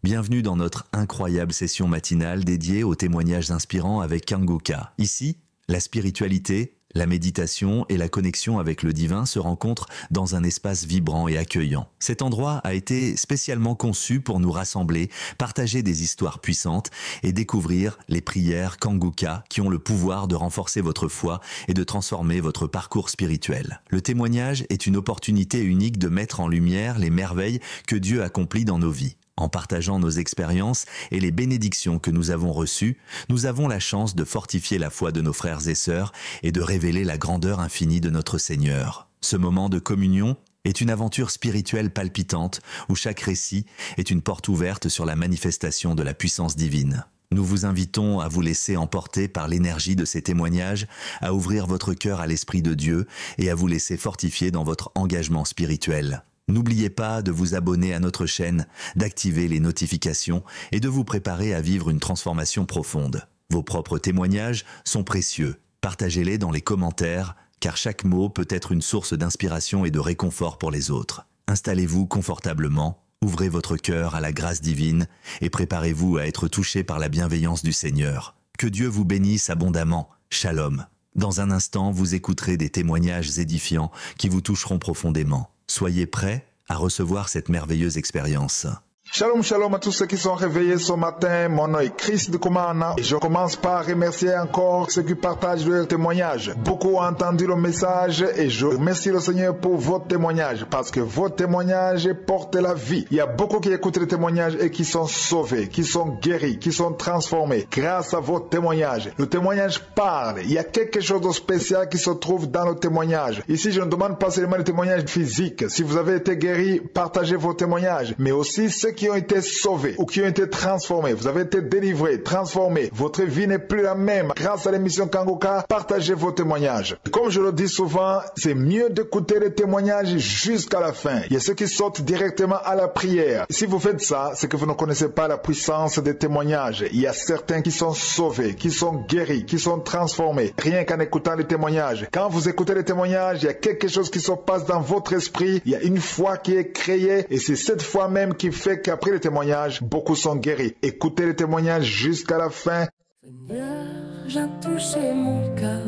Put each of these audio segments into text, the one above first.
Bienvenue dans notre incroyable session matinale dédiée aux témoignages inspirants avec Kangoka. Ici, la spiritualité, la méditation et la connexion avec le divin se rencontrent dans un espace vibrant et accueillant. Cet endroit a été spécialement conçu pour nous rassembler, partager des histoires puissantes et découvrir les prières Kangoka qui ont le pouvoir de renforcer votre foi et de transformer votre parcours spirituel. Le témoignage est une opportunité unique de mettre en lumière les merveilles que Dieu accomplit dans nos vies. En partageant nos expériences et les bénédictions que nous avons reçues, nous avons la chance de fortifier la foi de nos frères et sœurs et de révéler la grandeur infinie de notre Seigneur. Ce moment de communion est une aventure spirituelle palpitante où chaque récit est une porte ouverte sur la manifestation de la puissance divine. Nous vous invitons à vous laisser emporter par l'énergie de ces témoignages, à ouvrir votre cœur à l'Esprit de Dieu et à vous laisser fortifier dans votre engagement spirituel. N'oubliez pas de vous abonner à notre chaîne, d'activer les notifications et de vous préparer à vivre une transformation profonde. Vos propres témoignages sont précieux. Partagez-les dans les commentaires, car chaque mot peut être une source d'inspiration et de réconfort pour les autres. Installez-vous confortablement, ouvrez votre cœur à la grâce divine et préparez-vous à être touché par la bienveillance du Seigneur. Que Dieu vous bénisse abondamment. Shalom. Dans un instant, vous écouterez des témoignages édifiants qui vous toucheront profondément. Soyez prêts à recevoir cette merveilleuse expérience. Shalom, shalom à tous ceux qui sont réveillés ce matin. Mon nom est Chris de Kumana et je commence par remercier encore ceux qui partagent leurs témoignages. Beaucoup ont entendu le message et je remercie le Seigneur pour votre témoignage parce que votre témoignage porte la vie. Il y a beaucoup qui écoutent les témoignages et qui sont sauvés, qui sont guéris, qui sont transformés grâce à votre témoignage. Le témoignage parle. Il y a quelque chose de spécial qui se trouve dans le témoignage. Ici, je ne demande pas seulement le témoignage physique. Si vous avez été guéri, partagez vos témoignages, mais aussi ceux qui ont été sauvés ou qui ont été transformés. Vous avez été délivrés, transformés. Votre vie n'est plus la même. Grâce à l'émission Kangoka, partagez vos témoignages. Comme je le dis souvent, c'est mieux d'écouter les témoignages jusqu'à la fin. Il y a ceux qui sortent directement à la prière. Si vous faites ça, c'est que vous ne connaissez pas la puissance des témoignages. Il y a certains qui sont sauvés, qui sont guéris, qui sont transformés. Rien qu'en écoutant les témoignages. Quand vous écoutez les témoignages, il y a quelque chose qui se passe dans votre esprit. Il y a une foi qui est créée et c'est cette foi même qui fait qu'après les témoignages, beaucoup sont guéris. Écoutez les témoignages jusqu'à la fin. Seigneur, j'ai touché mon cœur,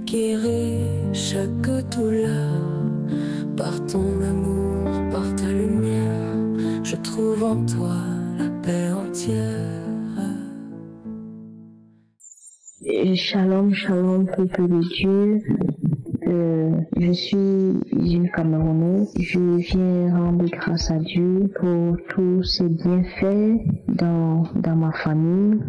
guéri chaque douleur. Par ton amour, par ta lumière, je trouve en toi la paix entière. Shalom, shalom, peuple de Dieu. Je suis une Camerounaise. Je viens rendre grâce à Dieu pour tous ses bienfaits dans ma famille.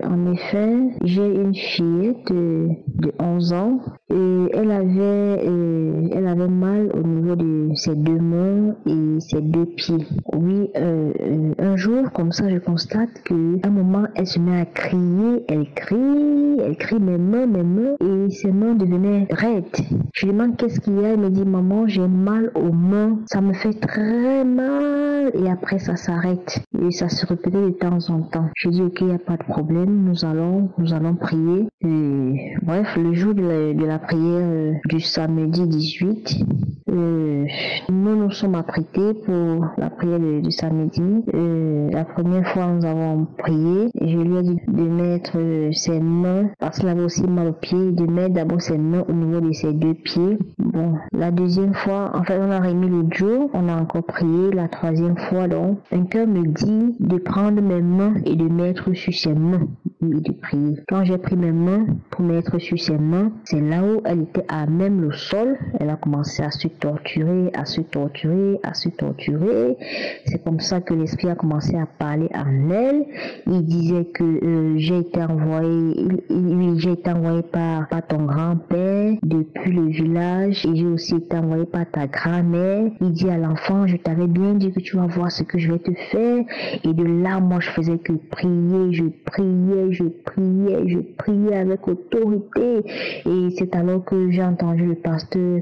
En effet, j'ai une fille de 11 ans et elle avait mal au niveau de ses deux mains et ses deux pieds. Oui, un jour, comme ça, je constate qu'à un moment, elle se met à crier. Elle crie mes mains, et ses mains devenaient raides. Je lui demande qu'est-ce qu'il y a, elle me dit maman j'ai mal aux mains, ça me fait très mal et après ça s'arrête et ça se répétait de temps en temps. Je dis ok, il n'y a pas de problème, nous allons prier. Et bref, le jour de la prière du samedi 18, nous sommes apprêtés pour la prière du samedi. La première fois nous avons prié, je lui ai dit de mettre ses mains, parce qu'il avait aussi mal aux pieds, de mettre d'abord ses mains au niveau de ses deux pieds. Bon, la deuxième fois, en fait on a remis le jour, on a encore prié. La troisième fois donc, un cœur me dit de prendre mes mains et de mettre sur ses mains et de prier. Quand j'ai pris mes mains pour mettre sur ses mains, c'est là où elle était à même le sol. Elle a commencé à se torturer. C'est comme ça que l'esprit a commencé à parler en elle. Il disait que j'ai été envoyé par ton grand-père depuis le village et j'ai aussi été envoyé par ta grand-mère. Il dit à l'enfant, je t'avais bien dit que tu vas voir ce que je vais te faire. Et de là, moi, je faisais que prier, je priais avec autorité. Et c'est alors que j'ai entendu le pasteur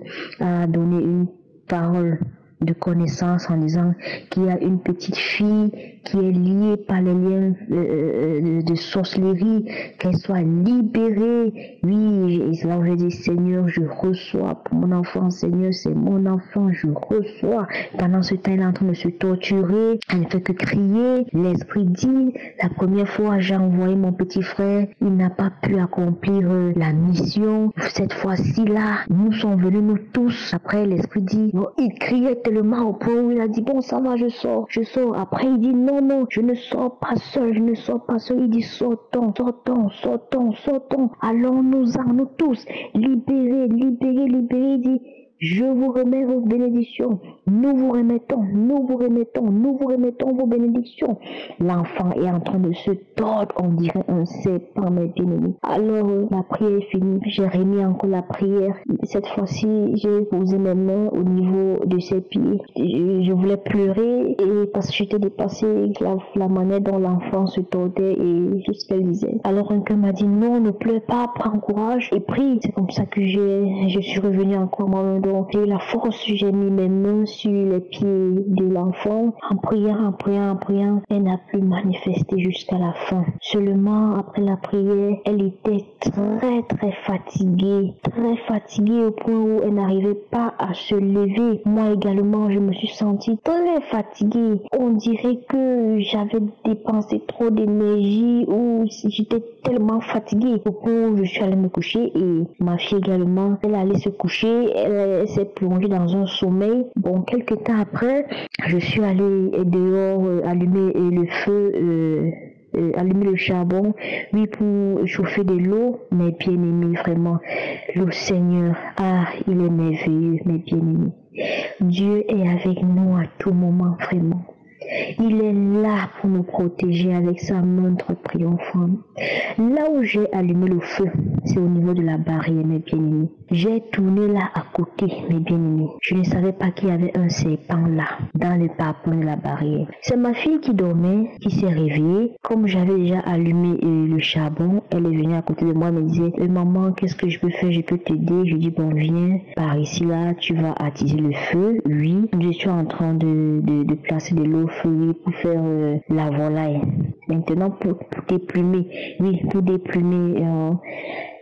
donner une parole de connaissance en disant qu'il y a une petite fille qui est liée par les liens de sorcellerie, qu'elle soit libérée. Oui, et là je dis Seigneur, je reçois pour mon enfant, Seigneur, c'est mon enfant, je reçois. Pendant ce temps, il est en train de se torturer, elle ne fait que crier. L'esprit dit, la première fois j'ai envoyé mon petit frère, il n'a pas pu accomplir la mission. Cette fois-ci là, nous sommes venus nous tous. Après l'esprit dit, bon, il criait tellement au point où il a dit bon ça va, je sors. Après il dit non, je ne sors pas seul, il dit sortons. Allons-nous-en, nous tous, libérés, il dit je vous remets vos bénédictions. Nous vous remettons vos bénédictions. L'enfant est en train de se tordre, on dirait un serpent, mes bien-aimés. Alors, la prière est finie. J'ai remis encore la prière. Cette fois-ci, j'ai posé mes mains au niveau de ses pieds. Je voulais pleurer et parce que j'étais dépassée la manière dont l'enfant se tordait et tout ce qu'elle disait. Alors, un cœur m'a dit non, ne pleure pas, prends courage et prie. C'est comme ça que je suis revenue encore moi-même. J'ai la force, j'ai mis mes mains sur les pieds de l'enfant. En priant, elle n'a plus manifesté jusqu'à la fin. Seulement, après la prière, elle était très fatiguée au point où elle n'arrivait pas à se lever. Moi également, je me suis sentie très fatiguée. On dirait que j'avais dépensé trop d'énergie ou j'étais tellement fatiguée au point où je suis allée me coucher et ma fille également, elle allait se coucher, elle s'est plongée dans un sommeil. Bon, quelques temps après, je suis allée dehors allumer le feu, allumer le charbon, oui, pour chauffer de l'eau. Mes bien-aimés, vraiment, le Seigneur, il est merveilleux, mes bien-aimés. Dieu est avec nous à tout moment, vraiment. Il est là pour nous protéger avec sa main triomphante. Là où j'ai allumé le feu, c'est au niveau de la barrière, mes bien-aimés. J'ai tourné là à côté, mes bien-aimés. Je ne savais pas qu'il y avait un serpent là, dans le parpaing de la barrière. C'est ma fille qui dormait, qui s'est réveillée. Comme j'avais déjà allumé le charbon, elle est venue à côté de moi, elle me disait, maman, qu'est-ce que je peux faire? Je peux t'aider? Je dis, bon, viens, par ici là, tu vas attiser le feu. Oui, je suis en train de placer de l'eau feuillée pour faire la volaille. Maintenant, pour déplumer,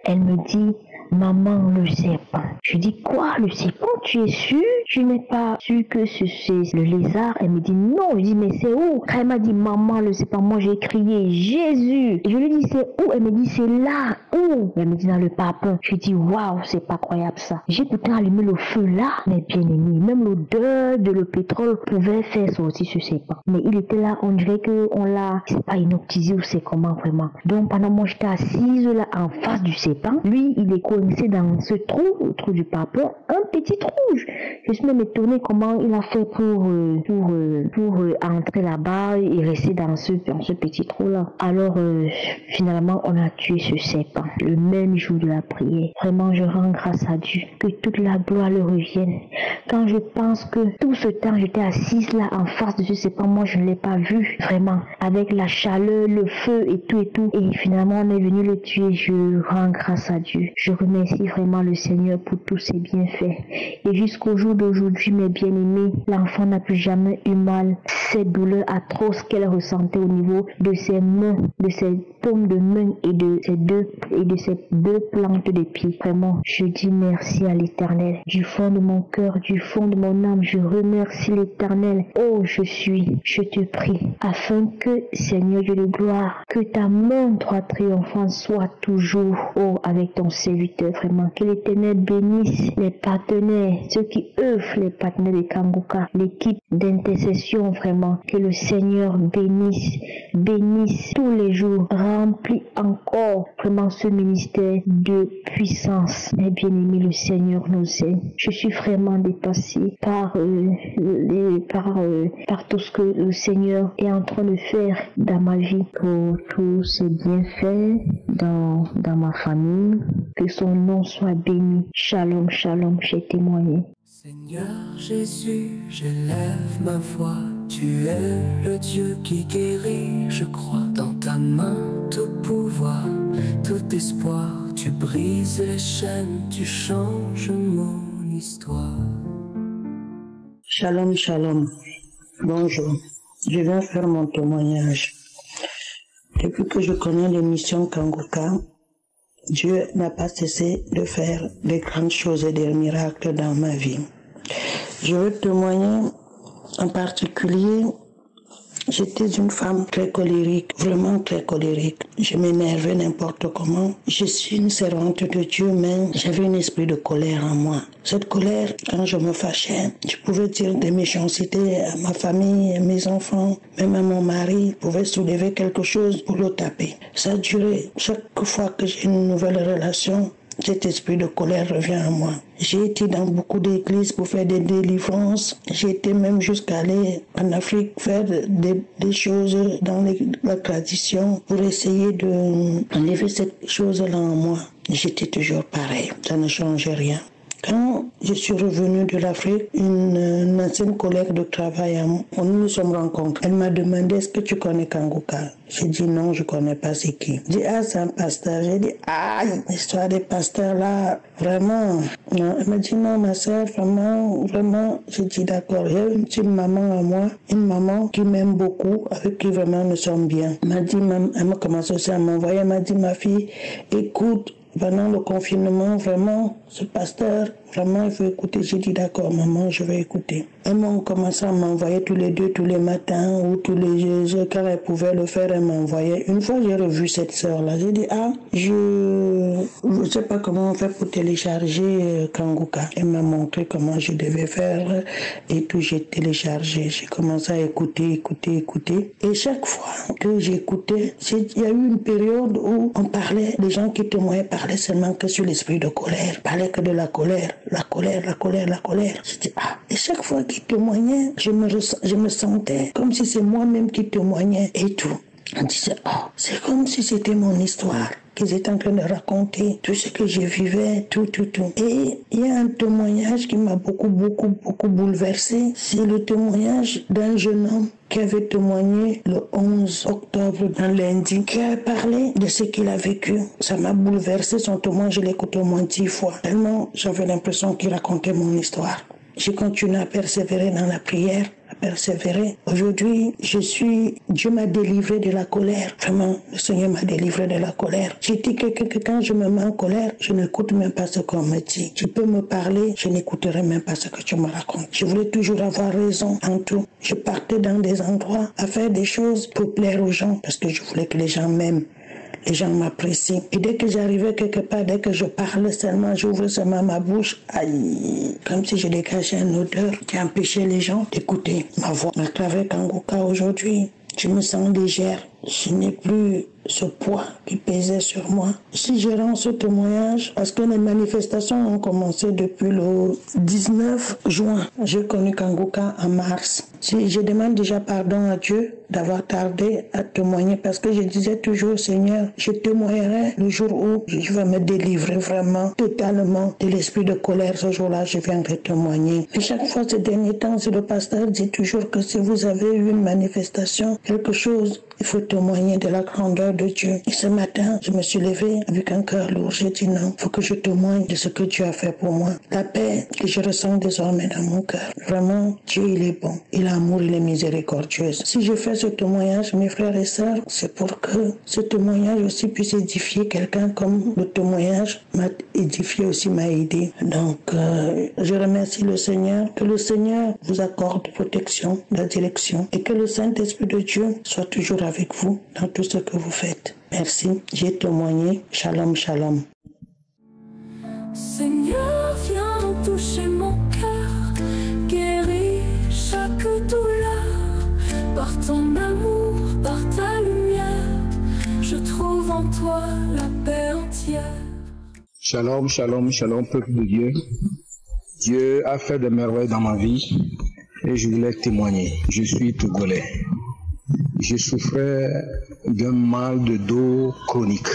elle me dit, maman, le serpent. Je dis, quoi, le serpent? Tu es sûr? Tu n'es pas sûr que c'est le lézard? Elle me dit, non. Je dis, mais c'est où? Quand elle m'a dit, maman, le serpent, moi j'ai crié, Jésus. Je lui dis, c'est où? Elle me dit, c'est là. Où? Elle me dit, dans le parpaing. Je dis, waouh, c'est pas croyable ça. J'ai pourtant allumé le feu là, mes bien-aimés. Même l'odeur de le pétrole pouvait faire sortir ce serpent. Mais il était là, on dirait qu'on l'a, c'est pas inoptisé ou c'est comment vraiment. Donc pendant moi j'étais assise là en face du serpent, lui il est coincé dans ce trou, le trou du parpaing, un petit trou. Je suis même étonnée comment il a fait pour entrer là-bas et rester dans ce petit trou là. Alors finalement on a tué ce serpent le même jour de la prière. Vraiment je rends grâce à Dieu, que toute la gloire le revienne. Quand je pense que tout ce temps j'étais assise là en face de ce serpent, moi je ne l'ai pas vu vraiment, avec la chaleur, le feu et tout et finalement on est venu le tuer. Je rends grâce à Dieu. Je remercie vraiment le Seigneur pour tous ses bienfaits. Et jusqu'au jour d'aujourd'hui, mes bien-aimés, l'enfant n'a plus jamais eu mal. Cette douleur atroce qu'elle ressentait au niveau de ses mains, de ses paumes de main et de ses deux plantes de pied. Vraiment, je dis merci à l'Éternel. Du fond de mon cœur, du fond de mon âme, je remercie l'Éternel. Oh, je te prie, afin que, Seigneur Dieu de gloire, que ta main droite triomphante soit toujours, oh, avec ton serviteur, vraiment. Que l'Éternel bénisse les partenaires, ceux qui œuvrent, les partenaires de Kangoka, l'équipe d'intercession, vraiment. Que le Seigneur bénisse tous les jours, remplit encore vraiment ce ministère de puissance. Mais bien aimé, le Seigneur nous aime. Je suis vraiment dépassée par tout ce que le Seigneur est en train de faire dans ma vie, pour tous ses bienfaits dans ma famille. Que son nom soit béni. Shalom, shalom, j'ai témoigné. Seigneur Jésus, j'élève ma voix. Tu es le Dieu qui guérit, je crois. Dans ta main, tout pouvoir, tout espoir. Tu brises les chaînes, tu changes mon histoire. Shalom, shalom. Bonjour. Je viens faire mon témoignage. Depuis que je connais l'émission Kangoka, Dieu n'a pas cessé de faire des grandes choses et des miracles dans ma vie. Je veux témoigner en particulier. J'étais une femme très colérique, vraiment très colérique. Je m'énervais n'importe comment. Je suis une servante de Dieu, mais j'avais un esprit de colère en moi. Cette colère, quand je me fâchais, je pouvais dire des méchancetés à ma famille, à mes enfants, même à mon mari. Je pouvais soulever quelque chose pour le taper. Ça a duré. Chaque fois que j'ai une nouvelle relation, cet esprit de colère revient à moi. J'ai été dans beaucoup d'églises pour faire des délivrances. J'ai été même jusqu'à aller en Afrique faire des choses dans la tradition pour essayer d'enlever cette chose-là en moi. J'étais toujours pareil. Ça ne changeait rien. Quand je suis revenue de l'Afrique, une ancienne collègue de travail, nous nous sommes rencontrés. Elle m'a demandé, est-ce que tu connais Kangoka? J'ai dit non, je connais pas c'est qui. J'ai dit, ah, c'est un pasteur. J'ai dit, ah, l'histoire des pasteurs là, vraiment. Non. Elle m'a dit, non, ma soeur, vraiment. J'ai dit, d'accord. Il y a une petite maman à moi, une maman qui m'aime beaucoup, avec qui vraiment nous sommes bien. Elle m'a dit, elle m'a commencé aussi à m'envoyer, elle m'a dit, ma fille, écoute, pendant le confinement, vraiment, ce pasteur, vraiment, il faut écouter. J'ai dit, d'accord, maman, je vais écouter. Elles m'ont commencé à m'envoyer tous les deux, tous les matins, ou tous les jours, quand elle pouvait le faire, elle m'envoyait. Une fois, j'ai revu cette sœur-là. J'ai dit, ah, je sais pas comment on fait pour télécharger Kangoka. Elle m'a montré comment je devais faire, et tout, j'ai téléchargé. J'ai commencé à écouter. Et chaque fois que j'écoutais, il y a eu une période où on parlait, les gens qui témoignaient parlaient seulement que sur l'esprit de colère, parlaient que de la colère. J'ai dit, ah, et chaque fois qu'ils témoignaient, je me sentais comme si c'est moi-même qui témoignais et tout. On disait, oh, c'est comme si c'était mon histoire qu'ils étaient en train de raconter, tout ce que je vivais, tout. Et il y a un témoignage qui m'a beaucoup bouleversé. C'est le témoignage d'un jeune homme qui avait témoigné le 11 octobre, un lundi, qui a parlé de ce qu'il a vécu. Ça m'a bouleversé, son témoignage, je l'ai écouté au moins 10 fois. Tellement j'avais l'impression qu'il racontait mon histoire. J'ai continué à persévérer dans la prière, à persévérer. Aujourd'hui, Dieu m'a délivré de la colère. Vraiment, le Seigneur m'a délivré de la colère. J'ai dit que quand je me mets en colère, je n'écoute même pas ce qu'on me dit. Tu peux me parler, je n'écouterai même pas ce que tu me racontes. Je voulais toujours avoir raison en tout. Je partais dans des endroits à faire des choses pour plaire aux gens, parce que je voulais que les gens m'aiment. Les gens m'apprécient. Et dès que j'arrivais quelque part, dès que je parlais seulement, j'ouvrais seulement ma bouche, aïe, comme si je dégageais une odeur qui empêchait les gens d'écouter ma voix. À travers Kangoka aujourd'hui, je me sens légère. Je n'ai plus ce poids qui pesait sur moi. Si je rends ce témoignage, parce que les manifestations ont commencé depuis le 19 juin. J'ai connu Kangoka en mars. Je demande déjà pardon à Dieu d'avoir tardé à témoigner, parce que je disais toujours, Seigneur, je témoignerai le jour où je vais me délivrer vraiment, totalement de l'esprit de colère. Ce jour-là, je viendrai témoigner. Et chaque fois ces derniers temps, le pasteur dit toujours que si vous avez eu une manifestation, quelque chose, il faut témoigner de la grandeur de Dieu. Et ce matin, je me suis levée avec un cœur lourd. J'ai dit non, il faut que je témoigne de ce que Dieu a fait pour moi. La paix que je ressens désormais dans mon cœur. Vraiment, Dieu, il est bon. Il a amour, il est miséricordieux. Si je fais ce témoignage, mes frères et sœurs, c'est pour que ce témoignage aussi puisse édifier quelqu'un, comme le témoignage m'a édifié aussi, m'a aidé. Donc, je remercie le Seigneur. Que le Seigneur vous accorde protection, la direction, et que le Saint-Esprit de Dieu soit toujours avec vous dans tout ce que vous faites. Merci. J'ai témoigné. Shalom, shalom. Seigneur, viens toucher mon cœur, guéris chaque douleur. Par ton amour, par ta lumière, je trouve en toi la paix entière. Shalom, shalom, shalom, peuple de Dieu. Dieu a fait des merveilles dans ma vie et je voulais témoigner. Je suis togolais. Je souffrais d'un mal de dos chronique.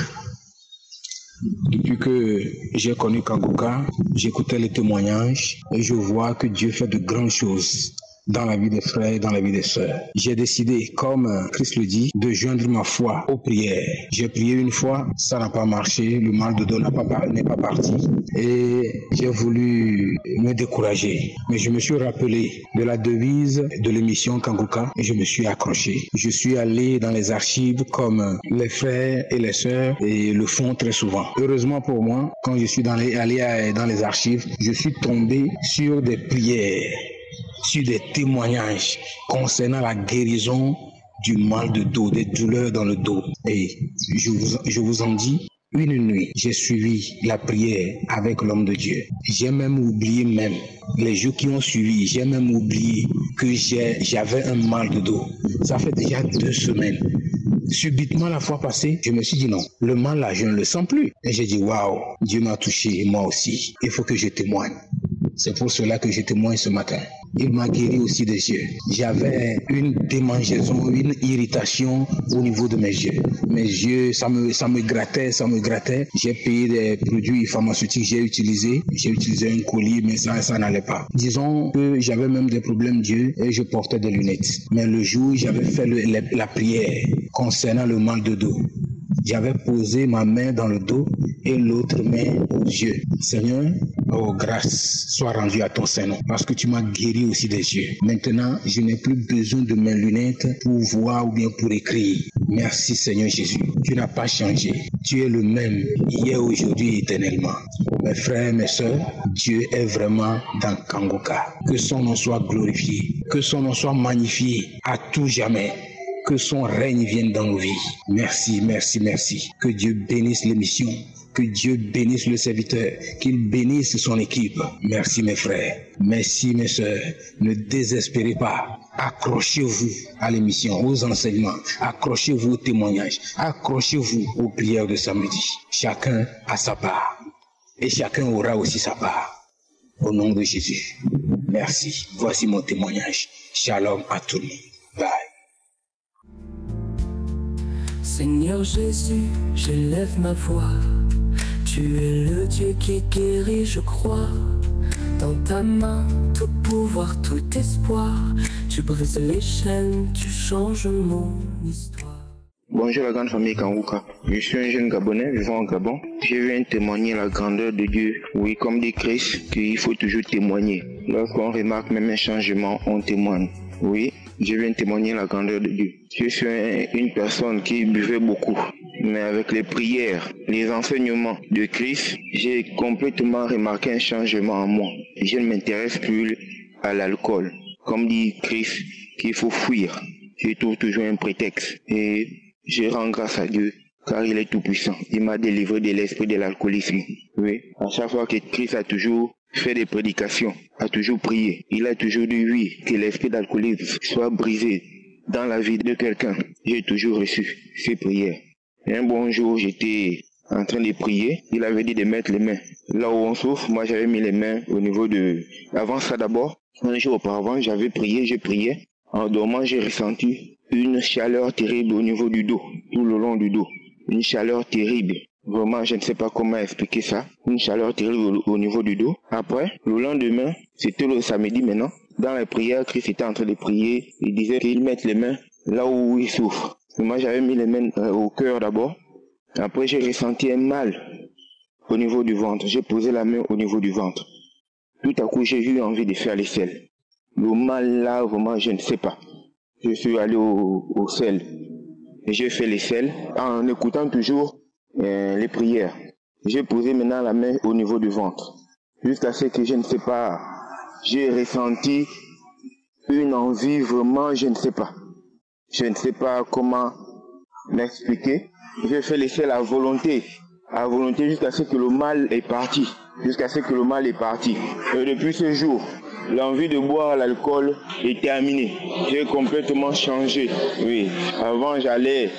Depuis que j'ai connu Kangoka, j'écoutais les témoignages et je vois que Dieu fait de grandes choses dans la vie des frères et dans la vie des sœurs. J'ai décidé, comme Christ le dit, de joindre ma foi aux prières. J'ai prié une fois, ça n'a pas marché, le mal de dos n'est pas parti et j'ai voulu me décourager. Mais je me suis rappelé de la devise de l'émission Kanguka et je me suis accroché. Je suis allé dans les archives comme les frères et les sœurs et le font très souvent. Heureusement pour moi, quand je suis allé dans les archives, je suis tombé sur des prières, sur des témoignages concernant la guérison du mal de dos, des douleurs dans le dos. Et je vous en dis, une nuit, j'ai suivi la prière avec l'homme de Dieu. J'ai même oublié les jours qui ont suivi, j'ai même oublié que j'avais un mal de dos. Ça fait déjà 2 semaines. Subitement, la fois passée, je me suis dit non, le mal là, je ne le sens plus. Et j'ai dit waouh, Dieu m'a touché, moi aussi. Il faut que je témoigne. C'est pour cela que je témoigne ce matin. Il m'a guéri aussi des yeux. J'avais une démangeaison, une irritation au niveau de mes yeux. Mes yeux, ça me grattait. J'ai payé des produits pharmaceutiques, j'ai utilisé un colis, mais ça n'allait pas. Disons que j'avais même des problèmes d'yeux et je portais des lunettes. Mais le jour où j'avais fait la prière concernant le mal de dos, j'avais posé ma main dans le dos et l'autre main aux yeux. Seigneur, oh grâce soit rendue à ton Saint-Nom parce que tu m'as guéri aussi des yeux. Maintenant, je n'ai plus besoin de mes lunettes pour voir ou bien pour écrire. Merci Seigneur Jésus. Tu n'as pas changé. Tu es le même hier, aujourd'hui, éternellement. Mes frères, mes sœurs, Dieu est vraiment dans Kanguka. Que son nom soit glorifié. Que son nom soit magnifié à tout jamais. Que son règne vienne dans nos vies. Merci, merci, merci. Que Dieu bénisse l'émission. Que Dieu bénisse le serviteur. Qu'il bénisse son équipe. Merci mes frères. Merci mes sœurs. Ne désespérez pas. Accrochez-vous à l'émission, aux enseignements. Accrochez-vous aux témoignages. Accrochez-vous aux prières de samedi. Chacun a sa part. Et chacun aura aussi sa part. Au nom de Jésus. Merci. Voici mon témoignage. Shalom à tout le monde. Bye. Seigneur Jésus, j'élève ma voix. Tu es le Dieu qui guérit, je crois. Dans ta main, tout pouvoir, tout espoir. Tu brises les chaînes, tu changes mon histoire. Bonjour la grande famille Kanguka. Je suis un jeune Gabonais vivant au Gabon. Je viens témoigner la grandeur de Dieu. Oui, comme dit Christ, qu'il faut toujours témoigner. Lorsqu'on remarque même un changement, on témoigne. Oui, je viens témoigner la grandeur de Dieu. Je suis une personne qui buvait beaucoup. Mais avec les prières, les enseignements de Christ, j'ai complètement remarqué un changement en moi. Je ne m'intéresse plus à l'alcool. Comme dit Christ, qu'il faut fuir. Je trouve toujours un prétexte. Et je rends grâce à Dieu, car il est tout puissant. Il m'a délivré de l'esprit de l'alcoolisme. Oui, à chaque fois que Christ a toujours fait des prédications, a toujours prié, il a toujours dit oui, que l'esprit d'alcoolisme soit brisé dans la vie de quelqu'un. J'ai toujours reçu ces prières. Et un bon jour, j'étais en train de prier. Il avait dit de mettre les mains là où on souffre. Moi, j'avais mis les mains au niveau de... Avant ça d'abord, un jour auparavant, j'avais prié, je priais. En dormant, j'ai ressenti une chaleur terrible au niveau du dos, tout le long du dos. Une chaleur terrible. Vraiment, je ne sais pas comment expliquer ça. Une chaleur terrible au niveau du dos. Après, le lendemain, c'était le samedi maintenant. Dans les prières, Christ était en train de prier. Il disait qu'il mette les mains là où il souffre. Et moi, j'avais mis les mains au cœur d'abord. Après, j'ai ressenti un mal au niveau du ventre. J'ai posé la main au niveau du ventre. Tout à coup, j'ai eu envie de faire les selles. Le mal là, vraiment, je ne sais pas. Je suis allé au sel. Et j'ai fait les selles en écoutant toujours les prières. J'ai posé maintenant la main au niveau du ventre. Jusqu'à ce que je ne sais pas, j'ai ressenti une envie vraiment, je ne sais pas. Je ne sais pas comment m'expliquer. J'ai fait les selles à volonté jusqu'à ce que le mal est parti. Jusqu'à ce que le mal est parti. Et depuis ce jour, l'envie de boire l'alcool est terminée. J'ai complètement changé. Oui, avant j'allais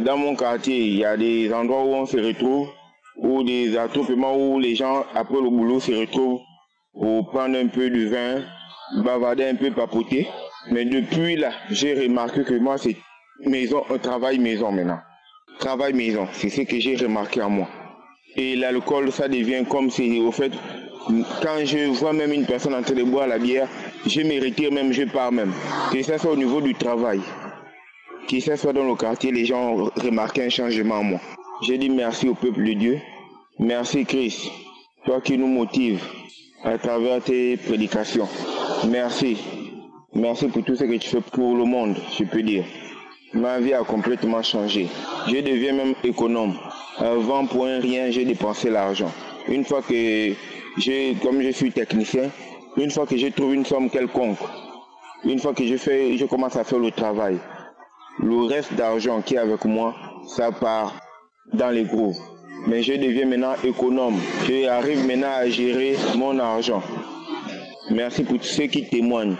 dans mon quartier, il y a des endroits où on se retrouve, ou des attroupements où les gens après le boulot se retrouvent pour prendre un peu de vin, bavarder un peu, papoter. Mais depuis là, j'ai remarqué que moi c'est maison, un travail maison maintenant. Travail maison, c'est ce que j'ai remarqué en moi. Et l'alcool, ça devient comme si, au fait, quand je vois même une personne en train de boire la bière, je me retire même, je pars même. Que ce soit au niveau du travail, que ce soit dans le quartier, les gens ont remarqué un changement en moi. Je dis merci au peuple de Dieu. Merci Christ, toi qui nous motives à travers tes prédications. Merci. Merci pour tout ce que tu fais pour le monde, je peux dire. Ma vie a complètement changé. Je deviens même économe. Avant, pour un rien, j'ai dépensé l'argent. Une fois que comme je suis technicien, une fois que je trouve une somme quelconque, une fois que je commence à faire le travail, le reste d'argent qui est avec moi, ça part dans les grooves. Mais je deviens maintenant économe. Je arrive maintenant à gérer mon argent. Merci pour tous ceux qui témoignent.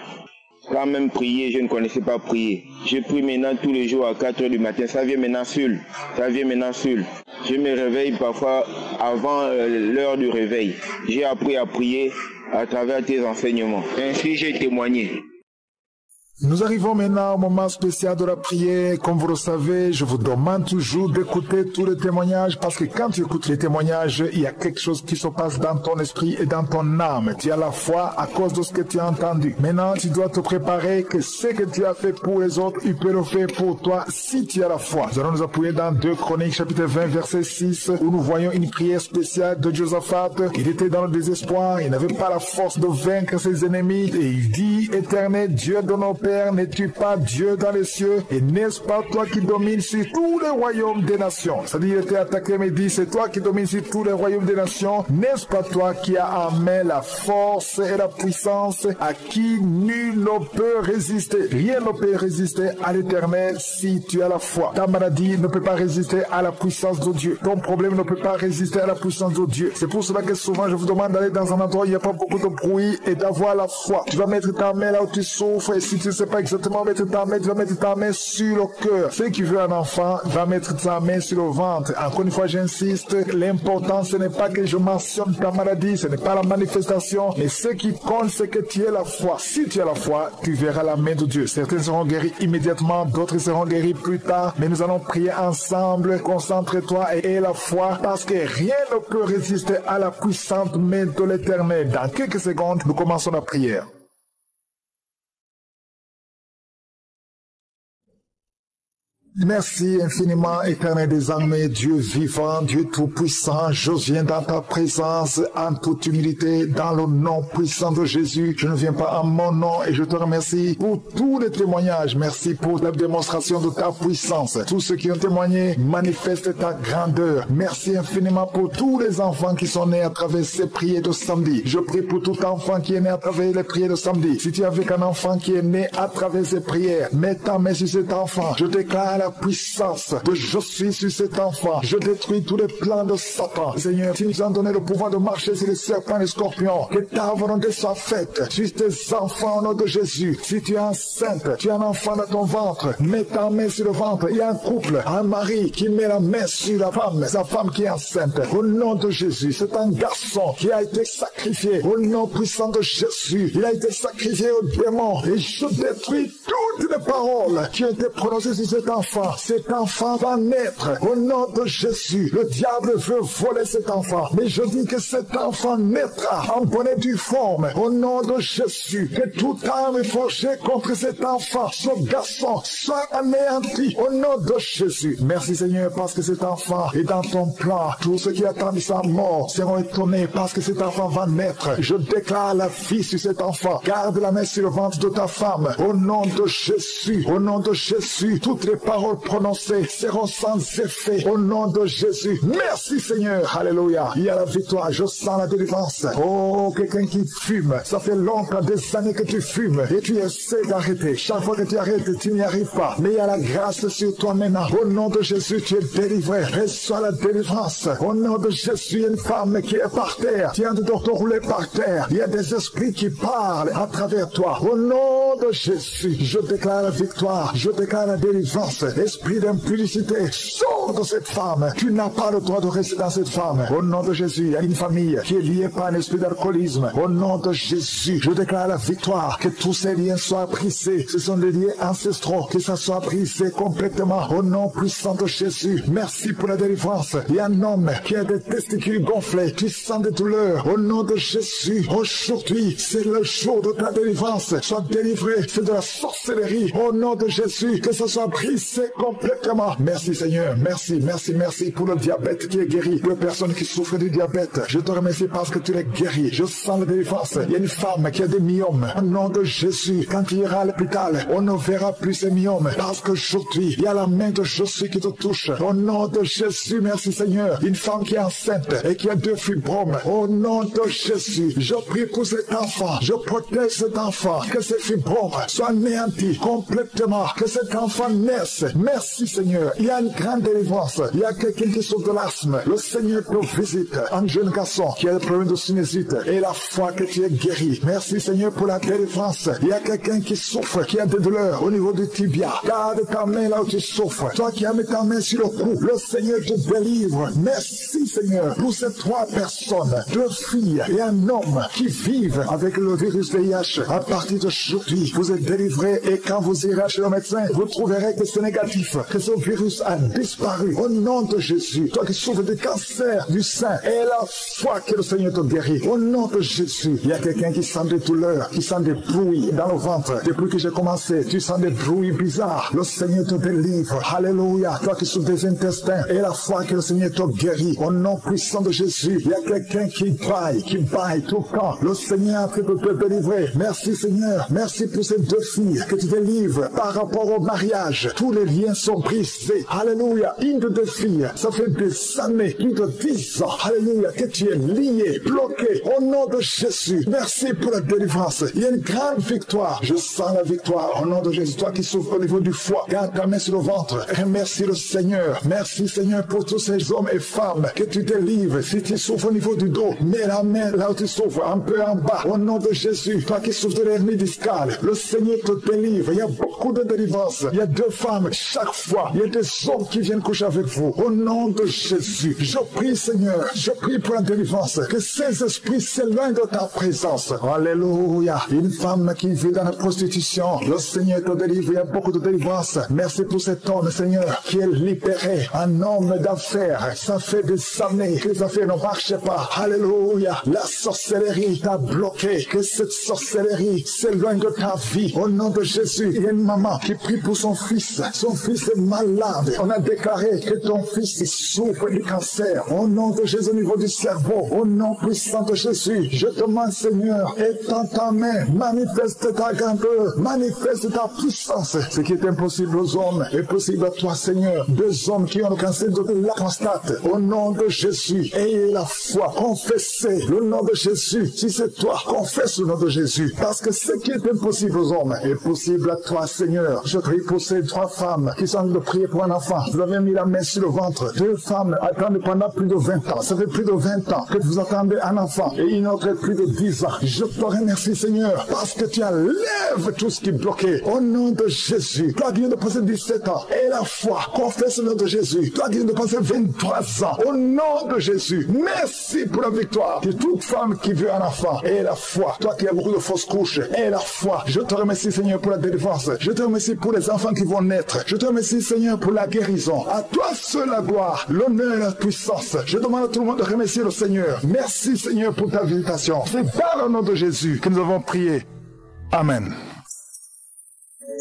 Quand même prier, je ne connaissais pas prier. Je prie maintenant tous les jours à 4 h du matin. Ça vient maintenant seul. Ça vient maintenant seul. Je me réveille parfois avant l'heure du réveil. J'ai appris à prier à travers tes enseignements. Ainsi, j'ai témoigné. Nous arrivons maintenant au moment spécial de la prière. Comme vous le savez, je vous demande toujours d'écouter tous les témoignages parce que quand tu écoutes les témoignages, il y a quelque chose qui se passe dans ton esprit et dans ton âme. Tu as la foi à cause de ce que tu as entendu. Maintenant, tu dois te préparer que ce que tu as fait pour les autres, il peut le faire pour toi si tu as la foi. Nous allons nous appuyer dans 2 Chroniques chapitre 20 verset 6 où nous voyons une prière spéciale de Josaphat. Il était dans le désespoir, il n'avait pas la force de vaincre ses ennemis et il dit, Éternel Dieu de nos pères, n'es-tu pas Dieu dans les cieux? Et n'est-ce pas toi qui domines sur tous les royaumes des nations? C'est-à-dire, il était attaqué, mais il dit, c'est toi qui domines sur tous les royaumes des nations. N'est-ce pas toi qui as en main la force et la puissance à qui nul ne peut résister? Rien ne peut résister à l'Éternel si tu as la foi. Ta maladie ne peut pas résister à la puissance de Dieu. Ton problème ne peut pas résister à la puissance de Dieu. C'est pour cela que souvent je vous demande d'aller dans un endroit où il n'y a pas beaucoup de bruit et d'avoir la foi. Tu vas mettre ta main là où tu souffres et si tu ne sais pas exactement mettre ta main, tu vas mettre ta main sur le cœur. Ceux qui veulent un enfant, va mettre ta main sur le ventre. Encore une fois, j'insiste, l'important ce n'est pas que je mentionne ta maladie, ce n'est pas la manifestation, mais ce qui compte, c'est que tu aies la foi. Si tu as la foi, tu verras la main de Dieu. Certains seront guéris immédiatement, d'autres seront guéris plus tard, mais nous allons prier ensemble. Concentre-toi et aie la foi, parce que rien ne peut résister à la puissante main de l'Éternel. Dans quelques secondes, nous commençons la prière. Merci infiniment, éternel des armées, Dieu vivant, Dieu tout-puissant. Je viens dans ta présence en toute humilité, dans le nom puissant de Jésus. Je ne viens pas en mon nom et je te remercie pour tous les témoignages. Merci pour la démonstration de ta puissance. Tous ceux qui ont témoigné manifestent ta grandeur. Merci infiniment pour tous les enfants qui sont nés à travers ces prières de samedi. Je prie pour tout enfant qui est né à travers les prières de samedi. Si tu es avec un enfant qui est né à travers ces prières, mets ta main sur cet enfant. Je déclare la puissance de je suis sur cet enfant. Je détruis tous les plans de Satan. Seigneur, tu nous as donné le pouvoir de marcher sur les serpents et les scorpions. Que ta volonté soit faite sur tes enfants au nom de Jésus. Si tu es enceinte, tu as un enfant dans ton ventre, mets ta main sur le ventre. Il y a un couple, un mari qui met la main sur la femme, sa femme qui est enceinte. Au nom de Jésus, c'est un garçon qui a été sacrifié. Au nom puissant de Jésus, il a été sacrifié au démon. Et je détruis toutes les paroles qui ont été prononcées sur cet enfant. Cet enfant va naître au nom de Jésus. Le diable veut voler cet enfant, mais je dis que cet enfant naîtra en bonne et due forme au nom de Jésus. Que toute arme forgée contre cet enfant, ce garçon, soit anéanti au nom de Jésus. Merci Seigneur parce que cet enfant est dans ton plan. Tous ceux qui attendent sa mort seront étonnés parce que cet enfant va naître. Je déclare la vie sur cet enfant. Garde la main sur le ventre de ta femme au nom de Jésus. Au nom de Jésus, toutes les paroles prononcées seront sans effet au nom de Jésus. Merci Seigneur. Alléluia. Il y a la victoire. Je sens la délivrance. Oh, quelqu'un qui fume. Ça fait longtemps, des années que tu fumes et tu essaies d'arrêter. Chaque fois que tu arrêtes, tu n'y arrives pas. Mais il y a la grâce sur toi maintenant. Au nom de Jésus, tu es délivré. Reçois la délivrance. Au nom de Jésus, il y a une femme qui est par terre. Tu es en train de te rouler par terre. Il y a des esprits qui parlent à travers toi. Au nom de Jésus, je déclare la victoire. Je déclare la délivrance. Esprit d'impudicité, sors contre cette femme. Tu n'as pas le droit de rester dans cette femme. Au nom de Jésus, il y a une famille qui est liée par un esprit d'alcoolisme. Au nom de Jésus, je déclare la victoire, que tous ces liens soient brisés. Ce sont des liens ancestraux, que ça soit brisé complètement. Au nom puissant de Jésus, merci pour la délivrance. Il y a un homme qui a des testicules gonflés, qui sent des douleurs. Au nom de Jésus, aujourd'hui, c'est le jour de ta délivrance. Sois délivré, c'est de la sorcellerie. Au nom de Jésus, que ça soit brisé complètement. Merci Seigneur, merci, merci, merci pour le diabète qui est guéri, pour les personnes qui souffrent du diabète. Je te remercie parce que tu l'es guéri. Je sens la délivrance. Il y a une femme qui a des myomes. Au nom de Jésus, quand tu iras à l'hôpital, on ne verra plus ces myomes parce qu'aujourd'hui, il y a la main de Jésus qui te touche. Au nom de Jésus, merci Seigneur. Une femme qui est enceinte et qui a 2 fibromes. Au nom de Jésus, je prie pour cet enfant. Je protège cet enfant. Que ces fibromes soient anéantis complètement. Que cet enfant naisse. Merci Seigneur. Il y a une grande délivrance. Il y a quelqu'un qui souffre de l'asthme. Le Seigneur te visite. Un jeune garçon qui a des problèmes de sinusite. Et la foi que tu es guéri. Merci Seigneur pour la délivrance. Il y a quelqu'un qui souffre, qui a des douleurs au niveau du tibia. Garde ta main là où tu souffres. Toi qui as mis ta main sur le cou, le Seigneur te délivre. Merci Seigneur pour ces 3 personnes, 2 filles et un homme qui vivent avec le virus VIH. À partir d'aujourd'hui, vous êtes délivrés et quand vous irez chez le médecin, vous trouverez que c'est négatif, que ce virus a disparu. Au nom de Jésus, toi qui souffres du cancer du sein, et la foi que le Seigneur te guérit. Au nom de Jésus, il y a quelqu'un qui sent des douleurs, qui sent des bruits dans le ventre. Depuis que j'ai commencé, tu sens des bruits bizarres. Le Seigneur te délivre. Alléluia. Toi qui souffres des intestins, et la foi que le Seigneur te guérit. Au nom puissant de Jésus, il y a quelqu'un qui baille tout le temps. Le Seigneur a fait de te délivrer. Merci Seigneur. Merci pour ces 2 filles que tu délivres par rapport au mariage. Tous les liens sont brisés. Alléluia. Une de 2 filles, ça fait des années, plus de 10 ans. Alléluia. Que tu es lié, bloqué. Au nom de Jésus. Merci pour la délivrance. Il y a une grande victoire. Je sens la victoire. Au nom de Jésus. Toi qui souffres au niveau du foie, garde ta main sur le ventre. Remercie le Seigneur. Merci Seigneur pour tous ces hommes et femmes que tu délivres. Si tu souffres au niveau du dos, mets la main là où tu souffres, un peu en bas. Au nom de Jésus. Toi qui souffres de l'hernie discale, le Seigneur te délivre. Il y a beaucoup de délivrance. Il y a 2 femmes chaque fois. Il y a des hommes qui viennent coucher avec vous. Au nom de Jésus. Je prie Seigneur. Je prie pour la délivrance. Que ces esprits s'éloignent de ta présence. Alléluia. Une femme qui vit dans la prostitution, le Seigneur te délivre. Il y a beaucoup de délivrance. Merci pour cet homme, Seigneur, qui est libéré. Un homme d'affaires. Ça fait des années que les affaires ne marchaient pas. Alléluia. La sorcellerie t'a bloqué. Que cette sorcellerie s'éloigne de ta vie. Au nom de Jésus. Il y a une maman qui prie pour son fils. Son fils est malade. On a déclaré que ton fils souffre du cancer. Au nom de Jésus, au niveau du cerveau. Au nom puissant de Jésus. Je te demande, Seigneur, étends ta main. Manifeste ta grandeur. Manifeste ta puissance. Ce qui est impossible aux hommes est possible à toi, Seigneur. 2 hommes qui ont le cancer de la prostate. Au nom de Jésus. Ayez la foi. Confessez le nom de Jésus. Si c'est toi, confesse le nom de Jésus. Parce que ce qui est impossible aux hommes est possible à toi, Seigneur. Je prie pour ces 3 femmes qui sont en train de prier pour un enfant. Vous avez mis la main sur le ventre. 2 femmes attendent pendant plus de 20 ans. Ça fait plus de 20 ans que vous attendez un enfant. Et une autre plus de 10 ans. Je te remercie, Seigneur, parce que tu enlèves tout ce qui est bloqué. Au nom de Jésus. Toi qui viens de passer 17 ans. Et la foi. Confesse le nom de Jésus. Toi qui viens de passer 23 ans. Au nom de Jésus. Merci pour la victoire de toute femme qui veut un enfant. Et la foi. Toi qui as beaucoup de fausses couches. Et la foi. Je te remercie, Seigneur, pour la délivrance. Je te remercie pour les enfants qui vont naître. Je te remercie, Seigneur, pour la guérison. À toi seul la gloire, l'honneur et la puissance. Je demande à tout le monde de remercier le Seigneur. Merci, Seigneur, pour ta visitation. C'est dans le nom de Jésus que nous avons prié. Amen.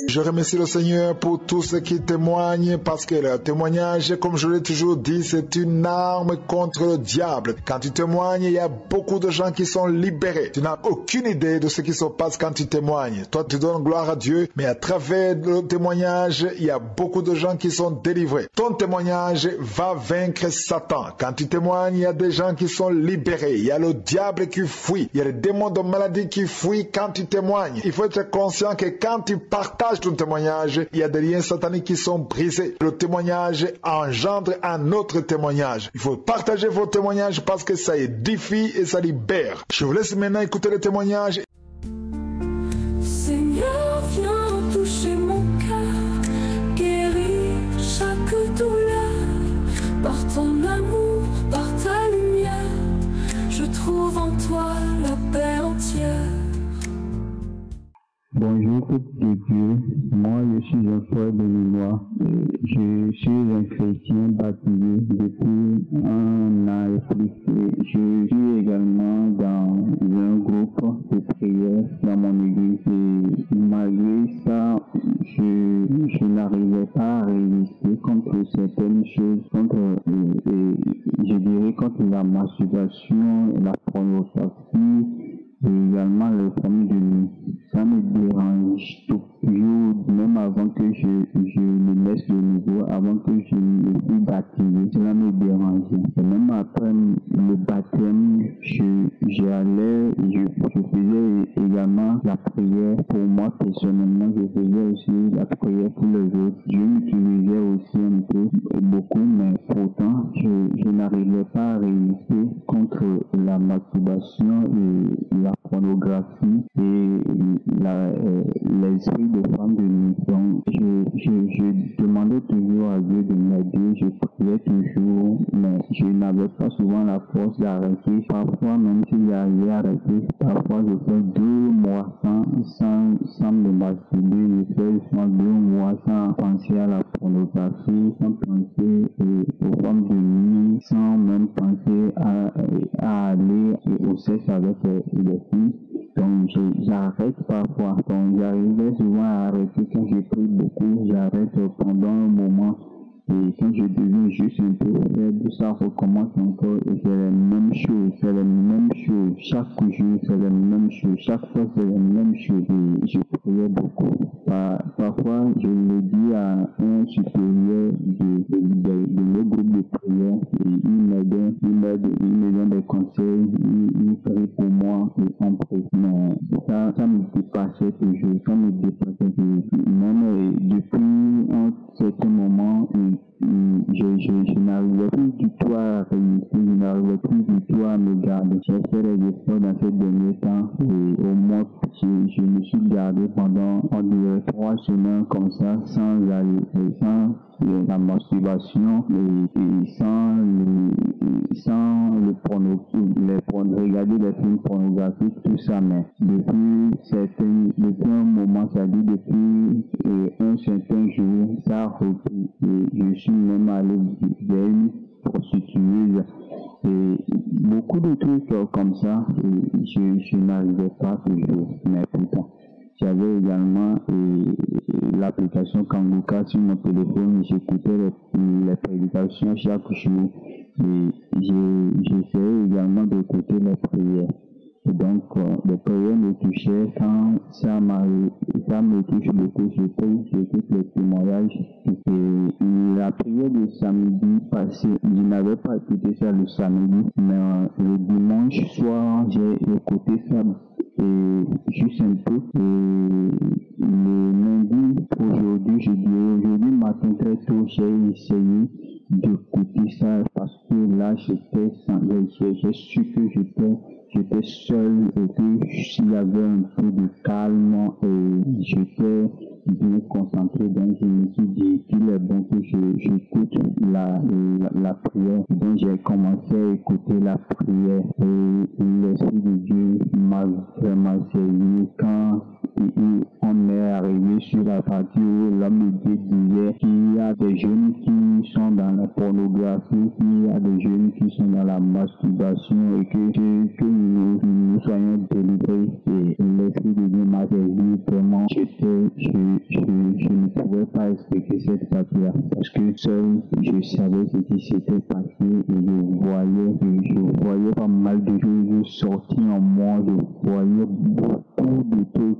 Je remercie le Seigneur pour tous ceux qui témoignent parce que le témoignage, comme je l'ai toujours dit, c'est une arme contre le diable. Quand tu témoignes, il y a beaucoup de gens qui sont libérés. Tu n'as aucune idée de ce qui se passe quand tu témoignes. Toi, tu donnes gloire à Dieu, mais à travers le témoignage, il y a beaucoup de gens qui sont délivrés. Ton témoignage va vaincre Satan. Quand tu témoignes, il y a des gens qui sont libérés. Il y a le diable qui fuit. Il y a les démons de maladie qui fuient quand tu témoignes. Il faut être conscient que quand tu partages ton témoignage, il y a des liens sataniques qui sont brisés. Le témoignage engendre un autre témoignage. Il faut partager vos témoignages parce que ça édifie et ça libère. Je vous laisse maintenant écouter les témoignages. Seigneur, viens toucher mon cœur, guéris chaque douleur, par ton amour, par ta lumière, je trouve en toi la paix entière. Bonjour peuple de Dieu, moi je suis un frère de mémoire, je suis un chrétien baptisé depuis un an et plus. Je suis également dans un groupe de prière dans mon église et malgré ça, je n'arrivais pas à résister contre certaines choses, je dirais contre la masturbation, la pornographie et également le famille de nuit. Ça me dérange toujours, même avant que je me laisse le niveau, avant que je me suis baptisé, cela me dérangeait. Et même après le baptême, j'allais, je faisais également la prière pour moi personnellement, je faisais aussi la prière pour les autres. Je m'utilisais aussi un peu, beaucoup, mais pourtant, je n'arrivais pas à résister contre la masturbation et la pornographie et l'esprit de femme de nuit. Donc, je demandais toujours à Dieu de m'aider, je priais toujours, mais je n'avais pas souvent la force d'arrêter. Parfois, même si j'arrivais à arrêter, parfois je fais 2 mois sans me masturber, je fais souvent 2 mois sans penser à la pornographie, sans penser aux femmes de nuit, sans même penser à aller au sexe avec les filles. Donc j'arrête parfois, donc j'arrivais souvent à arrêter quand je prie beaucoup, j'arrête pendant un moment et quand je deviens juste un peu faible, ça recommence encore et c'est la même chose, chaque jour c'est la même chose, chaque fois c'est la même chose et je priais beaucoup. Parfois je le dis à un supérieur de nos groupes de prière et il me donne des conseils, il prie pour moi et on prie. Mais ça me dépassait toujours, Même depuis un certain moment, je n'arrivais plus du tout à réussir, je n'arrivais plus du tout à me garder. J'ai fait des efforts dans ces derniers temps et au moins je me suis gardé pendant 3 semaines comme ça, sans la masturbation et sans regarder les films pornographiques, tout ça, mais depuis un moment, c'est-à-dire depuis un certain jour, ça a repris et je suis même allé vers une prostitueuse et beaucoup de trucs comme ça, et je n'arrivais pas toujours, mais pourtant. J'avais également l'application Kanguka sur mon téléphone, j'écoutais les prédications chaque jour et j'essayais également d'écouter les prières. Et donc, les prières me touchaient quand ça me touche beaucoup, j'écoute les témoignages. Et la prière du samedi passé, je n'avais pas écouté ça le samedi, mais le dimanche soir, j'ai écouté ça. Et juste un peu, et le lundi, aujourd'hui matin très tôt, j'ai essayé d'écouter ça parce que là j'ai su que j'étais seul et que s'il y avait un peu de calme et j'étais bien concentré, donc je me suis dit qu'il est bon que j'écoute la prière. Donc j'ai commencé à écouter la prière et l'Esprit de Dieu m'a vraiment servi quand on est arrivé sur la partie où l'homme de Dieu disait qu'il y a des jeunes qui sont dans la pornographie, qu'il y a des jeunes qui sont dans la masturbation et que nous soyons délivrés. Et l'Esprit de Dieu m'a servi vraiment. Je ne pouvais pas expliquer cette partie-là parce que seul je savais ce qui s'était passé et je voyais pas mal de choses sortir en moi, je voyais beaucoup de trucs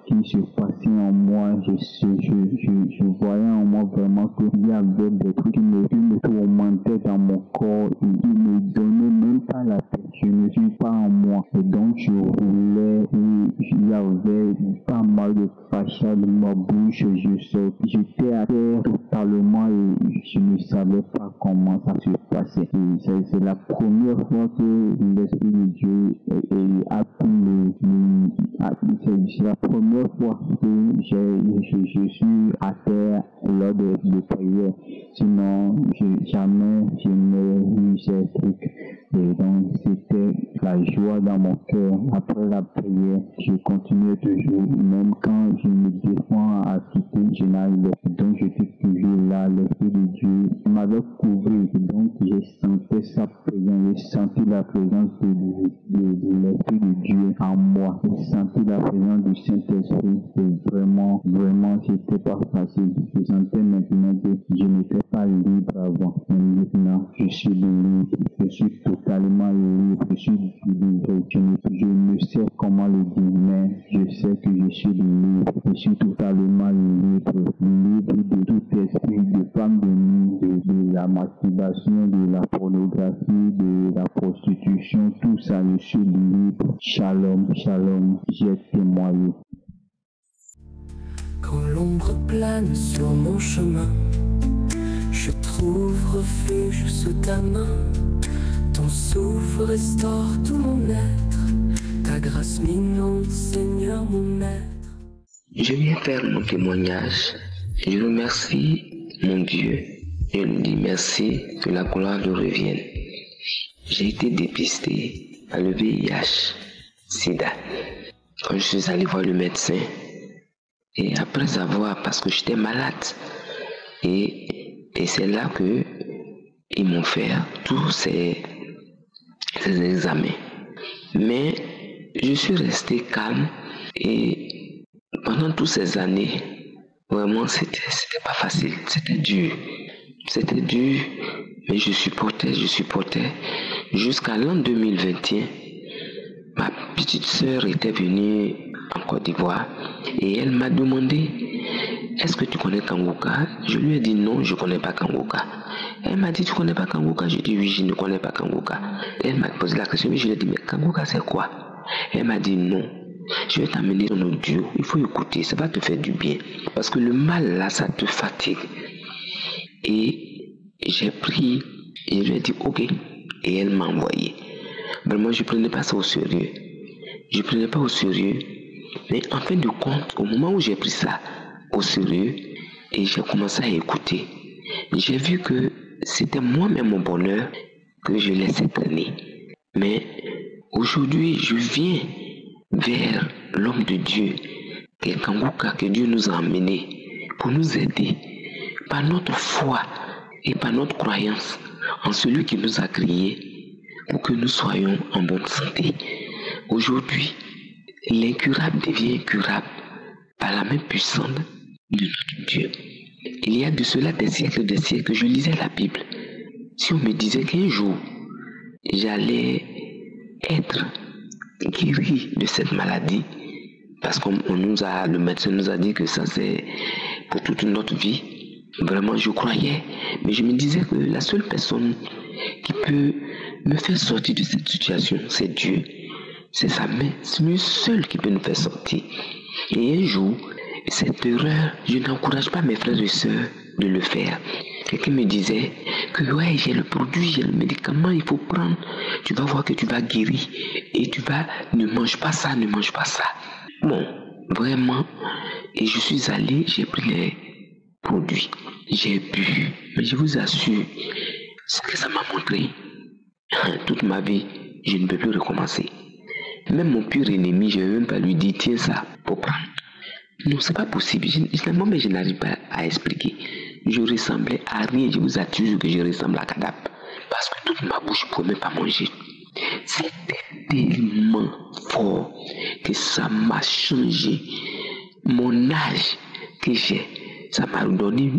qui se passaient en moi, je voyais en moi vraiment qu'il y avait des trucs qui me tourmentaient dans mon corps et qui me donnaient même pas la tête, je ne suis pas en moi et donc je roulais et il y avait pas mal de crachats de ma bouche, j'étais à terre totalement et je ne savais pas comment ça se passait. C'est la première fois que l'Esprit de Dieu a pu c'est la première fois que je suis à terre lors de prières. Sinon, jamais je n'ai eu ces trucs. Et donc, c'était la joie dans mon cœur. Après la prière, je continuais toujours. Même quand je me défends à quitter, je n'arrive pas. Donc, je suis toujours là. L'Esprit de Dieu m'avait couvert. Donc, j'ai senti sa présence. J'ai senti la présence de l'Esprit de Dieu en moi. J'ai senti la présence du Saint-Esprit. Et vraiment, c'était pas facile. Je sentais maintenant que je n'étais pas libre avant. Mais maintenant, je suis libre. Je suis totalement libre. Je suis libre. Je ne sais comment le dire, mais je sais que je suis libre. Je suis totalement libre. Libre de tout esprit de femme de la masturbation, de la pornographie, de la prostitution, tout ça, je suis libre. Shalom, shalom, j'ai témoigné. Quand l'ombre plane sur mon chemin, je trouve refuge sous ta main. Ton souffle restaure tout mon être. Ta grâce m'inonde, Seigneur mon maître. Je viens faire mon témoignage. Je remercie mon Dieu. Je lui dis merci, que la gloire lui revienne. J'ai été dépisté par le VIH, SIDA. Quand je suis allé voir le médecin, et après avoir, parce que j'étais malade, et c'est là que ils m'ont fait tous ces examens. Mais je suis resté calme et pendant toutes ces années, vraiment c'était pas facile, c'était dur. C'était dur, mais je supportais. Jusqu'à l'an 2021, ma petite sœur était venue en Côte d'Ivoire et elle m'a demandé « Est-ce que tu connais Kangoka ?» Je lui ai dit « Non, je ne connais pas Kangoka ». Elle m'a dit « Tu ne connais pas Kangoka ?» J'ai dit « Oui, je ne connais pas Kangoka ». Elle m'a posé la question, je lui ai dit « Mais Kangoka, c'est quoi ?» Elle m'a dit « Non, je vais t'amener dans l'audio, il faut écouter, ça va te faire du bien. Parce que le mal là, ça te fatigue. » Et j'ai pris et je lui ai dit ok, et elle m'a envoyé. Vraiment, je ne prenais pas ça au sérieux. Mais en fin de compte, au moment où j'ai pris ça au sérieux et j'ai commencé à écouter, j'ai vu que c'était moi-même mon bonheur que je laissais traîner. Mais aujourd'hui, je viens vers l'homme de Dieu, qui est Kangoka, que Dieu nous a emmené pour nous aider par notre foi et par notre croyance en celui qui nous a créés pour que nous soyons en bonne santé. Aujourd'hui, l'incurable devient curable par la main puissante de notre Dieu. Il y a de cela des siècles, je lisais la Bible. Si on me disait qu'un jour, j'allais être guéri de cette maladie, parce que le médecin nous a dit que ça c'est pour toute notre vie, vraiment je croyais, mais je me disais que la seule personne qui peut me faire sortir de cette situation, c'est Dieu. C'est sa main, c'est lui seul qui peut nous faire sortir. Et un jour, cette erreur, je n'encourage pas mes frères et sœurs de le faire. Quelqu'un me disait que ouais, j'ai le produit, j'ai le médicament, il faut prendre. Tu vas voir que tu vas guérir. Et ne mange pas ça, ne mange pas ça. Bon, vraiment. Et je suis allé, j'ai pris les produits. J'ai bu. Mais je vous assure, ce que ça m'a montré, toute ma vie, je ne peux plus recommencer. Même mon pire ennemi, je ne vais même pas lui dire, tiens ça, pour prendre. Non, c'est pas possible. Moi-même, je n'arrive pas à expliquer. Je ressemblais à rien. Je vous assure que je ressemble à Kadab. Parce que toute ma bouche ne pouvait même pas manger. C'était tellement fort que ça m'a changé. Mon âge que j'ai, ça m'a donné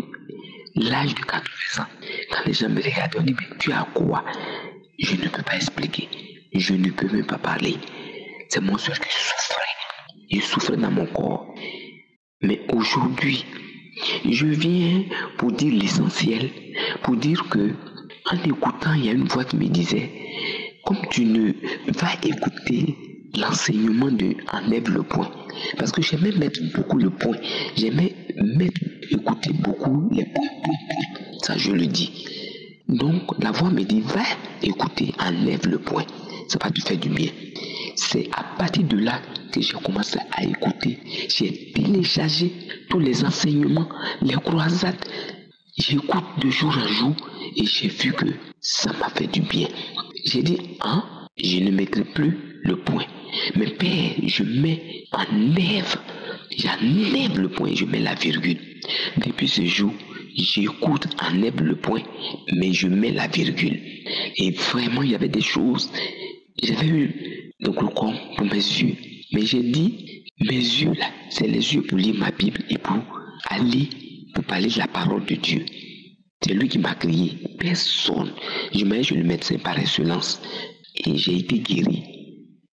l'âge de 80 ans. Quand les gens me regardent, on dit, mais tu as quoi? Je ne peux pas expliquer. Je ne peux même pas parler. C'est mon soeur qui souffrait. Il souffrait dans mon corps. Mais aujourd'hui, je viens pour dire l'essentiel, pour dire que en écoutant, il y a une voix qui me disait, comme tu ne vas écouter l'enseignement de enlève le point, parce que j'aimais mettre beaucoup le point, j'aimais écouter beaucoup les points, ça je le dis. Donc la voix me dit, va écouter, enlève le point, ça va te faire du bien. C'est à partir de là que j'ai commencé à écouter, j'ai téléchargé tous les enseignements, les croisades. J'écoute de jour en jour et j'ai vu que ça m'a fait du bien. J'ai dit, je ne mettrai plus le point. Mais Père, je mets j'enlève le point, je mets la virgule. Depuis ce jour, j'écoute, enlève le point, mais je mets la virgule. Et vraiment, il y avait des choses. J'avais eu le glaucome pour mes yeux. Mais j'ai dit, mes yeux là, c'est les yeux pour lire ma Bible et pour aller, pour parler de la parole de Dieu. C'est lui qui m'a crié. Personne. Je mets le médecin par excellence. Et j'ai été guéri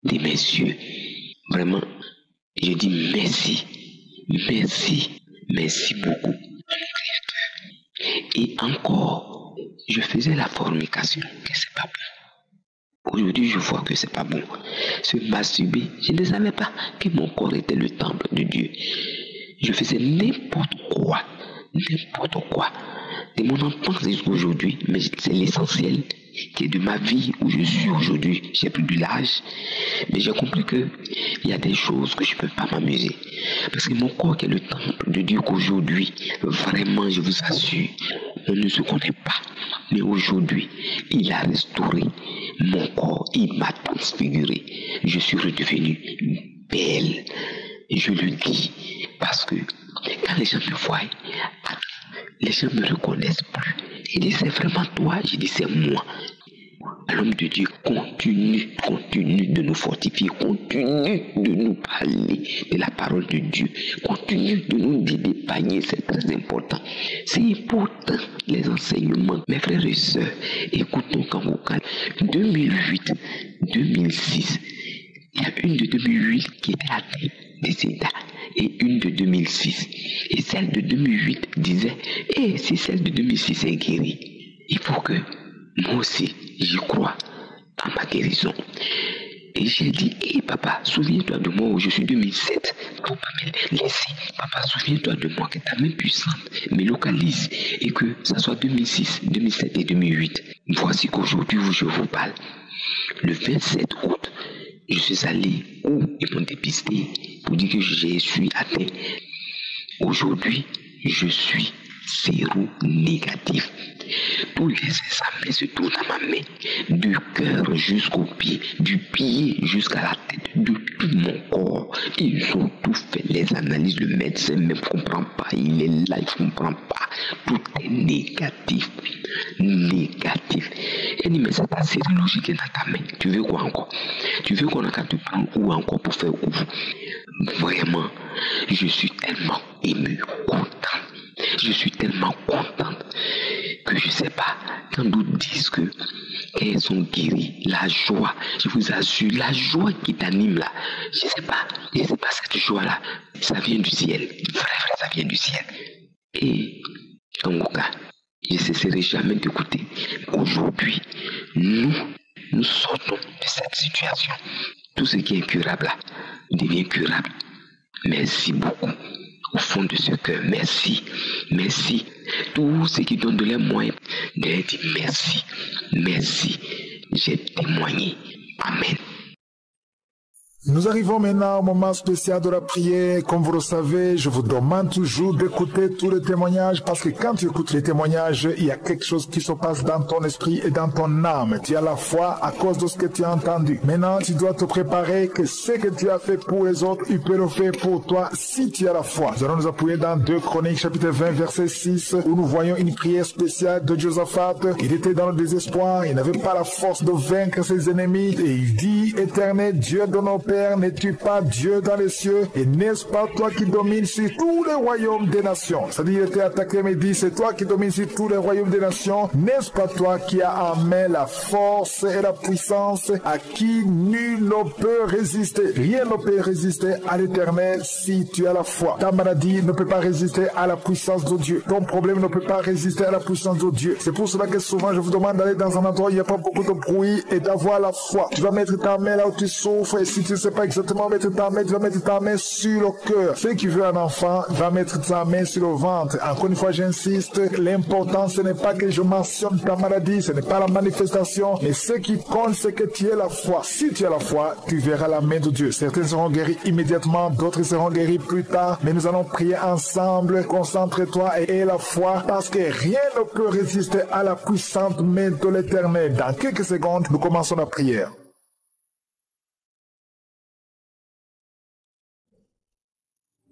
de mes yeux. Vraiment, je dis merci. Merci. Merci beaucoup. Et encore, je faisais la fornication, que c'est pas bon. Aujourd'hui, je vois que c'est pas bon. Se masturber, je ne savais pas que mon corps était le temple de Dieu. Je faisais n'importe quoi. De mon enfance jusqu'à aujourd'hui, mais c'est l'essentiel qui est de ma vie où je suis aujourd'hui. J'ai plus de l'âge, mais j'ai compris que il y a des choses que je ne peux pas m'amuser. Parce que mon corps qui est le temple de Dieu qu'aujourd'hui, vraiment, je vous assure, on ne se connaît pas. Mais aujourd'hui, il a restauré mon corps, il m'a transfiguré. Je suis redevenu belle. Et je le dis parce que quand les gens me voient, les gens me reconnaissent plus. Ils disent, c'est vraiment toi. Je dis, c'est moi. L'homme de Dieu continue de nous fortifier, continue de nous parler de la parole de Dieu, continue de nous dépanner, c'est très important. C'est important, les enseignements. Mes frères et sœurs, écoutons Kangoka. 2008, 2006, il y a une de 2008 qui était atteinte de sida et une de 2006. Et celle de 2008 disait, si celle de 2006 est guérie, il faut que moi aussi, j'y crois à ma guérison. Et j'ai dit, papa, souviens-toi de moi où je suis 2007. Faut pas me laisser. Papa, souviens-toi de moi que ta main puissante me localise et que ça soit 2006, 2007 et 2008. Voici qu'aujourd'hui où je vous parle, le 27 août, je suis allé où ils m'ont dépisté pour dire que je suis atteint. Aujourd'hui, je suis séro-négatif. Tous les examens se trouvent dans ma main, du cœur jusqu'au pied, du pied jusqu'à la tête, de tout mon corps. Ils ont tout fait, les analyses, le médecin ne comprend pas, il est là, il ne comprend pas. Tout est négatif. Négatif. Il dit, mais c'est ta sérologie qui est dans ta main. Tu veux quoi encore? Tu veux qu'on a qu'à te prendre où encore pour faire où? Vraiment, je suis tellement ému, content. Je suis tellement contente que je ne sais pas, quand nous disent qu'elles sont guéries, la joie, je vous assure, la joie qui t'anime là, je ne sais pas cette joie-là, ça vient du ciel, vrai, ça vient du ciel. Et en tout cas, je ne cesserai jamais d'écouter. Aujourd'hui, nous sortons de cette situation. Tout ce qui est incurable là, devient curable. Merci beaucoup. Au fond de ce cœur, merci, merci. Tous ceux qui donnent de leurs moyens, de leur dire merci, merci. J'ai témoigné. Amen. Nous arrivons maintenant au moment spécial de la prière. Comme vous le savez, je vous demande toujours d'écouter tous les témoignages parce que quand tu écoutes les témoignages, il y a quelque chose qui se passe dans ton esprit et dans ton âme. Tu as la foi à cause de ce que tu as entendu. Maintenant, tu dois te préparer que ce que tu as fait pour les autres, il peut le faire pour toi si tu as la foi. Nous allons nous appuyer dans 2 Chroniques chapitre 20 verset 6 où nous voyons une prière spéciale de Josaphat. Il était dans le désespoir, il n'avait pas la force de vaincre ses ennemis et il dit, Éternel Dieu de nos pères, n'es-tu pas Dieu dans les cieux? Et n'est-ce pas toi qui domines sur tous les royaumes des nations? C'est-à-dire, il était attaqué, mais il dit, c'est toi qui domines sur tous les royaumes des nations. N'est-ce pas toi qui as en main la force et la puissance à qui nul ne peut résister? Rien ne peut résister à l'Éternel si tu as la foi. Ta maladie ne peut pas résister à la puissance de Dieu. Ton problème ne peut pas résister à la puissance de Dieu. C'est pour cela que souvent je vous demande d'aller dans un endroit où il n'y a pas beaucoup de bruit et d'avoir la foi. Tu vas mettre ta main là où tu souffres et si tu sais pas exactement mettre ta main, tu vas mettre ta main sur le cœur. Ceux qui veulent un enfant, va mettre ta main sur le ventre. Encore une fois, j'insiste, l'important, ce n'est pas que je mentionne ta maladie, ce n'est pas la manifestation, mais ce qui compte, c'est que tu aies la foi. Si tu as la foi, tu verras la main de Dieu. Certains seront guéris immédiatement, d'autres seront guéris plus tard, mais nous allons prier ensemble. Concentre-toi et aie la foi, parce que rien ne peut résister à la puissante main de l'Éternel. Dans quelques secondes, nous commençons la prière.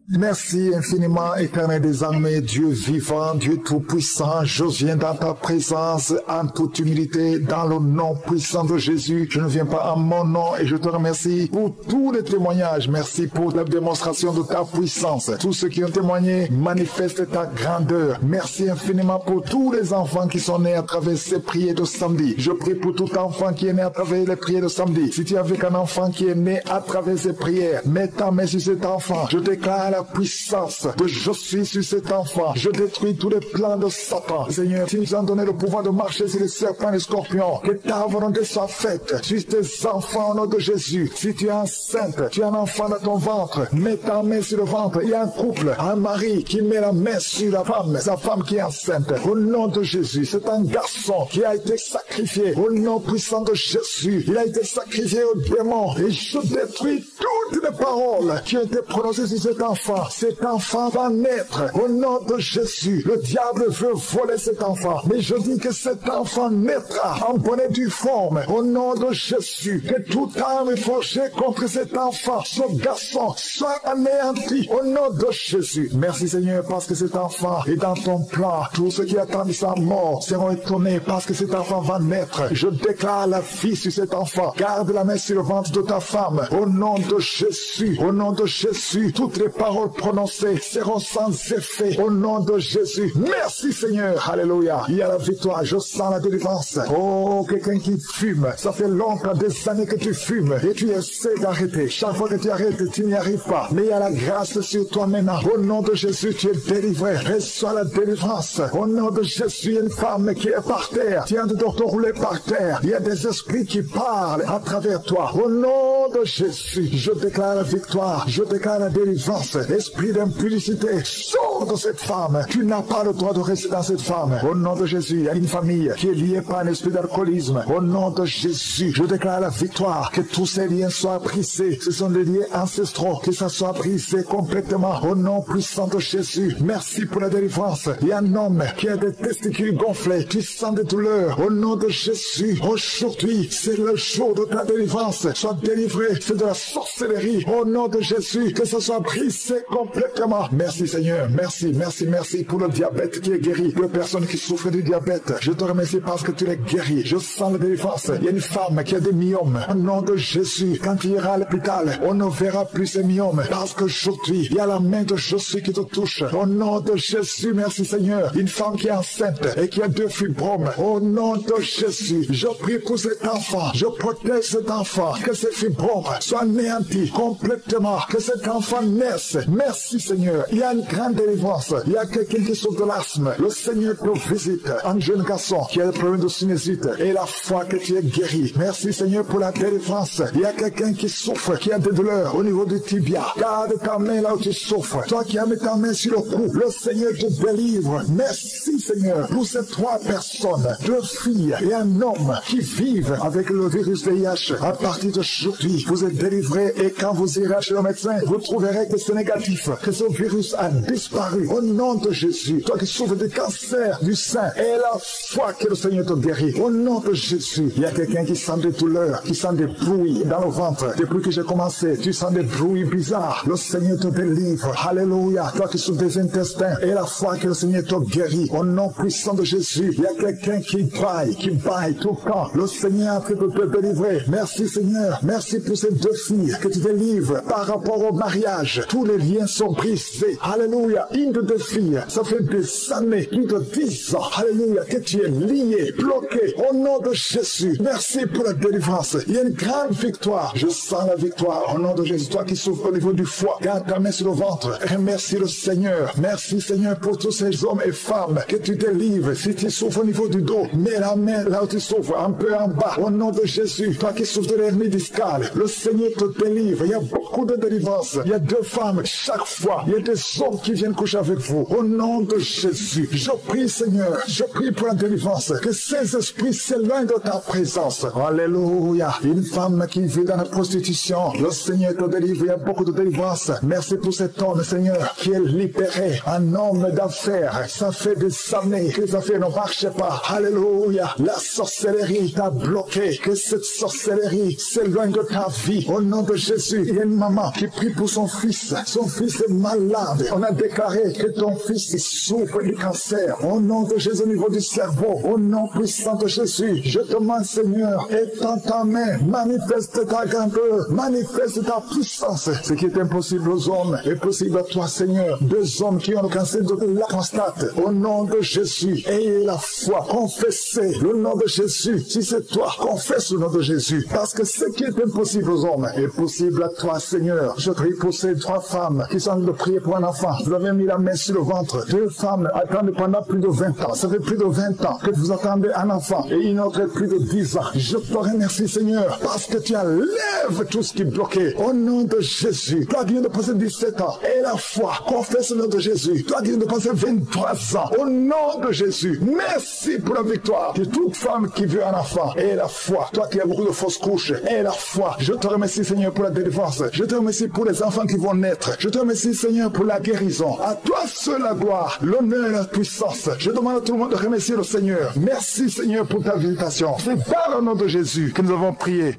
Merci infiniment, éternel des armées, Dieu vivant, Dieu tout-puissant. Je viens dans ta présence en toute humilité, dans le nom puissant de Jésus. Je ne viens pas en mon nom et je te remercie pour tous les témoignages. Merci pour la démonstration de ta puissance. Tous ceux qui ont témoigné manifestent ta grandeur. Merci infiniment pour tous les enfants qui sont nés à travers ces prières de samedi. Je prie pour tout enfant qui est né à travers les prières de samedi. Si tu es avec un enfant qui est né à travers ces prières, mets ta main sur cet enfant. Je déclare la puissance de je suis sur cet enfant. Je détruis tous les plans de Satan. Seigneur, tu nous as donné le pouvoir de marcher sur les serpents et les scorpions. Que ta volonté soit faite sur tes enfants au nom de Jésus. Si tu es enceinte, tu as un enfant dans ton ventre, mets ta main sur le ventre. Il y a un couple, un mari qui met la main sur la femme, sa femme qui est enceinte. Au nom de Jésus, c'est un garçon qui a été sacrifié. Au nom puissant de Jésus, il a été sacrifié au démon. Et je détruis toutes les paroles qui ont été prononcées sur cet enfant. Cet enfant va naître au nom de Jésus. Le diable veut voler cet enfant, mais je dis que cet enfant naîtra en bonne et due forme au nom de Jésus. Que toute arme forgée contre cet enfant, ce garçon, soit anéanti au nom de Jésus. Merci Seigneur, parce que cet enfant est dans ton plan. Tous ceux qui attendent sa mort seront étonnés parce que cet enfant va naître. Je déclare la vie sur cet enfant. Garde la main sur le ventre de ta femme au nom de Jésus. Au nom de Jésus, toutes les paroles prononcées seront sans effet au nom de Jésus. Merci Seigneur. Alléluia. Il y a la victoire. Je sens la délivrance. Oh, quelqu'un qui fume. Ça fait longtemps, des années que tu fumes et tu essaies d'arrêter. Chaque fois que tu arrêtes, tu n'y arrives pas. Mais il y a la grâce sur toi maintenant. Au nom de Jésus, tu es délivré. Reçois la délivrance. Au nom de Jésus, il y a une femme qui est par terre. Tu viens de te rouler par terre. Il y a des esprits qui parlent à travers toi. Au nom de Jésus, je déclare la victoire. Je déclare la délivrance. Esprit d'impudicité, sors de cette femme. Tu n'as pas le droit de rester dans cette femme. Au nom de Jésus, il y a une famille qui est liée par un esprit d'alcoolisme. Au nom de Jésus, je déclare la victoire. Que tous ces liens soient brisés. Ce sont des liens ancestraux. Que ça soit brisé complètement. Au nom puissant de Jésus. Merci pour la délivrance. Il y a un homme qui a des testicules gonflés. Tu sens des douleurs. Au nom de Jésus, aujourd'hui, c'est le jour de ta délivrance. Sois délivré. C'est de la sorcellerie. Au nom de Jésus, que ce soit brisé complètement. Merci Seigneur, merci pour le diabète qui est guéri, pour les personnes qui souffrent du diabète. Je te remercie parce que tu les guéris. Je sens la délivrance. Il y a une femme qui a des myomes. Au nom de Jésus, quand tu iras à l'hôpital, on ne verra plus ces myomes parce qu'aujourd'hui, il y a la main de Jésus qui te touche. Au nom de Jésus, merci Seigneur. Une femme qui est enceinte et qui a 2 fibromes. Au nom de Jésus, je prie pour cet enfant. Je protège cet enfant. Que ces fibromes soient anéantis complètement. Que cet enfant naisse. Merci Seigneur. Il y a une grande délivrance. Il y a quelqu'un qui souffre de l'asthme. Le Seigneur te visite. Un jeune garçon qui a des problèmes de sinusite. Et la foi que tu es guéri. Merci Seigneur pour la délivrance. Il y a quelqu'un qui souffre, qui a des douleurs au niveau du tibia. Garde ta main là où tu souffres. Toi qui as mis ta main sur le cou, le Seigneur te délivre. Merci Seigneur pour ces 3 personnes, 2 filles et un homme qui vivent avec le virus VIH. À partir d'aujourd'hui, vous êtes délivrés et quand vous irez chez le médecin, vous trouverez que c'est négatif, que ce virus a disparu. Au nom de Jésus, toi qui souffres du cancer du sein, et la foi que le Seigneur te guérit. Au nom de Jésus, il y a quelqu'un qui sent des douleurs, qui sent des bruits dans le ventre. Depuis que j'ai commencé, tu sens des bruits bizarres. Le Seigneur te délivre. Alléluia. Toi qui souffres des intestins, et la foi que le Seigneur te guérit. Au nom puissant de Jésus, il y a quelqu'un qui baille tout le temps. Le Seigneur a fait de te délivrer. Merci Seigneur. Merci pour ces 2 filles que tu délivres par rapport au mariage. Tous les les liens sont brisés. Alléluia. Une de tes filles, ça fait des années, plus de 10 ans. Alléluia, que tu es lié, bloqué. Au nom de Jésus, merci pour la délivrance. Il y a une grande victoire. Je sens la victoire. Au nom de Jésus, toi qui souffres au niveau du foie, garde ta main sur le ventre. Remercie le Seigneur. Merci Seigneur pour tous ces hommes et femmes que tu délivres. Si tu souffres au niveau du dos, mets la main là où tu souffres, un peu en bas. Au nom de Jésus, toi qui souffres de l'hernie discale, le Seigneur te délivre. Il y a beaucoup de délivrance. Il y a 2 femmes chaque fois. Il y a des hommes qui viennent coucher avec vous. Au nom de Jésus, je prie Seigneur, je prie pour la délivrance. Que ces esprits s'éloignent de ta présence. Alléluia. Une femme qui vit dans la prostitution, le Seigneur te délivre. Il y a beaucoup de délivrance. Merci pour cet homme, Seigneur, qui est libéré. Un homme d'affaires. Ça fait des années que les affaires ne marchent pas. Alléluia. La sorcellerie t'a bloqué. Que cette sorcellerie s'éloigne de ta vie. Au nom de Jésus, il y a une maman qui prie pour son fils. Son fils est malade. On a déclaré que ton fils souffre du cancer. Au nom de Jésus, au niveau du cerveau. Au nom puissant de Jésus, je te demande, Seigneur, étends ta main. Manifeste ta grandeur. Manifeste ta puissance. Ce qui est impossible aux hommes est possible à toi, Seigneur. 2 hommes qui ont le cancer de la prostate. Au nom de Jésus, ayez la foi. Confessez le nom de Jésus. Si c'est toi, confesse le nom de Jésus. Parce que ce qui est impossible aux hommes est possible à toi, Seigneur. Je prie pour ces 3 femmes qui sont en train de prier pour un enfant. Vous avez mis la main sur le ventre. 2 femmes attendent pendant plus de 20 ans. Ça fait plus de 20 ans que vous attendez un enfant. Et une autre plus de 10 ans. Je te remercie, Seigneur, parce que tu enlèves tout ce qui est bloqué. Au nom de Jésus. Toi qui viens de passer 17 ans. Et la foi. Confesse le nom de Jésus. Toi qui viens de passer 23 ans. Au nom de Jésus. Merci pour la victoire de toute femme qui veut un enfant. Et la foi. Toi qui as beaucoup de fausses couches. Et la foi. Je te remercie, Seigneur, pour la délivrance. Je te remercie pour les enfants qui vont naître. Je te remercie, Seigneur, pour la guérison. À toi seul la gloire, l'honneur et la puissance. Je demande à tout le monde de remercier le Seigneur. Merci, Seigneur, pour ta visitation. C'est par le nom de Jésus que nous avons prié.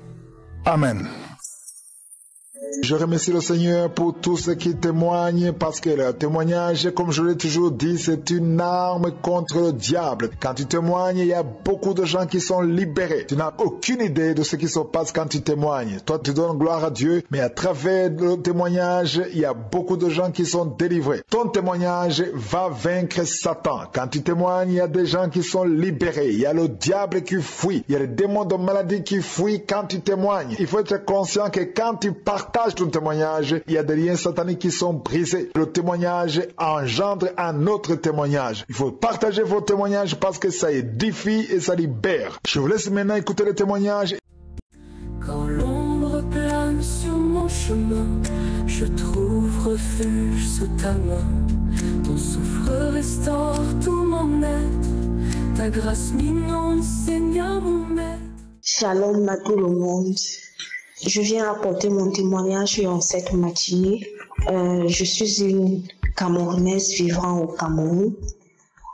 Amen. Je remercie le Seigneur pour tous ceux qui témoignent, parce que le témoignage, comme je l'ai toujours dit, c'est une arme contre le diable. Quand tu témoignes, il y a beaucoup de gens qui sont libérés. Tu n'as aucune idée de ce qui se passe quand tu témoignes. Toi, tu donnes gloire à Dieu, mais à travers le témoignage, il y a beaucoup de gens qui sont délivrés. Ton témoignage va vaincre Satan. Quand tu témoignes, il y a des gens qui sont libérés. Il y a le diable qui fuit. Il y a les démons de maladie qui fuient quand tu témoignes. Il faut être conscient que quand tu partages ton témoignage, il y a des liens sataniques qui sont brisés. Le témoignage engendre un autre témoignage. Il faut partager vos témoignages parce que ça édifie et ça libère. Je vous laisse maintenant écouter le témoignage. Quand l'ombre plane sur mon chemin, je trouve refuge sous ta main. Ton souffle restaure tout mon être. Ta grâce m'inonde, Seigneur mon maître. Shalom à tout le monde. Je viens apporter mon témoignage en cette matinée. Je suis une Camerounaise vivant au Cameroun,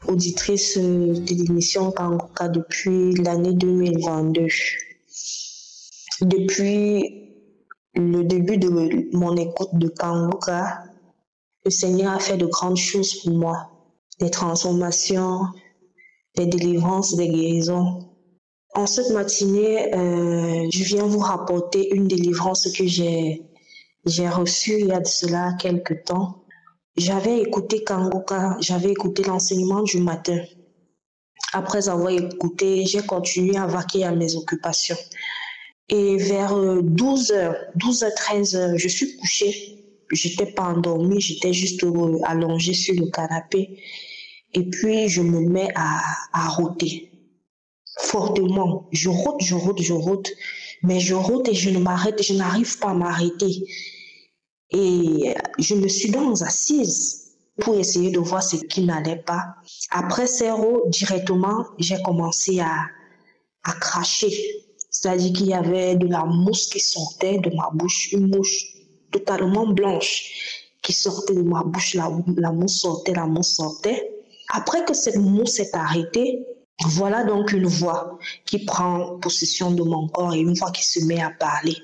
auditrice de l'émission Kanguka depuis l'année 2022. Depuis le début de mon écoute de Kanguka, le Seigneur a fait de grandes choses pour moi. Des transformations, des délivrances, des guérisons. En cette matinée, je viens vous rapporter une délivrance que j'ai reçue il y a de cela quelques temps. J'avais écouté Kanguka, j'avais écouté l'enseignement du matin. Après avoir écouté, j'ai continué à vaquer à mes occupations. Et vers 12h, 13h, je suis couchée. Je n'étais pas endormie, j'étais juste allongée sur le canapé. Et puis, je me mets à rôter. Fortement. Je rôte, mais je rôte et je ne m'arrête, je n'arrive pas à m'arrêter. Et je me suis donc assise pour essayer de voir ce qui n'allait pas. Après ces rôtes, directement, j'ai commencé à cracher. C'est-à-dire qu'il y avait de la mousse qui sortait de ma bouche, une mouche totalement blanche qui sortait de ma bouche. La mousse sortait. Après que cette mousse s'est arrêtée, voilà donc une voix qui prend possession de mon corps et une voix qui se met à parler.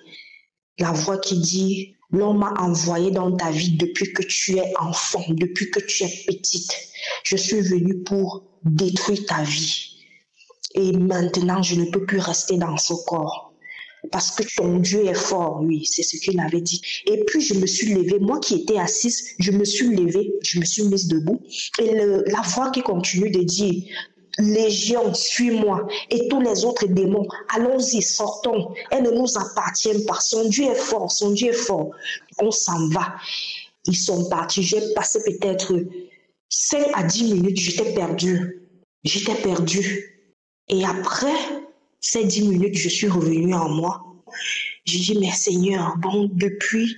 La voix qui dit: l'homme m'a envoyé dans ta vie depuis que tu es enfant, depuis que tu es petite. Je suis venu pour détruire ta vie. Et maintenant, je ne peux plus rester dans ce corps. parce que ton Dieu est fort. Oui, c'est ce qu'il avait dit. Et puis je me suis levée, moi qui étais assise, je me suis levée, je me suis mise debout. Et la voix qui continue de dire, Légion, suis-moi, et tous les autres démons, allons-y, sortons. Elle ne nous appartient pas. Son Dieu est fort, son Dieu est fort. On s'en va. Ils sont partis. J'ai passé peut-être 5 à 10 minutes, j'étais perdue. J'étais perdue. Et après ces 10 minutes, je suis revenue en moi. J'ai dit, mais Seigneur, bon, depuis,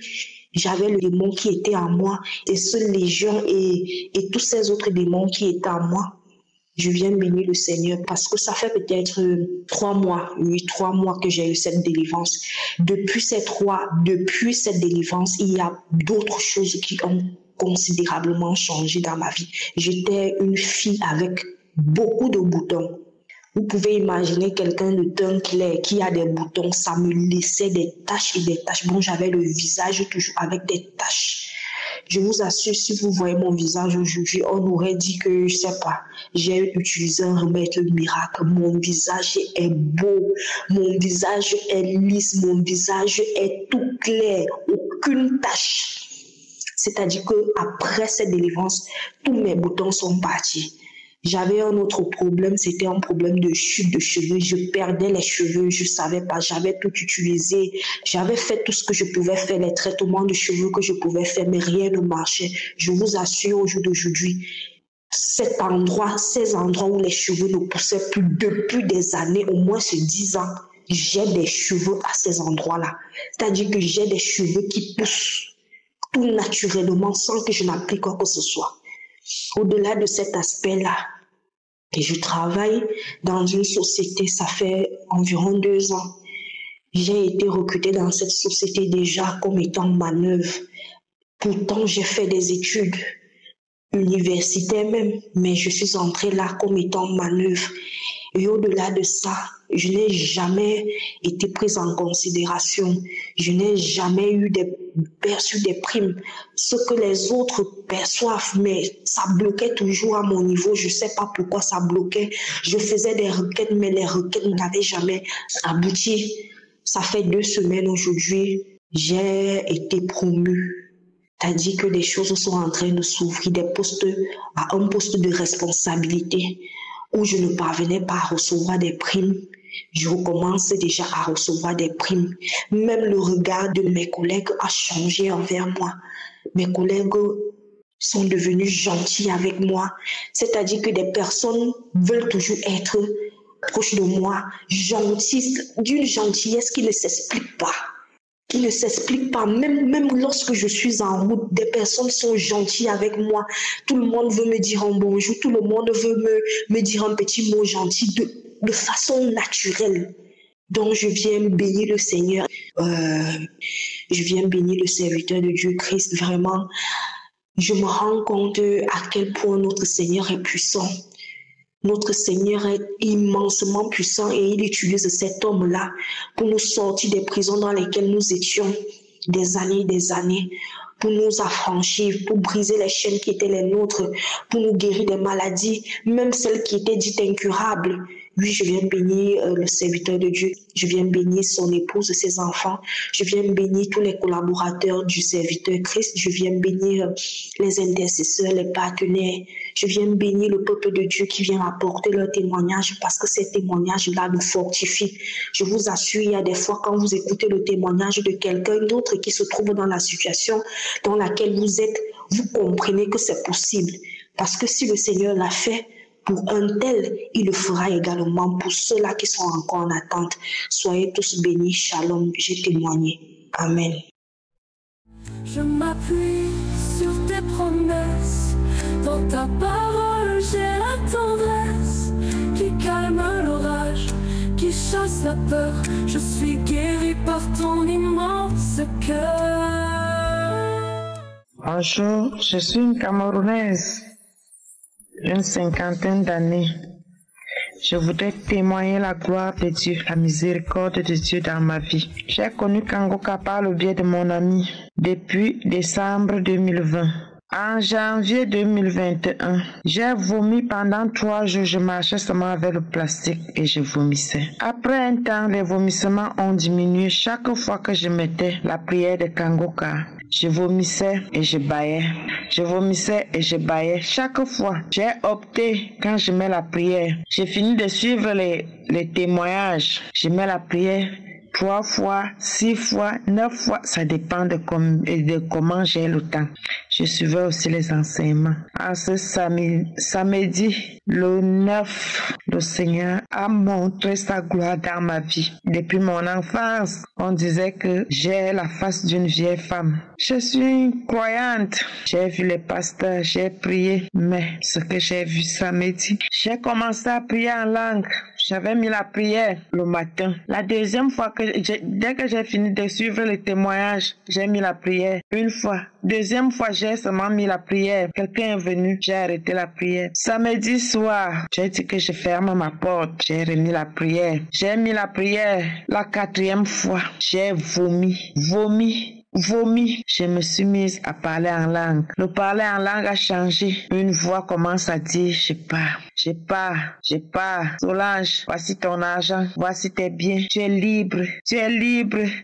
j'avais le démon qui était en moi, et ce légion et tous ces autres démons qui étaient en moi. Je viens bénir le Seigneur parce que ça fait peut-être 3 mois, oui, 3 mois que j'ai eu cette délivrance. Depuis cette délivrance, il y a d'autres choses qui ont considérablement changé dans ma vie. J'étais une fille avec beaucoup de boutons. Vous pouvez imaginer quelqu'un de teint clair qui a des boutons, ça me laissait des taches et des taches. Bon, j'avais le visage toujours avec des taches. Je vous assure, si vous voyez mon visage aujourd'hui, on aurait dit que, je sais pas, j'ai utilisé un remède miracle. Mon visage est beau, mon visage est lisse, mon visage est tout clair, aucune tache. C'est-à-dire qu'après cette délivrance, tous mes boutons sont partis. J'avais un autre problème, c'était un problème de chute de cheveux. Je perdais les cheveux, je ne savais pas, j'avais tout utilisé. J'avais fait tout ce que je pouvais faire, les traitements de cheveux que je pouvais faire, mais rien ne marchait. Je vous assure, au jour d'aujourd'hui, ces endroits où les cheveux ne poussaient plus depuis des années, au moins 10 ans, j'ai des cheveux à ces endroits-là. C'est-à-dire que j'ai des cheveux qui poussent tout naturellement sans que je n'applique quoi que ce soit. Au-delà de cet aspect-là, je travaille dans une société, ça fait environ 2 ans. J'ai été recrutée dans cette société déjà comme étant manœuvre. Pourtant, j'ai fait des études universitaires même, mais je suis entrée là comme étant manœuvre. Et au-delà de ça, je n'ai jamais été prise en considération. Je n'ai jamais perçu des primes. Ce que les autres perçoivent, mais ça bloquait toujours à mon niveau. Je ne sais pas pourquoi ça bloquait. Je faisais des requêtes, mais les requêtes n'avaient jamais abouti. Ça fait 2 semaines aujourd'hui, j'ai été promue. C'est-à-dire que des choses sont en train de s'ouvrir, à un poste de responsabilité où je ne parvenais pas à recevoir des primes. Je recommence déjà à recevoir des primes. Même le regard de mes collègues a changé envers moi. Mes collègues sont devenus gentils avec moi. C'est-à-dire que des personnes veulent toujours être proches de moi, gentilles, d'une gentillesse qui ne s'explique pas. Qui ne s'explique pas. Même lorsque je suis en route, des personnes sont gentilles avec moi. Tout le monde veut me dire un bonjour, tout le monde veut me dire un petit mot gentil de façon naturelle. Donc je viens bénir le Seigneur. Je viens bénir le serviteur de Dieu Christ. Vraiment, je me rends compte à quel point notre Seigneur est puissant. Notre Seigneur est immensement puissant et il utilise cet homme-là pour nous sortir des prisons dans lesquelles nous étions des années, pour nous affranchir, pour briser les chaînes qui étaient les nôtres, pour nous guérir des maladies, même celles qui étaient dites incurables. Oui, je viens bénir le serviteur de Dieu, je viens bénir son épouse, ses enfants, je viens bénir tous les collaborateurs du serviteur Christ, je viens bénir les intercesseurs, les partenaires, je viens bénir le peuple de Dieu qui vient apporter leur témoignage parce que ces témoignages-là nous fortifient. Je vous assure, il y a des fois quand vous écoutez le témoignage de quelqu'un d'autre qui se trouve dans la situation dans laquelle vous êtes, vous comprenez que c'est possible. Parce que si le Seigneur l'a fait, pour un tel, il le fera également pour ceux-là qui sont encore en attente. Soyez tous bénis. Shalom. J'ai témoigné. Amen. Je m'appuie sur tes promesses. Dans ta parole, j'ai la tendresse qui calme l'orage, qui chasse la peur. Je suis guéri par ton immense cœur. Bonjour, je suis une Camerounaise d'une 50aine d'années. Je voudrais témoigner la gloire de Dieu, la miséricorde de Dieu dans ma vie. J'ai connu Kangoka par le biais de mon ami depuis décembre 2020. En janvier 2021, j'ai vomi pendant 3 jours. Je marchais seulement avec le plastique et je vomissais. Après un temps, les vomissements ont diminué chaque fois que je mettais la prière de Kangoka. Je vomissais et je bâillais. Je vomissais et je bâillais. Chaque fois, j'ai opté quand je mets la prière. J'ai fini de suivre les témoignages. Je mets la prière 3 fois, 6 fois, 9 fois. Ça dépend de comment j'ai le temps. Je suivais aussi les enseignements. En ce samedi, le 9, le Seigneur a montré sa gloire dans ma vie. Depuis mon enfance, on disait que j'ai la face d'une vieille femme. Je suis une croyante. J'ai vu les pasteurs, j'ai prié. Mais ce que j'ai vu samedi, j'ai commencé à prier en langue. J'avais mis la prière le matin. La deuxième fois, dès que j'ai fini de suivre les témoignages, j'ai mis la prière une fois. Deuxième fois, j'ai seulement mis la prière. Quelqu'un est venu, j'ai arrêté la prière. Samedi soir, j'ai dit que je ferme ma porte. J'ai remis la prière. J'ai mis la prière. La 4e fois, j'ai vomi. Je me suis mise à parler en langue. Le parler en langue a changé. Une voix commence à dire, je pars. Solange, voici ton argent, voici tes biens. Tu es libre.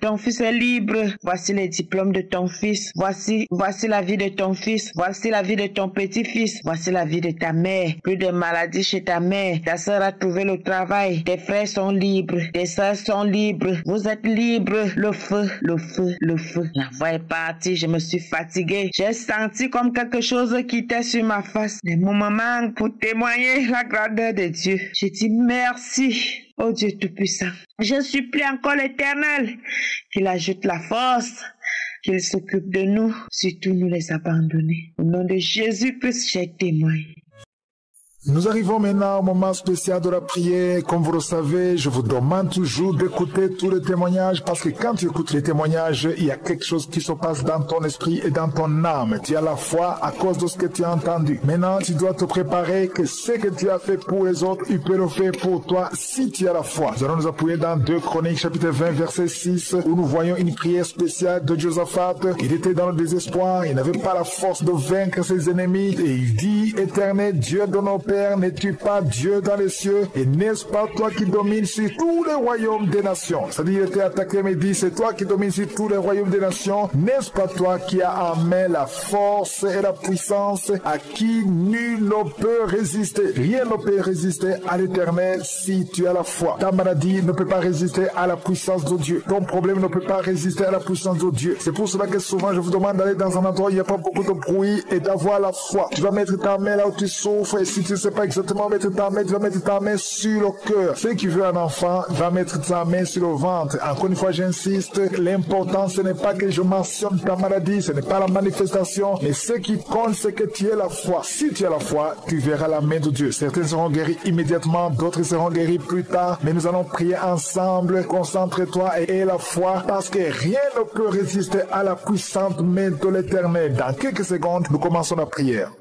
Ton fils est libre. Voici les diplômes de ton fils. Voici la vie de ton fils. Voici la vie de ton petit-fils. Voici la vie de ta mère. Plus de maladies chez ta mère. Ta sœur a trouvé le travail. Tes frères sont libres. Tes sœurs sont libres. Vous êtes libres. Le feu. La voix est partie, je me suis fatiguée. J'ai senti comme quelque chose qui était sur ma face. Les mots me manquent pour témoigner la grandeur de Dieu. J'ai dit merci, oh Dieu Tout-Puissant. Je supplie encore l'Éternel qu'il ajoute la force, qu'il s'occupe de nous, surtout nous les abandonner. Au nom de Jésus-Christ, j'ai témoigné. Nous arrivons maintenant au moment spécial de la prière. Comme vous le savez, je vous demande toujours d'écouter tous les témoignages parce que quand tu écoutes les témoignages, il y a quelque chose qui se passe dans ton esprit et dans ton âme. Tu as la foi à cause de ce que tu as entendu. Maintenant, tu dois te préparer que ce que tu as fait pour les autres, il peut le faire pour toi si tu as la foi. Nous allons nous appuyer dans 2 Chroniques chapitre 20 verset 6 où nous voyons une prière spéciale de Josaphat. Il était dans le désespoir, il n'avait pas la force de vaincre ses ennemis et il dit, Éternel Dieu de nos pères, n'es-tu pas Dieu dans les cieux? Et n'est-ce pas toi qui domines sur tous les royaumes des nations? C'est-à-dire, il était attaqué, mais il dit, c'est toi qui domines sur tous les royaumes des nations. N'est-ce pas toi qui as en main la force et la puissance à qui nul ne peut résister? Rien ne peut résister à l'Éternel si tu as la foi. Ta maladie ne peut pas résister à la puissance de Dieu. Ton problème ne peut pas résister à la puissance de Dieu. C'est pour cela que souvent je vous demande d'aller dans un endroit où il n'y a pas beaucoup de bruit et d'avoir la foi. Tu vas mettre ta main là où tu souffres et si tu ne sais pas exactement mettre ta main, tu vas mettre ta main sur le cœur. Ceux qui veulent un enfant, va mettre ta main sur le ventre. Encore une fois, j'insiste, l'important ce n'est pas que je mentionne ta maladie, ce n'est pas la manifestation, mais ce qui compte, c'est que tu aies la foi. Si tu as la foi, tu verras la main de Dieu. Certains seront guéris immédiatement, d'autres seront guéris plus tard, mais nous allons prier ensemble. Concentre-toi et aie la foi, parce que rien ne peut résister à la puissante main de l'Éternel. Dans quelques secondes, nous commençons la prière.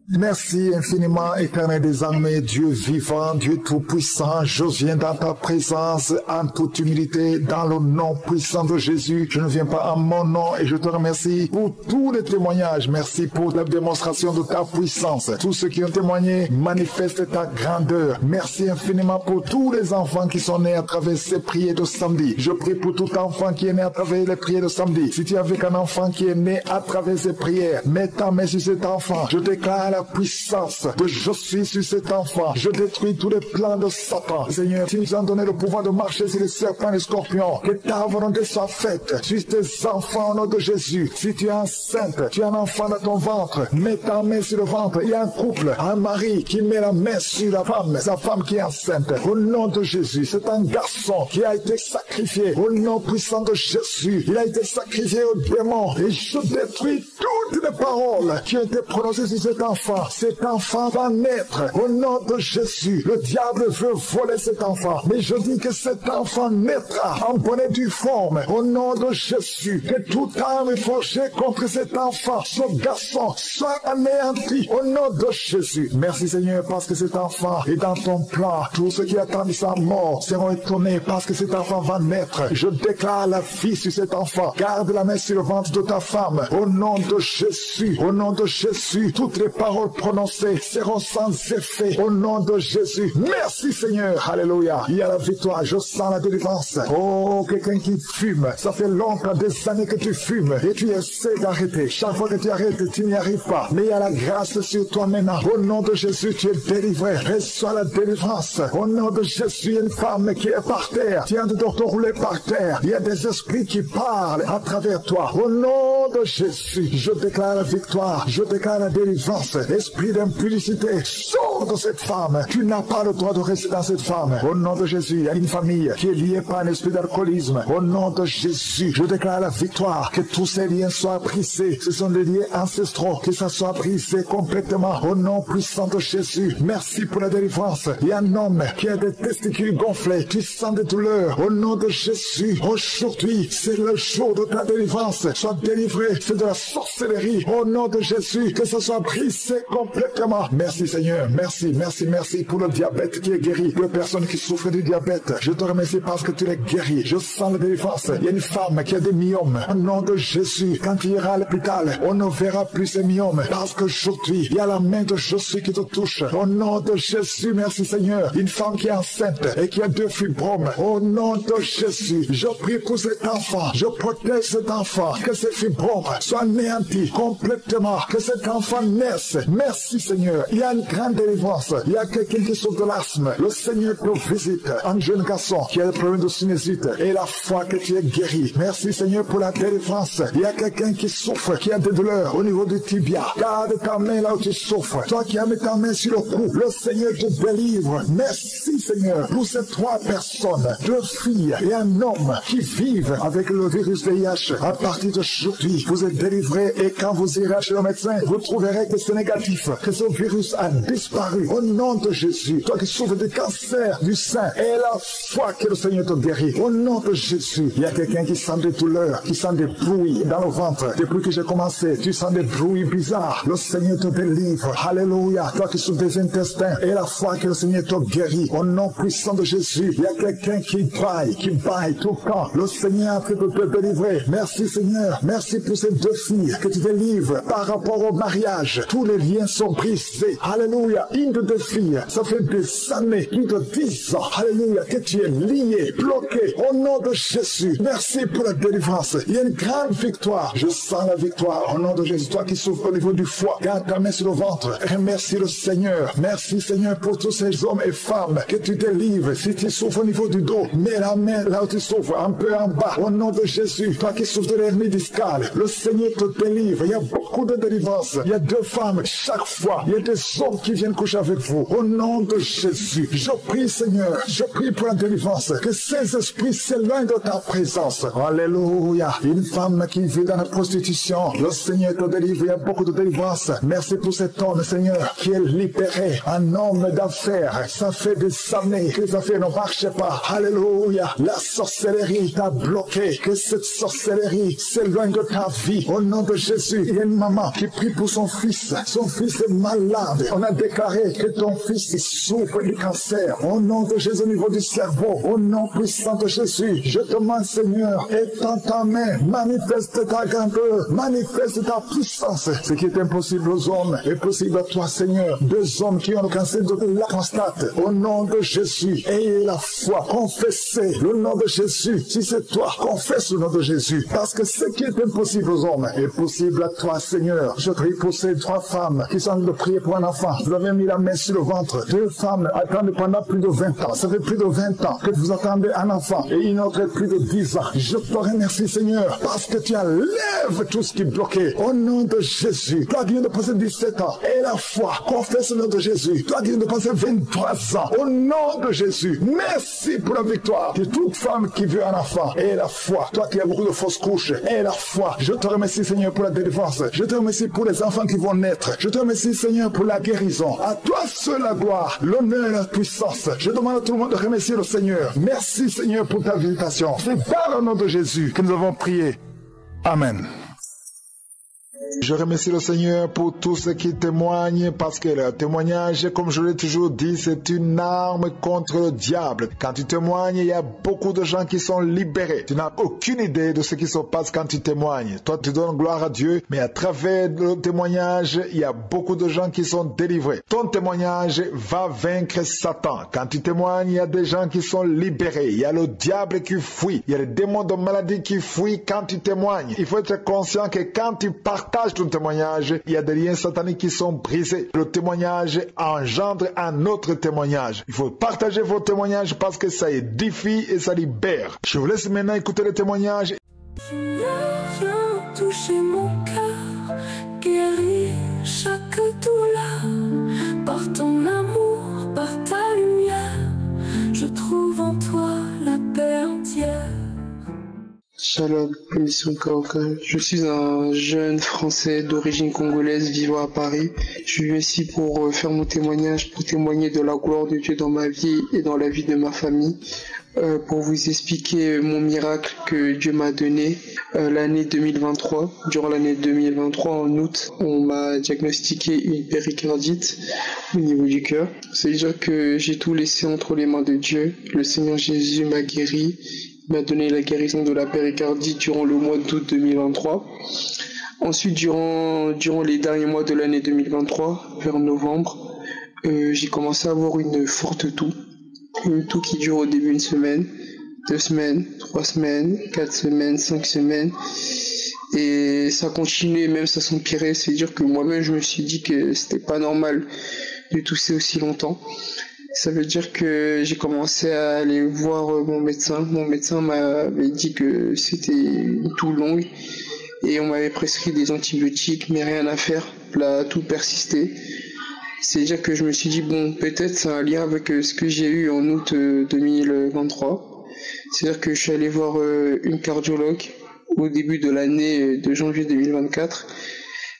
Merci infiniment, Éternel des armées, Dieu vivant, Dieu tout-puissant. Je viens dans ta présence en toute humilité, dans le nom puissant de Jésus. Je ne viens pas en mon nom et je te remercie pour tous les témoignages. Merci pour la démonstration de ta puissance. Tous ceux qui ont témoigné manifestent ta grandeur. Merci infiniment pour tous les enfants qui sont nés à travers ces prières de samedi. Je prie pour tout enfant qui est né à travers les prières de samedi. Si tu es avec un enfant qui est né à travers ces prières, mets ta main sur cet enfant. Je déclare la puissance de je suis sur cet enfant. Je détruis tous les plans de Satan. Seigneur, tu nous as donné le pouvoir de marcher sur les serpents et les scorpions. Que ta volonté soit faite sur tes enfants au nom de Jésus. Si tu es enceinte, tu as un enfant dans ton ventre, mets ta main sur le ventre. Il y a un couple, un mari qui met la main sur la femme, sa femme qui est enceinte. Au nom de Jésus, c'est un garçon qui a été sacrifié. Au nom puissant de Jésus, il a été sacrifié au démon. Et je détruis toutes les paroles qui ont été prononcées sur cet enfant. Cet enfant va naître au nom de Jésus. Le diable veut voler cet enfant, mais je dis que cet enfant naîtra en bonne et due forme au nom de Jésus. Que toute arme forgée contre cet enfant, ce garçon, soit anéanti au nom de Jésus. Merci Seigneur parce que cet enfant est dans ton plan. Tous ceux qui attendent sa mort seront étonnés parce que cet enfant va naître. Je déclare la vie sur cet enfant. Garde la main sur le ventre de ta femme au nom de Jésus. Au nom de Jésus, toutes les paroles prononcées seront sans effet au nom de Jésus. Merci Seigneur. Alléluia. Il y a la victoire. Je sens la délivrance. Oh, quelqu'un qui fume. Ça fait longtemps, des années que tu fumes et tu essaies d'arrêter. Chaque fois que tu arrêtes, tu n'y arrives pas. Mais il y a la grâce sur toi maintenant. Au nom de Jésus, tu es délivré. Reçois la délivrance. Au nom de Jésus, il y a une femme qui est par terre. Tu viens de te rouler par terre. Il y a des esprits qui parlent à travers toi. Au nom de Jésus, je déclare la victoire. Je déclare la délivrance. Esprit d'impudicité, sors de cette femme. Tu n'as pas le droit de rester dans cette femme. Au nom de Jésus, il y a une famille qui est liée par un esprit d'alcoolisme. Au nom de Jésus, je déclare la victoire. Que tous ces liens soient brisés. Ce sont des liens ancestraux. Que ça soit brisé complètement. Au nom puissant de Jésus. Merci pour la délivrance. Il y a un homme qui a des testicules gonflés. Tu sens des douleurs. Au nom de Jésus, aujourd'hui, c'est le jour de ta délivrance. Sois délivré. C'est de la sorcellerie. Au nom de Jésus, que ce soit brisé complètement. Merci Seigneur. Merci, merci, merci pour le diabète qui est guéri. Pour les personnes qui souffrent du diabète. Je te remercie parce que tu l'es guéri. Je sens la délivrance. Il y a une femme qui a des myomes. Au nom de Jésus, quand tu iras à l'hôpital, on ne verra plus ces myomes. Parce qu'aujourd'hui, il y a la main de Jésus qui te touche. Au nom de Jésus, merci Seigneur. Une femme qui est enceinte et qui a 2 fibromes. Au nom de Jésus, je prie pour cet enfant. Je protège cet enfant. Que ces fibromes soient anéantis complètement. Que cet enfant naisse. Merci Seigneur. Il y a une grande délivrance. Il y a quelqu'un qui souffre de l'asthme. Le Seigneur te visite. Un jeune garçon qui a des problèmes de sinusite. Et la foi que tu es guéri. Merci Seigneur pour la délivrance. Il y a quelqu'un qui souffre, qui a des douleurs au niveau du tibia. Garde ta main là où tu souffres. Toi qui as mis ta main sur le cou, le Seigneur te délivre. Merci Seigneur pour ces 3 personnes, 2 filles et un homme qui vivent avec le virus VIH. À partir d'aujourd'hui, vous êtes délivrés et quand vous irez chez le médecin, vous trouverez que c'est négatif, que ce virus a disparu. Au nom de Jésus, toi qui souffres du cancer du sein, et la foi que le Seigneur te guérit. Au nom de Jésus, il y a quelqu'un qui sent des douleurs, qui sent des bruits dans le ventre. Depuis que j'ai commencé, tu sens des bruits bizarres. Le Seigneur te délivre. Alléluia. Toi qui souffres des intestins, et la foi que le Seigneur te guérit. Au nom puissant de Jésus, il y a quelqu'un qui baille tout le temps. Le Seigneur peut te délivrer. Merci Seigneur. Merci pour ces 2 filles que tu délivres par rapport au mariage. Tous les liens sont brisés. Alléluia. Une de 2 filles, ça fait des années, plus de 10 ans. Alléluia. Que tu es lié, bloqué. Au nom de Jésus. Merci pour la délivrance. Il y a une grande victoire. Je sens la victoire. Au nom de Jésus. Toi qui souffres au niveau du foie, garde ta main sur le ventre. Remercie le Seigneur. Merci Seigneur pour tous ces hommes et femmes que tu délivres. Si tu souffres au niveau du dos, mets la main là où tu souffres, un peu en bas. Au nom de Jésus. Toi qui souffres de l'hernie discale, le Seigneur te délivre. Il y a beaucoup de délivrance. Il y a 2 femmes chaque fois. Il y a des hommes qui viennent coucher avec vous. Au nom de Jésus. Je prie Seigneur. Je prie pour la délivrance. Que ces esprits s'éloignent de ta présence. Alléluia. Une femme qui vit dans la prostitution, le Seigneur te délivre. Il y a beaucoup de délivrance. Merci pour cet homme, Seigneur, qui est libéré. Un homme d'affaires. Ça fait des années que les affaires ne marchaient pas. Alléluia. La sorcellerie t'a bloqué. Que cette sorcellerie s'éloigne de ta vie. Au nom de Jésus, il y a une maman qui prie pour son fils. Son fils est malade. On a déclaré que ton fils souffre du cancer. Au nom de Jésus, au niveau du cerveau. Au nom puissant de Jésus, je te demande, Seigneur, étends ta main. Manifeste ta grandeur. Manifeste ta puissance. Ce qui est impossible aux hommes est possible à toi, Seigneur. 2 hommes qui ont le cancer de la prostate. Au nom de Jésus, ayez la foi. Confessez le nom de Jésus. Si c'est toi, confesse le nom de Jésus. Parce que ce qui est impossible aux hommes est possible à toi, Seigneur. Je prie pour ces 3 femmes qui sont en train de prier pour un enfant. Vous avez mis la main sur le ventre. 2 femmes attendent pendant plus de 20 ans. Ça fait plus de 20 ans que vous attendez un enfant. Et une autre plus de 10 ans. Je te remercie, Seigneur, parce que tu enlèves tout ce qui est bloqué. Au nom de Jésus. Toi qui viens de passer 17 ans. Et la foi. Confesse le nom de Jésus. Toi qui viens de passer 23 ans. Au nom de Jésus. Merci pour la victoire de toute femme qui veut un enfant. Et la foi. Toi qui as beaucoup de fausses couches. Et la foi. Je te remercie, Seigneur, pour la délivrance. Je te remercie pour les enfants qui vont naître. Je te remercie, Seigneur, pour la guérison. À toi seul la gloire, l'honneur et la puissance. Je demande à tout le monde de remercier le Seigneur. Merci, Seigneur, pour ta visitation. C'est par le nom de Jésus que nous avons prié. Amen. Je remercie le Seigneur pour tous ceux qui témoignent parce que le témoignage, comme je l'ai toujours dit, c'est une arme contre le diable. Quand tu témoignes, il y a beaucoup de gens qui sont libérés. Tu n'as aucune idée de ce qui se passe quand tu témoignes. Toi, tu donnes gloire à Dieu, mais à travers le témoignage, il y a beaucoup de gens qui sont délivrés. Ton témoignage va vaincre Satan. Quand tu témoignes, il y a des gens qui sont libérés. Il y a le diable qui fuit. Il y a les démons de maladie qui fuient quand tu témoignes. Il faut être conscient que quand tu partages ton témoignage, il y a des liens sataniques qui sont brisés. Le témoignage engendre un autre témoignage. Il faut partager vos témoignages parce que ça édifie et ça libère. Je vous laisse maintenant écouter les témoignages. Viens toucher mon cœur, guérir chaque douleur. Par ton amour, par ta lumière, je trouve en toi la paix entière. Shalom, Mission Kaoka. Je suis un jeune Français d'origine congolaise vivant à Paris. Je suis ici pour faire mon témoignage, pour témoigner de la gloire de Dieu dans ma vie et dans la vie de ma famille. Pour vous expliquer mon miracle que Dieu m'a donné l'année 2023. Durant l'année 2023, en août, on m'a diagnostiqué une péricardite au niveau du cœur. C'est-à-dire que j'ai tout laissé entre les mains de Dieu. Le Seigneur Jésus m'a guéri. Il m'a donné la guérison de la péricardite durant le mois d'août 2023. Ensuite, durant les derniers mois de l'année 2023, vers novembre, j'ai commencé à avoir une forte toux. Une toux qui dure au début une semaine, 2 semaines, 3 semaines, 4 semaines, 5 semaines. Et ça continuait, même ça s'empirait. C'est-à-dire que moi-même, je me suis dit que c'était pas normal de tousser aussi longtemps. Ça veut dire que j'ai commencé à aller voir mon médecin. Mon médecin m'avait dit que c'était une toux longue et on m'avait prescrit des antibiotiques, mais rien à faire. La toux persistait. C'est-à-dire que je me suis dit, bon, peut-être c'est un lien avec ce que j'ai eu en août 2023. C'est-à-dire que je suis allé voir une cardiologue au début de l'année de janvier 2024.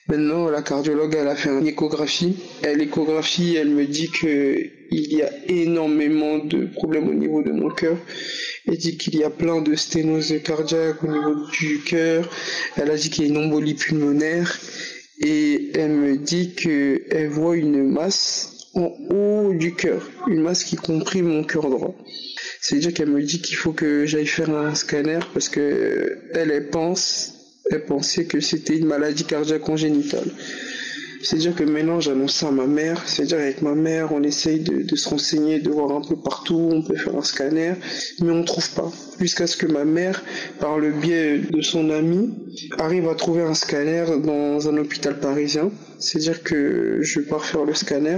Maintenant, la cardiologue, elle a fait une échographie. Et à l'échographie, elle me dit qu'il y a énormément de problèmes au niveau de mon cœur. Elle dit qu'il y a plein de sténose cardiaque au niveau du cœur. Elle a dit qu'il y a une embolie pulmonaire. Et elle me dit qu'elle voit une masse en haut du cœur. Une masse qui comprime mon cœur droit. C'est-à-dire qu'elle me dit qu'il faut que j'aille faire un scanner parce que elle pensait que c'était une maladie cardiaque congénitale. C'est-à-dire que maintenant j'annonce ça à ma mère, c'est-à-dire avec ma mère on essaye de se renseigner, de voir un peu partout, on peut faire un scanner, mais on ne trouve pas. Jusqu'à ce que ma mère, par le biais de son ami, arrive à trouver un scanner dans un hôpital parisien. C'est-à-dire que je pars faire le scanner,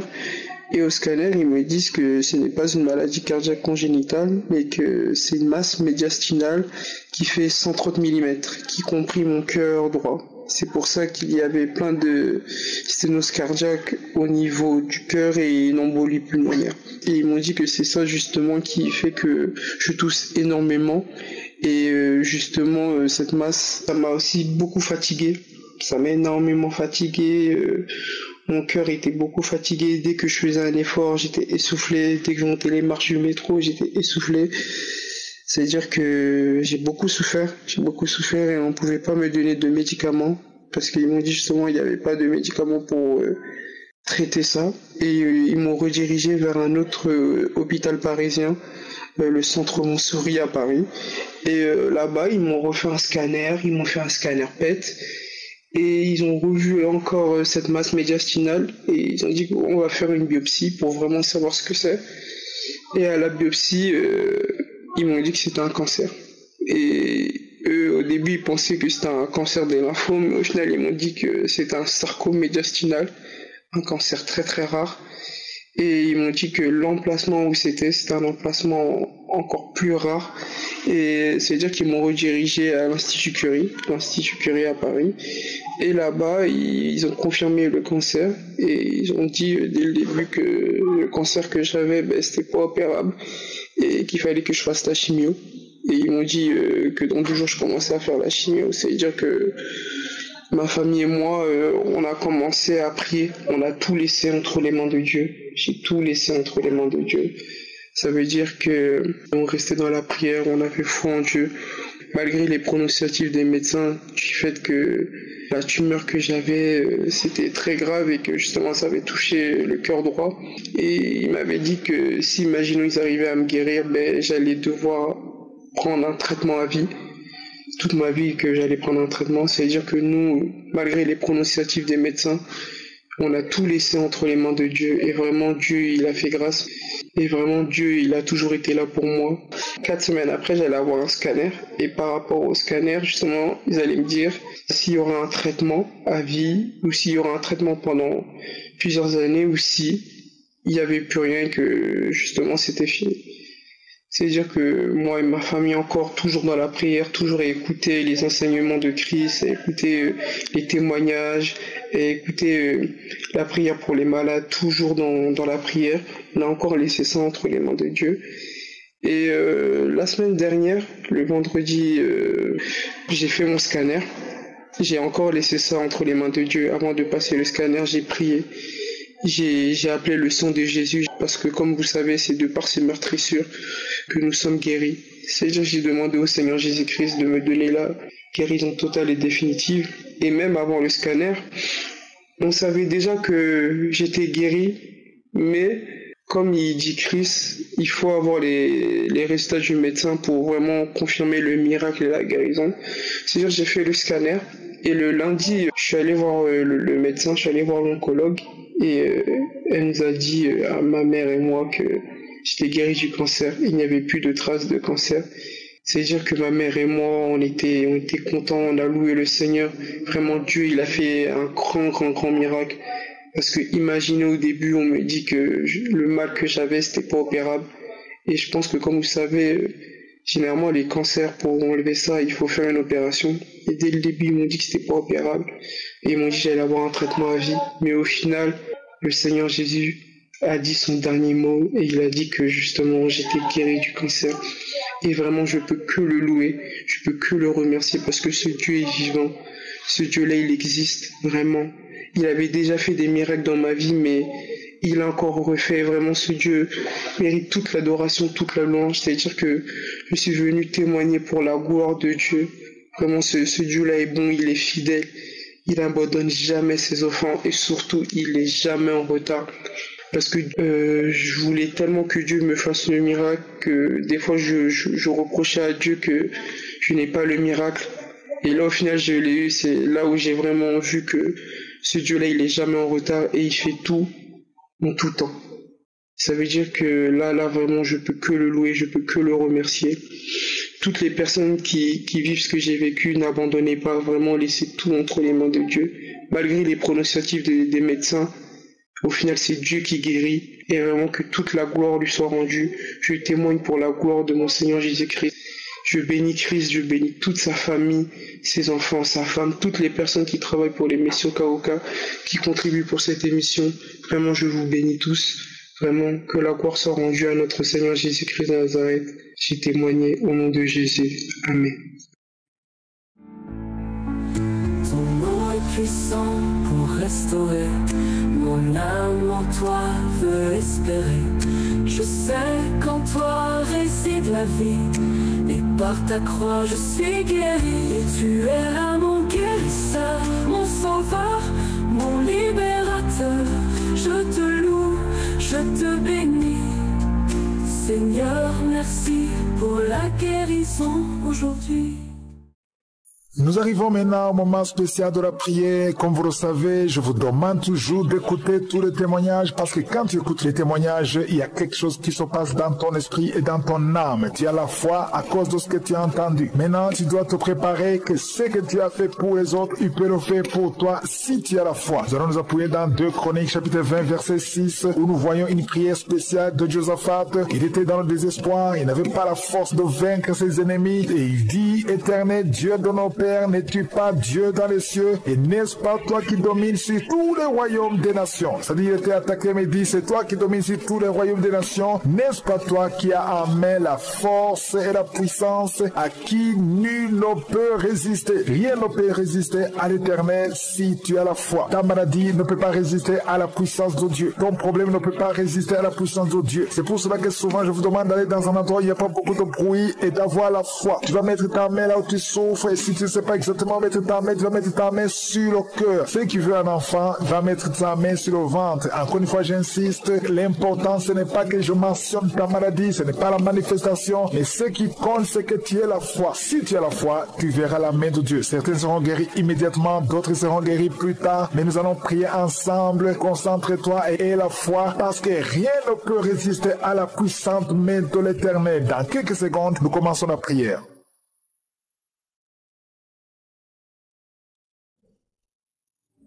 et au scanner ils me disent que ce n'est pas une maladie cardiaque congénitale, mais que c'est une masse médiastinale qui fait 130 mm, qui comprime mon cœur droit. C'est pour ça qu'il y avait plein de sténose cardiaque au niveau du cœur et une embolie pulmonaire. Et ils m'ont dit que c'est ça justement qui fait que je tousse énormément. Et justement, cette masse, ça m'a aussi beaucoup fatigué. Ça m'a énormément fatigué. Mon cœur était beaucoup fatigué. Dès que je faisais un effort, j'étais essoufflé. Dès que je montais les marches du métro, j'étais essoufflé. C'est-à-dire que j'ai beaucoup souffert et on ne pouvait pas me donner de médicaments parce qu'ils m'ont dit justement qu'il n'y avait pas de médicaments pour traiter ça. Et ils m'ont redirigé vers un autre hôpital parisien, le centre Montsouris à Paris. Et là-bas, ils m'ont refait un scanner, ils m'ont fait un scanner PET. Et ils ont revu encore cette masse médiastinale et ils ont dit qu'on va faire une biopsie pour vraiment savoir ce que c'est. Et à la biopsie, ils m'ont dit que c'était un cancer. Et eux, au début, ils pensaient que c'était un cancer des lymphomes, mais au final, ils m'ont dit que c'était un sarcome médiastinal, un cancer très très rare. Et ils m'ont dit que l'emplacement où c'était un emplacement encore plus rare. Et c'est-à-dire qu'ils m'ont redirigé à l'Institut Curie à Paris. Et là-bas, ils ont confirmé le cancer. Et ils ont dit dès le début que le cancer que j'avais, c'était pas opérable. Et qu'il fallait que je fasse la chimio. Et ils m'ont dit que dans 2 jours, je commençais à faire la chimio. C'est-à-dire que Ma famille et moi, on a commencé à prier. On a tout laissé entre les mains de Dieu. J'ai tout laissé entre les mains de Dieu. Ça veut dire qu'on restait dans la prière, on avait foi en Dieu. Malgré les pronosticatifs des médecins du fait que la tumeur que j'avais, c'était très grave et que justement ça avait touché le cœur droit. Et il m'avait dit que si, imaginons, ils arrivaient à me guérir, j'allais devoir prendre un traitement à vie. Toute ma vie que j'allais prendre un traitement. C'est-à-dire que nous, malgré les pronosticatifs des médecins, on a tout laissé entre les mains de Dieu. Et vraiment, Dieu, il a fait grâce. Et vraiment, Dieu, il a toujours été là pour moi. 4 semaines après, j'allais avoir un scanner. Et par rapport au scanner, justement, ils allaient me dire s'il y aura un traitement à vie, ou s'il y aura un traitement pendant plusieurs années, ou si il n'y avait plus rien, que justement, c'était fini. C'est-à-dire que moi et ma famille encore toujours dans la prière, toujours à écouter les enseignements de Christ, à écouter les témoignages, à écouter la prière pour les malades, toujours dans la prière. On a encore laissé ça entre les mains de Dieu. Et la semaine dernière, le vendredi, j'ai fait mon scanner. J'ai encore laissé ça entre les mains de Dieu. Avant de passer le scanner, j'ai prié. J'ai appelé le sang de Jésus parce que, comme vous savez, c'est de par ses meurtrissures que nous sommes guéris. C'est-à-dire que j'ai demandé au Seigneur Jésus-Christ de me donner la guérison totale et définitive. Et même avant le scanner, on savait déjà que j'étais guéri, mais comme il dit Christ, il faut avoir les résultats du médecin pour vraiment confirmer le miracle et la guérison. C'est-à-dire que j'ai fait le scanner et le lundi, je suis allé voir le médecin, je suis allé voir l'oncologue. Et elle nous a dit, à ma mère et moi, que j'étais guéri du cancer. Il n'y avait plus de traces de cancer. C'est-à-dire que ma mère et moi, on était contents, on a loué le Seigneur. Vraiment, Dieu, il a fait un grand miracle. Parce que imaginez, au début, on me dit que le mal que j'avais, c'était pas opérable. Et je pense que, comme vous savez, généralement, les cancers, pour enlever ça, il faut faire une opération. Et dès le début, ils m'ont dit que c'était pas opérable. Et ils m'ont dit que j'allais avoir un traitement à vie. Mais au final, le Seigneur Jésus a dit son dernier mot et il a dit que justement j'étais guéri du cancer. Et vraiment, je peux que le louer, je peux que le remercier parce que ce Dieu est vivant. Ce Dieu-là, il existe vraiment. Il avait déjà fait des miracles dans ma vie, mais il a encore refait. Vraiment, ce Dieu mérite toute l'adoration, toute la louange. C'est-à-dire que je suis venu témoigner pour la gloire de Dieu. Vraiment, ce Dieu-là est bon, il est fidèle. Il n'abandonne jamais ses enfants et surtout, il n'est jamais en retard. Parce que je voulais tellement que Dieu me fasse le miracle que des fois, je reprochais à Dieu que je n'ai pas le miracle. Et là, au final, je l'ai eu. C'est là où j'ai vraiment vu que ce Dieu-là, il n'est jamais en retard et il fait tout en tout temps. Ça veut dire que là, vraiment, je peux que le louer, je peux que le remercier. Toutes les personnes qui vivent ce que j'ai vécu, n'abandonnez pas, vraiment laissez tout entre les mains de Dieu. Malgré les pronosticatifs des médecins, au final c'est Dieu qui guérit et vraiment que toute la gloire lui soit rendue. Je témoigne pour la gloire de mon Seigneur Jésus-Christ. Je bénis Christ, je bénis toute sa famille, ses enfants, sa femme, toutes les personnes qui travaillent pour les missions Kaoka, qui contribuent pour cette émission. Vraiment, je vous bénis tous. Vraiment, que la gloire soit rendue à notre Seigneur Jésus-Christ de Nazareth. J'ai témoigné au nom de Jésus. Amen. Ton nom est puissant pour restaurer. Mon âme en toi veut espérer. Je sais qu'en toi réside la vie. Et par ta croix je suis guéri. Et tu es là mon guérisseur, mon sauveur, mon libérateur. Je te loue, je te bénis. Seigneur, merci pour la guérison aujourd'hui. Nous arrivons maintenant au moment spécial de la prière. Comme vous le savez, je vous demande toujours d'écouter tous les témoignages parce que quand tu écoutes les témoignages, il y a quelque chose qui se passe dans ton esprit et dans ton âme. Tu as la foi à cause de ce que tu as entendu. Maintenant, tu dois te préparer que ce que tu as fait pour les autres, il peut le faire pour toi si tu as la foi. Nous allons nous appuyer dans 2 Chroniques chapitre 20 verset 6 où nous voyons une prière spéciale de Josaphat. Il était dans le désespoir, il n'avait pas la force de vaincre ses ennemis et il dit, Éternel Dieu de nos pères, Père, n'es-tu pas Dieu dans les cieux? Et n'est-ce pas toi qui domines sur tous les royaumes des nations? C'est-à-dire, il était attaqué, mais il dit, c'est toi qui domines sur tous les royaumes des nations. N'est-ce pas toi qui as en main la force et la puissance, à qui nul ne peut résister? Rien ne peut résister à l'Éternel si tu as la foi. Ta maladie ne peut pas résister à la puissance de Dieu. Ton problème ne peut pas résister à la puissance de Dieu. C'est pour cela que souvent je vous demande d'aller dans un endroit où il n'y a pas beaucoup de bruit et d'avoir la foi. Tu vas mettre ta main là où tu souffres, et si tu ne sais pas exactement mettre ta main, tu vas mettre ta main sur le cœur. Ceux qui veulent un enfant, va mettre ta main sur le ventre. Encore une fois, j'insiste, l'important ce n'est pas que je mentionne ta maladie, ce n'est pas la manifestation, mais ce qui compte c'est que tu aies la foi. Si tu as la foi, tu verras la main de Dieu. Certains seront guéris immédiatement, d'autres seront guéris plus tard, mais nous allons prier ensemble. Concentre-toi et aie la foi, parce que rien ne peut résister à la puissante main de l'Éternel. Dans quelques secondes, nous commençons la prière.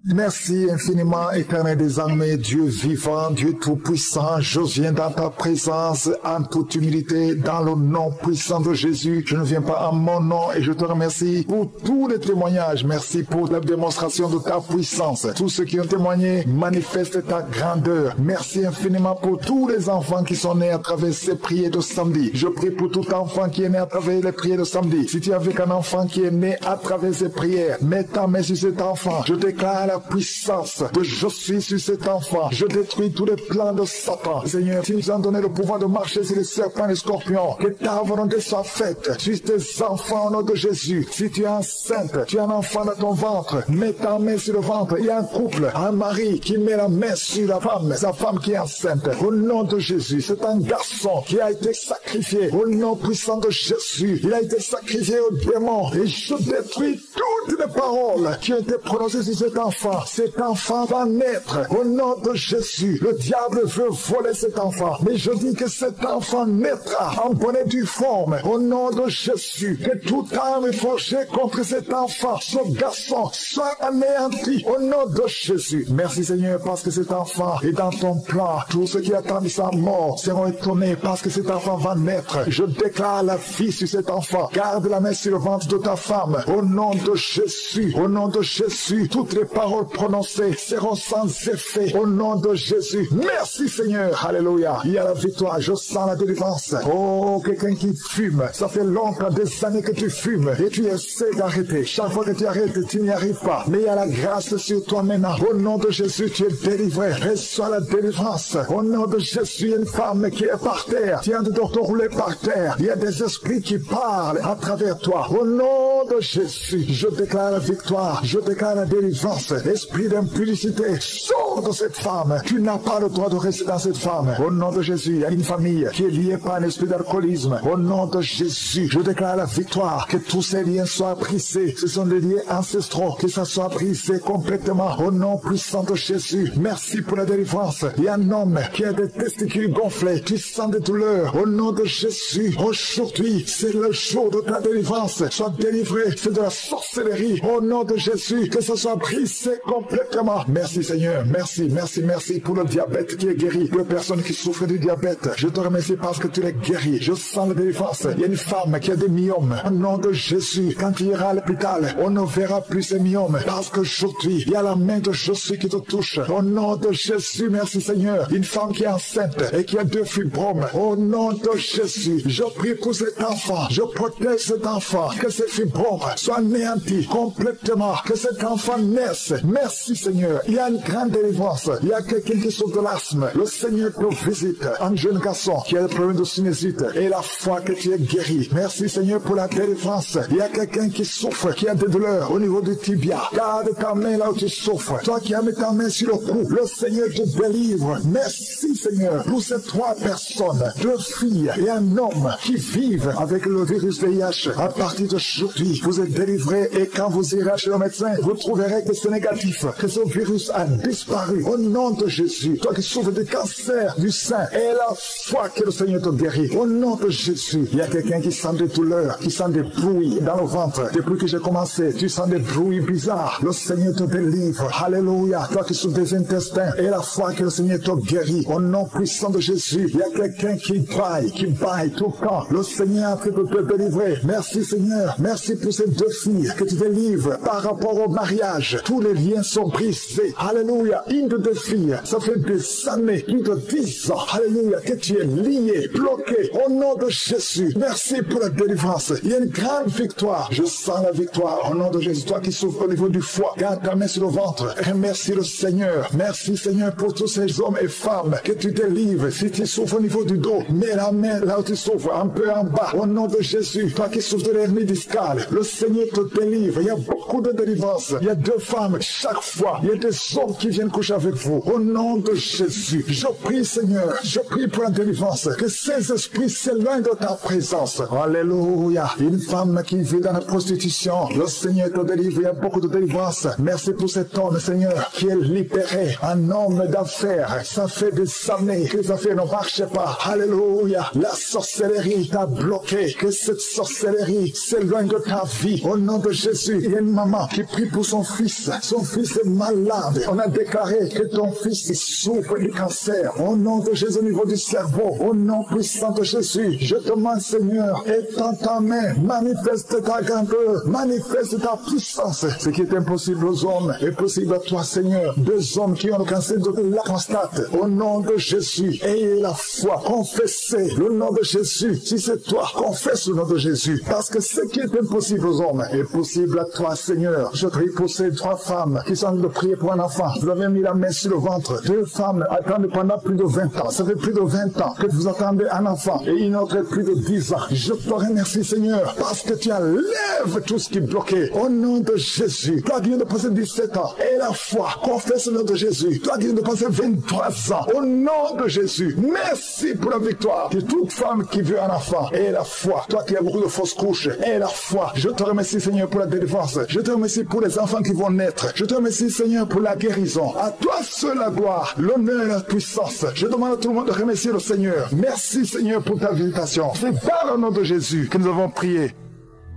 Merci infiniment, Éternel des armées, Dieu vivant, Dieu tout-puissant. Je viens dans ta présence en toute humilité, dans le nom puissant de Jésus. Je ne viens pas en mon nom et je te remercie pour tous les témoignages. Merci pour la démonstration de ta puissance. Tous ceux qui ont témoigné manifestent ta grandeur. Merci infiniment pour tous les enfants qui sont nés à travers ces prières de samedi. Je prie pour tout enfant qui est né à travers les prières de samedi. Si tu es avec un enfant qui est né à travers ces prières, mets ta main sur cet enfant. Je déclare la puissance de je suis sur cet enfant. Je détruis tous les plans de Satan. Seigneur, tu nous as donné le pouvoir de marcher sur les serpents et les scorpions. Que ta volonté soit faite sur tes enfants au nom de Jésus. Si tu es enceinte, tu as un enfant dans ton ventre, mets ta main sur le ventre. Il y a un couple, un mari qui met la main sur la femme, sa femme qui est enceinte. Au nom de Jésus, c'est un garçon qui a été sacrifié. Au nom puissant de Jésus, il a été sacrifié au démon. Et je détruis toutes les paroles qui ont été prononcées sur cet enfant. Cet enfant va naître au nom de Jésus. Le diable veut voler cet enfant, mais je dis que cet enfant naîtra en bonne et due forme au nom de Jésus. Que toute arme forgée contre cet enfant, ce garçon, soit anéanti au nom de Jésus. Merci Seigneur, parce que cet enfant est dans ton plan. Tous ceux qui attendent sa mort seront étonnés parce que cet enfant va naître. Je déclare la vie sur cet enfant. Garde la main sur le ventre de ta femme au nom de Jésus. Au nom de Jésus, toutes les paroles prononcées seront sans effet au nom de Jésus. Merci Seigneur. Alléluia. Il y a la victoire. Je sens la délivrance. Oh, quelqu'un qui fume. Ça fait longtemps, des années que tu fumes et tu essaies d'arrêter. Chaque fois que tu arrêtes, tu n'y arrives pas. Mais il y a la grâce sur toi maintenant. Au nom de Jésus, tu es délivré. Reçois la délivrance. Au nom de Jésus, il y a une femme qui est par terre. Tu viens de te rouler par terre. Il y a des esprits qui parlent à travers toi. Au nom de Jésus, je déclare la victoire. Je déclare la délivrance. Esprit d'impudicité, sors de cette femme. Tu n'as pas le droit de rester dans cette femme. Au nom de Jésus, il y a une famille qui est liée par un esprit d'alcoolisme. Au nom de Jésus, je déclare la victoire. Que tous ces liens soient brisés. Ce sont des liens ancestraux. Que ça soit brisé complètement. Au nom puissant de Jésus. Merci pour la délivrance. Il y a un homme qui a des testicules gonflés. Tu sens des douleurs. Au nom de Jésus, aujourd'hui, c'est le jour de ta délivrance. Sois délivré. C'est de la sorcellerie. Au nom de Jésus, que ce soit brisé complètement. Merci Seigneur, merci pour le diabète qui est guéri, pour les personnes qui souffrent du diabète. Je te remercie parce que tu les guéris. Je sens la délivrance. Il y a une femme qui a des myomes. Au nom de Jésus, quand tu iras à l'hôpital, on ne verra plus ces myomes parce qu'aujourd'hui, il y a la main de Jésus qui te touche. Au nom de Jésus, merci Seigneur. Une femme qui est enceinte et qui a 2 fibromes. Au nom de Jésus, je prie pour cet enfant. Je protège cet enfant. Que ces fibromes soient anéantis complètement. Que cet enfant naisse. Merci Seigneur. Il y a une grande délivrance. Il y a quelqu'un qui souffre de l'asthme. Le Seigneur te visite. Un jeune garçon qui a des problèmes de sinusite. Et la foi que tu es guéri. Merci Seigneur pour la délivrance. Il y a quelqu'un qui souffre, qui a des douleurs au niveau du tibia. Garde ta main là où tu souffres. Toi qui as mis ta main sur le cou, le Seigneur te délivre. Merci Seigneur pour ces 3 personnes, 2 filles et un homme qui vivent avec le virus VIH. À partir d'aujourd'hui, vous êtes délivrés et quand vous irez chez le médecin, vous trouverez que ce n'est négatif, que ce virus a disparu. Au nom de Jésus, toi qui souffres de cancer du sein, et la foi que le Seigneur te guérit. Au nom de Jésus, il y a quelqu'un qui sent des douleurs, qui sent des bruits dans le ventre. Depuis que j'ai commencé, tu sens des bruits bizarres. Le Seigneur te délivre. Alléluia. Toi qui souffres des intestins, et la foi que le Seigneur te guérit. Au nom puissant de Jésus, il y a quelqu'un qui baille tout le temps. Le Seigneur peut te délivrer. Merci Seigneur. Merci pour ces deux filles que tu délivres par rapport au mariage. Tous les liens sont brisés. Alléluia. Une de deux filles, ça fait des années, plus de 10 ans. Alléluia. Que tu es lié, bloqué. Au nom de Jésus. Merci pour la délivrance. Il y a une grande victoire. Je sens la victoire. Au nom de Jésus. Toi qui souffres au niveau du foie, garde ta main sur le ventre. Remercie le Seigneur. Merci Seigneur pour tous ces hommes et femmes que tu délivres. Si tu souffres au niveau du dos, mets la main là où tu souffres, un peu en bas. Au nom de Jésus. Toi qui souffres de l'hernie discale, le Seigneur te délivre. Il y a beaucoup de délivrance. Il y a deux femmes chaque fois. Il y a des hommes qui viennent coucher avec vous. Au nom de Jésus. Je prie Seigneur. Je prie pour la délivrance. Que ces esprits s'éloignent de ta présence. Alléluia. Une femme qui vit dans la prostitution, le Seigneur te délivre. Il y a beaucoup de délivrance. Merci pour cet homme, Seigneur, qui est libéré. Un homme d'affaires. Ça fait des années que les affaires ne marchaient pas. Alléluia. La sorcellerie t'a bloqué. Que cette sorcellerie s'éloigne de ta vie. Au nom de Jésus. Il y a une maman qui prie pour son fils. Son fils est malade. On a déclaré que ton fils souffre du cancer. Au nom de Jésus, au niveau du cerveau. Au nom puissant de Jésus. Je te demande, Seigneur, étends ta main. Manifeste ta grandeur. Manifeste ta puissance. Ce qui est impossible aux hommes est possible à toi, Seigneur. Deux hommes qui ont le cancer de la prostate. Au nom de Jésus. Ayez la foi. Confessez le nom de Jésus. Si c'est toi, confesse le nom de Jésus. Parce que ce qui est impossible aux hommes est possible à toi, Seigneur. Je prie pour ces trois femmes qui sont en train de prier pour un enfant. Vous avez mis la main sur le ventre. Deux femmes attendent pendant plus de 20 ans. Ça fait plus de 20 ans que vous attendez un enfant. Et une autre plus de 10 ans. Je te remercie, Seigneur, parce que tu enlèves tout ce qui est bloqué. Au nom de Jésus. Toi qui viens de passer 17 ans. Et la foi. Confesse le nom de Jésus. Toi qui viens de passer 23 ans. Au nom de Jésus. Merci pour la victoire de toute femme qui veut un enfant. Et la foi. Toi qui as beaucoup de fausses couches. Et la foi. Je te remercie, Seigneur, pour la délivrance. Je te remercie pour les enfants qui vont naître. Je te remercie, Seigneur, pour la guérison. À toi seul la gloire, l'honneur et la puissance. Je demande à tout le monde de remercier le Seigneur. Merci, Seigneur, pour ta visitation. C'est par le nom de Jésus que nous avons prié.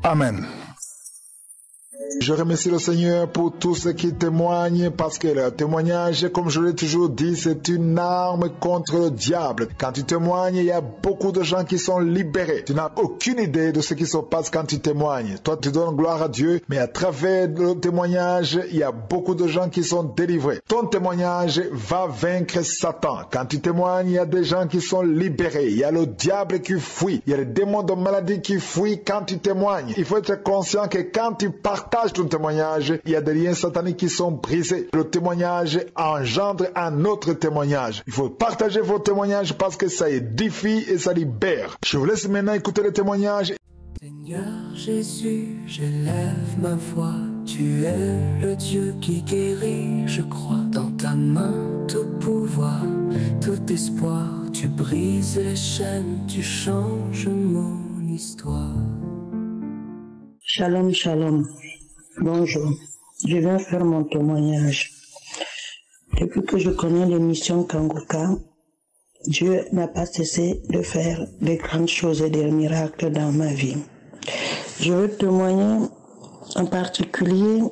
Amen. Je remercie le Seigneur pour tous ceux qui témoignent parce que le témoignage, comme je l'ai toujours dit, c'est une arme contre le diable. Quand tu témoignes, il y a beaucoup de gens qui sont libérés. Tu n'as aucune idée de ce qui se passe quand tu témoignes. Toi, tu donnes gloire à Dieu, mais à travers le témoignage, il y a beaucoup de gens qui sont délivrés. Ton témoignage va vaincre Satan. Quand tu témoignes, il y a des gens qui sont libérés. Il y a le diable qui fuit. Il y a les démons de maladie qui fuient quand tu témoignes. Il faut être conscient que quand tu partages ton témoignage, il y a des liens sataniques qui sont brisés. Le témoignage engendre un autre témoignage. Il faut partager vos témoignages parce que ça édifie et ça libère. Je vous laisse maintenant écouter le témoignage. Seigneur Jésus, j'élève ma voix. Tu es le Dieu qui guérit, je crois. Dans ta main, tout pouvoir, tout espoir. Tu brises les chaînes, tu changes mon histoire. Shalom, shalom. Bonjour, je viens faire mon témoignage. Depuis que je connais l'émission Kanguka, Dieu n'a pas cessé de faire des grandes choses et des miracles dans ma vie. Je veux témoigner en particulier.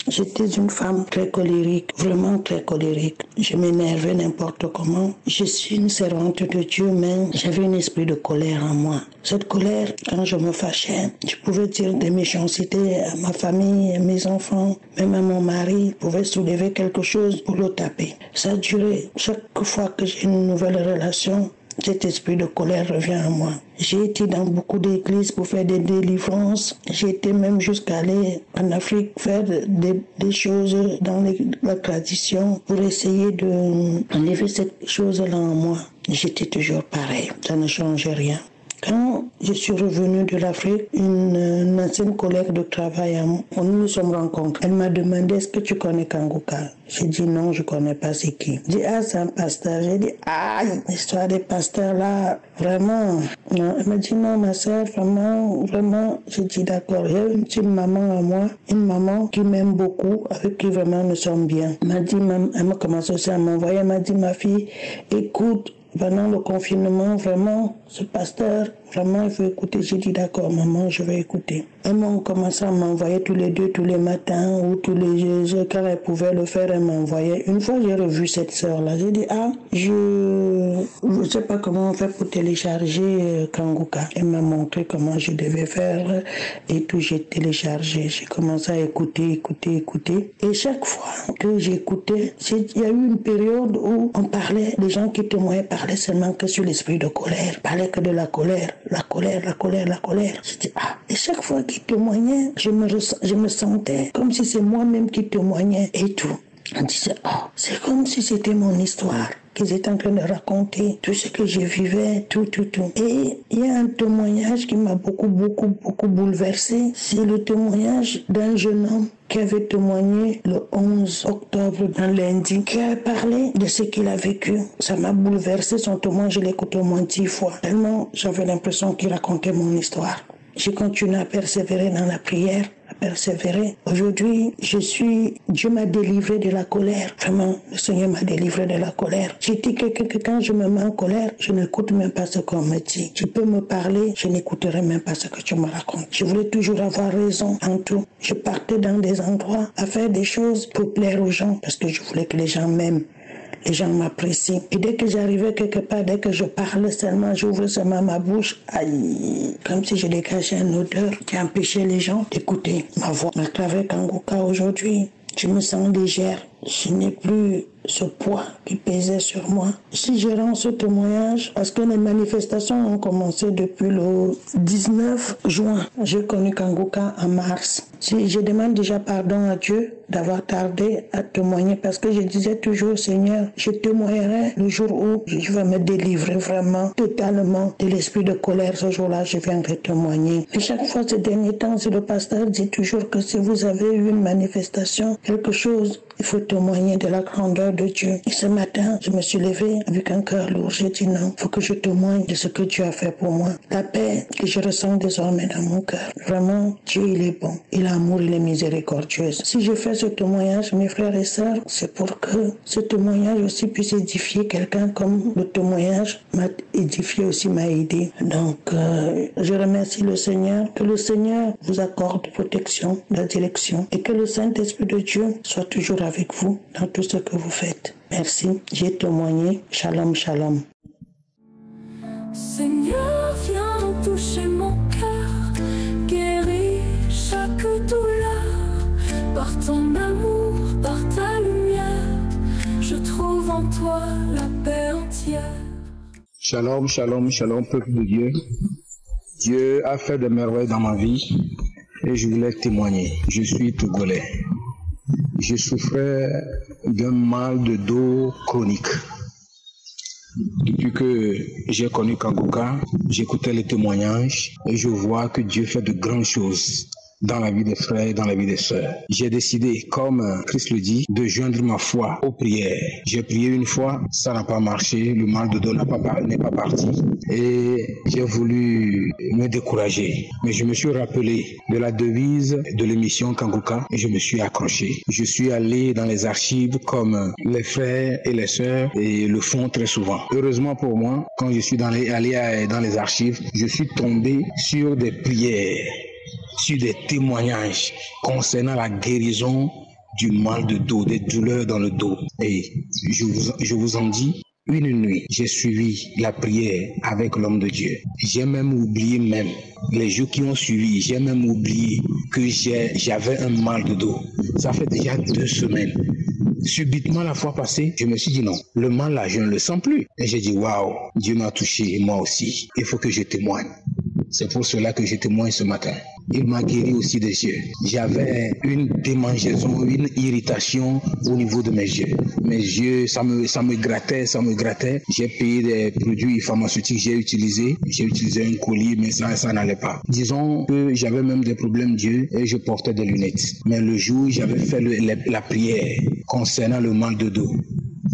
J'étais une femme très colérique, vraiment très colérique. Je m'énervais n'importe comment. Je suis une servante de Dieu, mais j'avais un esprit de colère en moi. Cette colère, quand je me fâchais, je pouvais dire des méchancetés à ma famille, à mes enfants, même à mon mari. Je pouvais soulever quelque chose pour le taper. Ça a duré. Chaque fois que j'ai une nouvelle relation, cet esprit de colère revient à moi. J'ai été dans beaucoup d'églises pour faire des délivrances. J'ai été même jusqu'à aller en Afrique faire des choses dans la tradition pour essayer d'enlever cette chose-là en moi. J'étais toujours pareil. Ça ne changeait rien. Quand je suis revenue de l'Afrique, une ancienne collègue de travail, nous nous sommes rencontrés. Elle m'a demandé, est-ce que tu connais Kangouka? J'ai dit non, je ne connais pas c'est qui. J'ai dit, ah, c'est un pasteur. J'ai dit, ah, l'histoire des pasteurs là, vraiment. Non. Elle m'a dit, non, ma soeur, vraiment. J'ai dit, d'accord. J'ai une petite maman à moi, une maman qui m'aime beaucoup, avec qui vraiment nous sommes bien. Elle m'a dit, elle m'a commencé aussi à m'envoyer, elle m'a dit, ma fille, écoute, pendant le confinement, vraiment, ce pasteur, vraiment, il faut écouter. J'ai dit, d'accord, maman, je vais écouter. Elles m'ont commencé à m'envoyer tous les deux, tous les matins, ou tous les jours, quand elle pouvait le faire, elle m'envoyait. Une fois, j'ai revu cette sœur-là. J'ai dit, ah, je sais pas comment on fait pour télécharger Kangouka. Elle m'a montré comment je devais faire et tout. J'ai téléchargé. J'ai commencé à écouter. Et chaque fois que j'écoutais, il y a eu une période où on parlait, les gens qui témoignaient parlaient seulement que sur l'esprit de colère, parlaient que de la colère. J'ai dit, ah, et chaque fois qu'ils témoignaient, je me sentais comme si c'est moi-même qui témoignais et tout. On disait, oh, c'est comme si c'était mon histoire qu'ils étaient en train de raconter, tout ce que je vivais, tout. Et il y a un témoignage qui m'a beaucoup bouleversé. C'est le témoignage d'un jeune homme qui avait témoigné le 11 octobre, un lundi, qui a parlé de ce qu'il a vécu. Ça m'a bouleversé, son témoignage, je l'ai écouté au moins 10 fois. Tellement j'avais l'impression qu'il racontait mon histoire. J'ai continué à persévérer dans la prière, à persévérer. Aujourd'hui, Dieu m'a délivré de la colère. Vraiment, le Seigneur m'a délivré de la colère. J'ai dit que quand je me mets en colère, je n'écoute même pas ce qu'on me dit. Tu peux me parler, je n'écouterai même pas ce que tu me racontes. Je voulais toujours avoir raison en tout. Je partais dans des endroits à faire des choses pour plaire aux gens parce que je voulais que les gens m'aiment. Les gens m'apprécient. Et dès que j'arrivais quelque part, dès que je parlais seulement, j'ouvre seulement ma bouche, aïe, comme si je dégageais une odeur qui empêchait les gens d'écouter ma voix. À travers Kangouka aujourd'hui, je me sens légère. Je n'ai plus ce poids qui pesait sur moi. Si je rends ce témoignage, parce que les manifestations ont commencé depuis le 19 juin. J'ai connu Kangouka en mars. Je demande déjà pardon à Dieu d'avoir tardé à témoigner parce que je disais toujours, Seigneur, je témoignerai le jour où je vais me délivrer vraiment, totalement de l'esprit de colère. Ce jour-là, je viendrai témoigner. Et chaque fois, ces derniers temps, le pasteur dit toujours que si vous avez eu une manifestation, quelque chose, il faut témoigner de la grandeur de Dieu. Et ce matin, je me suis levée avec un cœur lourd. J'ai dit non, il faut que je témoigne de ce que Dieu a fait pour moi. La paix que je ressens désormais dans mon cœur. Vraiment, Dieu, il est bon. Il a amour, il est miséricordieux. Si je fais ce témoignage, mes frères et sœurs, c'est pour que ce témoignage aussi puisse édifier quelqu'un comme le témoignage m'a édifié aussi, m'a aidé. Donc, je remercie le Seigneur. Que le Seigneur vous accorde protection, la direction et que le Saint-Esprit de Dieu soit toujours avec vous dans tout ce que vous faites. Merci. J'ai témoigné. Shalom, shalom. Seigneur, viens toucher mon cœur, guéris chaque douleur. Par ton amour, par ta lumière, je trouve en toi la paix entière. Shalom, shalom, shalom, peuple de Dieu. Dieu a fait des merveilles dans ma vie et je voulais témoigner. Je suis togolais. Je souffrais d'un mal de dos chronique. Depuis que j'ai connu Kangouka, j'écoutais les témoignages et je vois que Dieu fait de grandes choses dans la vie des frères et dans la vie des sœurs. J'ai décidé, comme Christ le dit, de joindre ma foi aux prières. J'ai prié une fois, ça n'a pas marché, le mal de dos n'est pas parti et j'ai voulu me décourager. Mais je me suis rappelé de la devise de l'émission Kangouka et je me suis accroché. Je suis allé dans les archives comme les frères et les sœurs et le font très souvent. Heureusement pour moi, quand je suis allé dans les archives, je suis tombé sur des prières, sur des témoignages concernant la guérison du mal de dos, des douleurs dans le dos. Et je vous en dis, une nuit, j'ai suivi la prière avec l'homme de Dieu. J'ai même oublié les jours qui ont suivi, j'ai même oublié que j'avais un mal de dos. Ça fait déjà 2 semaines. Subitement, la fois passée, je me suis dit non, le mal là, je ne le sens plus. Et j'ai dit waouh, Dieu m'a touché, moi aussi. Il faut que je témoigne. C'est pour cela que je témoigne ce matin. Il m'a guéri aussi des yeux. J'avais une démangeaison, une irritation au niveau de mes yeux. Mes yeux, ça me grattait. J'ai payé des produits pharmaceutiques, j'ai utilisé un colis, mais ça n'allait pas. Disons que j'avais même des problèmes d'yeux et je portais des lunettes. Mais le jour où j'avais fait la prière concernant le mal de dos,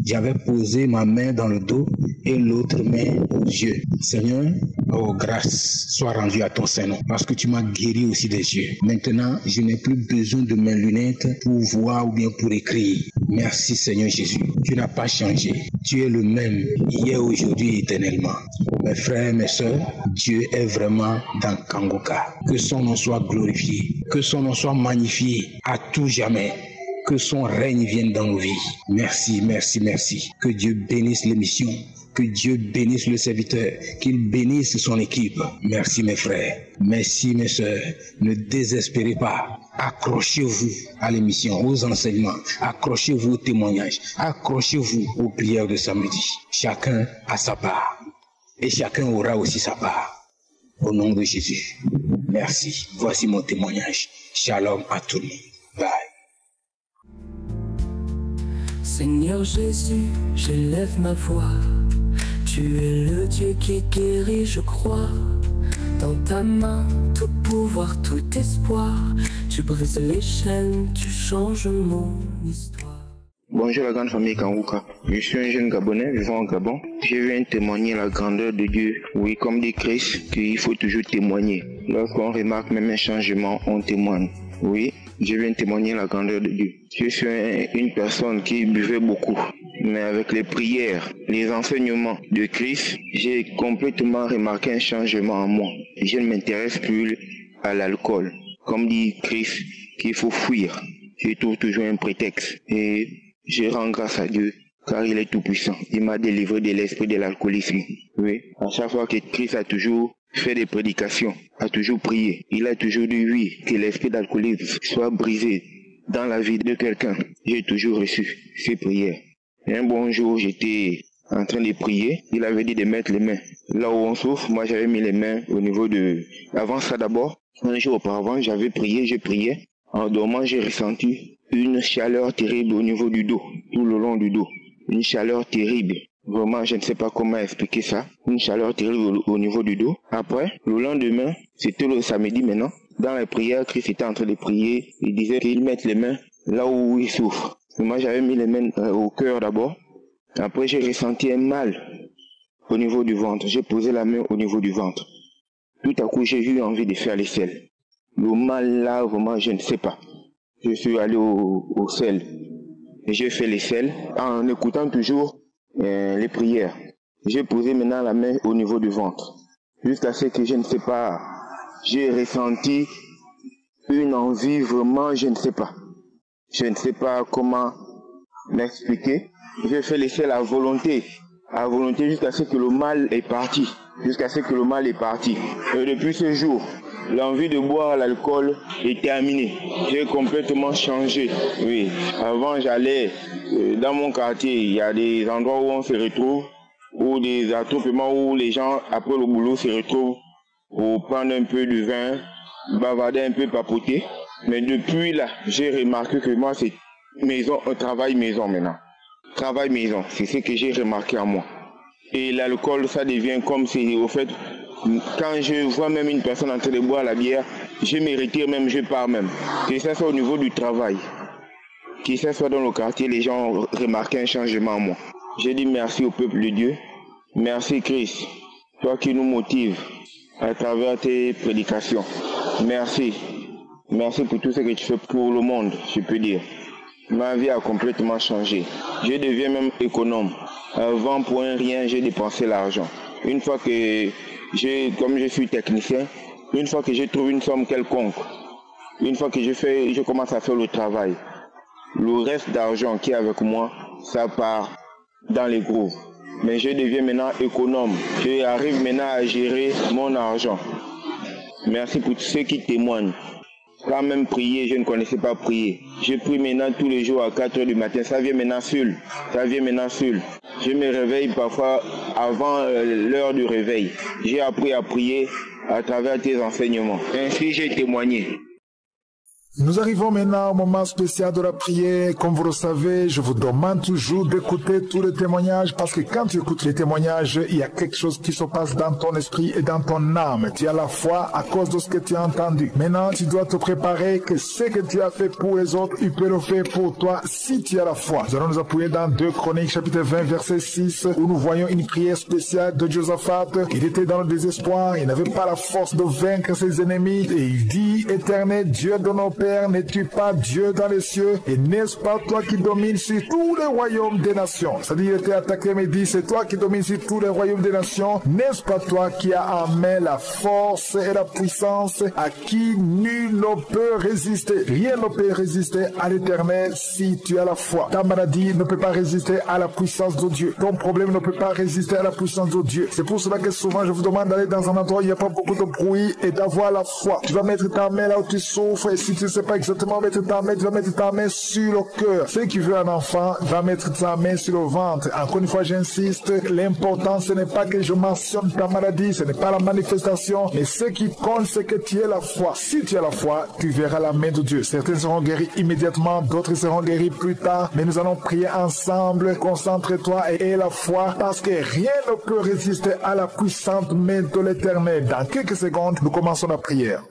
j'avais posé ma main dans le dos et l'autre main aux yeux. Seigneur, oh grâce soit rendue à ton Saint-Nom, parce que tu m'as guéri aussi des yeux. Maintenant, je n'ai plus besoin de mes lunettes pour voir ou bien pour écrire. Merci Seigneur Jésus, tu n'as pas changé. Tu es le même hier, aujourd'hui et éternellement. Mes frères, mes sœurs, Dieu est vraiment dans Kangoka. Que son nom soit glorifié, que son nom soit magnifié à tout jamais. Que son règne vienne dans nos vies. Merci, merci, merci. Que Dieu bénisse l'émission. Que Dieu bénisse le serviteur. Qu'il bénisse son équipe. Merci mes frères. Merci mes sœurs. Ne désespérez pas. Accrochez-vous à l'émission, aux enseignements. Accrochez-vous aux témoignages. Accrochez-vous aux prières de samedi. Chacun a sa part. Et chacun aura aussi sa part. Au nom de Jésus. Merci. Voici mon témoignage. Shalom à tout le monde. Bye. Seigneur Jésus, j'élève ma voix. Tu es le Dieu qui guérit, je crois. Dans ta main, tout pouvoir, tout espoir. Tu brises les chaînes, tu changes mon histoire. Bonjour la grande famille Kangoka. Je suis un jeune Gabonais vivant au Gabon. Je viens témoigner la grandeur de Dieu. Oui, comme dit Christ, qu'il faut toujours témoigner. Lorsqu'on remarque même un changement, on témoigne. Oui, je viens témoigner la grandeur de Dieu. Je suis une personne qui buvait beaucoup. Mais avec les prières, les enseignements de Christ, j'ai complètement remarqué un changement en moi. Je ne m'intéresse plus à l'alcool. Comme dit Christ, qu'il faut fuir. Je trouve toujours un prétexte. Et je rends grâce à Dieu, car il est tout puissant. Il m'a délivré de l'esprit de l'alcoolisme. Oui, à chaque fois que Christ a toujours fait des prédications, a toujours prié, il a toujours dit oui, que l'esprit d'alcoolisme soit brisé dans la vie de quelqu'un. J'ai toujours reçu ces prières. Et un bon jour, j'étais en train de prier, il avait dit de mettre les mains là où on souffre. Moi, j'avais mis les mains au niveau de... Avant ça d'abord, un jour auparavant, j'avais prié, je priais. En dormant, j'ai ressenti une chaleur terrible au niveau du dos, tout le long du dos. Une chaleur terrible. Vraiment, je ne sais pas comment expliquer ça. Une chaleur terrible au niveau du dos. Après, le lendemain, c'était le samedi maintenant. Dans la prière, Christ était en train de prier. Il disait qu'il mette les mains là où il souffre. Et moi, j'avais mis les mains au cœur d'abord. Après, j'ai ressenti un mal au niveau du ventre. J'ai posé la main au niveau du ventre. Tout à coup, j'ai eu envie de faire les selles. Le mal là, vraiment, je ne sais pas. Je suis allé au sel. Et j'ai fait les selles en écoutant toujours les prières. J'ai posé maintenant la main au niveau du ventre. Jusqu'à ce que je ne sais pas, j'ai ressenti une envie vraiment, je ne sais pas. Je ne sais pas comment m'expliquer. J'ai fait les selles à volonté jusqu'à ce que le mal est parti. Et depuis ce jour, l'envie de boire l'alcool est terminée. J'ai complètement changé. Oui, avant j'allais dans mon quartier, il y a des endroits où on se retrouve, ou des attroupements où les gens après le boulot se retrouvent pour prendre un peu de vin, bavarder un peu, papoter. Mais depuis là, j'ai remarqué que moi c'est maison, travail maison maintenant. Travail maison, c'est ce que j'ai remarqué en moi. Et l'alcool, ça devient comme si, au fait, quand je vois même une personne en train de boire la bière, je me retire même, je pars même. Que ça soit au niveau du travail, que ça soit dans le quartier, les gens ont remarqué un changement en moi. Je dis merci au peuple de Dieu. Merci Christ, toi qui nous motives à travers tes prédications. Merci. Merci pour tout ce que tu fais pour le monde, je peux dire. Ma vie a complètement changé. Je deviens même économe. Avant, pour un rien, j'ai dépensé l'argent. Une fois que comme je suis technicien, une fois que je trouve une somme quelconque, une fois que je commence à faire le travail, le reste d'argent qui est avec moi, ça part dans les grooves. Mais je deviens maintenant économe. Je arrive maintenant à gérer mon argent. Merci pour tous ceux qui témoignent. Quand même prier, je ne connaissais pas prier. Je prie maintenant tous les jours à 4 h du matin. Ça vient maintenant seul. Je me réveille parfois avant l'heure du réveil. J'ai appris à prier à travers tes enseignements. Ainsi, j'ai témoigné. Nous arrivons maintenant au moment spécial de la prière. Comme vous le savez, je vous demande toujours d'écouter tous les témoignages parce que quand tu écoutes les témoignages, il y a quelque chose qui se passe dans ton esprit et dans ton âme. Tu as la foi à cause de ce que tu as entendu. Maintenant, tu dois te préparer que ce que tu as fait pour les autres, il peut le faire pour toi si tu as la foi. Nous allons nous appuyer dans 2 Chroniques chapitre 20 verset 6 où nous voyons une prière spéciale de Josaphat. Il était dans le désespoir, il n'avait pas la force de vaincre ses ennemis et il dit, Éternel Dieu de nos Père, n'es-tu pas Dieu dans les cieux? Et n'est-ce pas toi qui domines sur tous les royaumes des nations? C'est-à-dire, il était attaqué, mais il dit, c'est toi qui domines sur tous les royaumes des nations. N'est-ce pas toi qui as en main la force et la puissance à qui nul ne peut résister? Rien ne peut résister à l'Éternel si tu as la foi. Ta maladie ne peut pas résister à la puissance de Dieu. Ton problème ne peut pas résister à la puissance de Dieu. C'est pour cela que souvent je vous demande d'aller dans un endroit où il n'y a pas beaucoup de bruit et d'avoir la foi. Tu vas mettre ta main là où tu souffres et si tu ne sais pas exactement mettre ta main, tu vas mettre ta main sur le cœur. Ceux qui veulent un enfant, va mettre ta main sur le ventre. Encore une fois, j'insiste, l'important ce n'est pas que je mentionne ta maladie, ce n'est pas la manifestation, mais ce qui compte c'est que tu aies la foi. Si tu as la foi, tu verras la main de Dieu. Certains seront guéris immédiatement, d'autres seront guéris plus tard, mais nous allons prier ensemble. Concentre-toi et aie la foi parce que rien ne peut résister à la puissante main de l'Éternel. Dans quelques secondes, nous commençons la prière.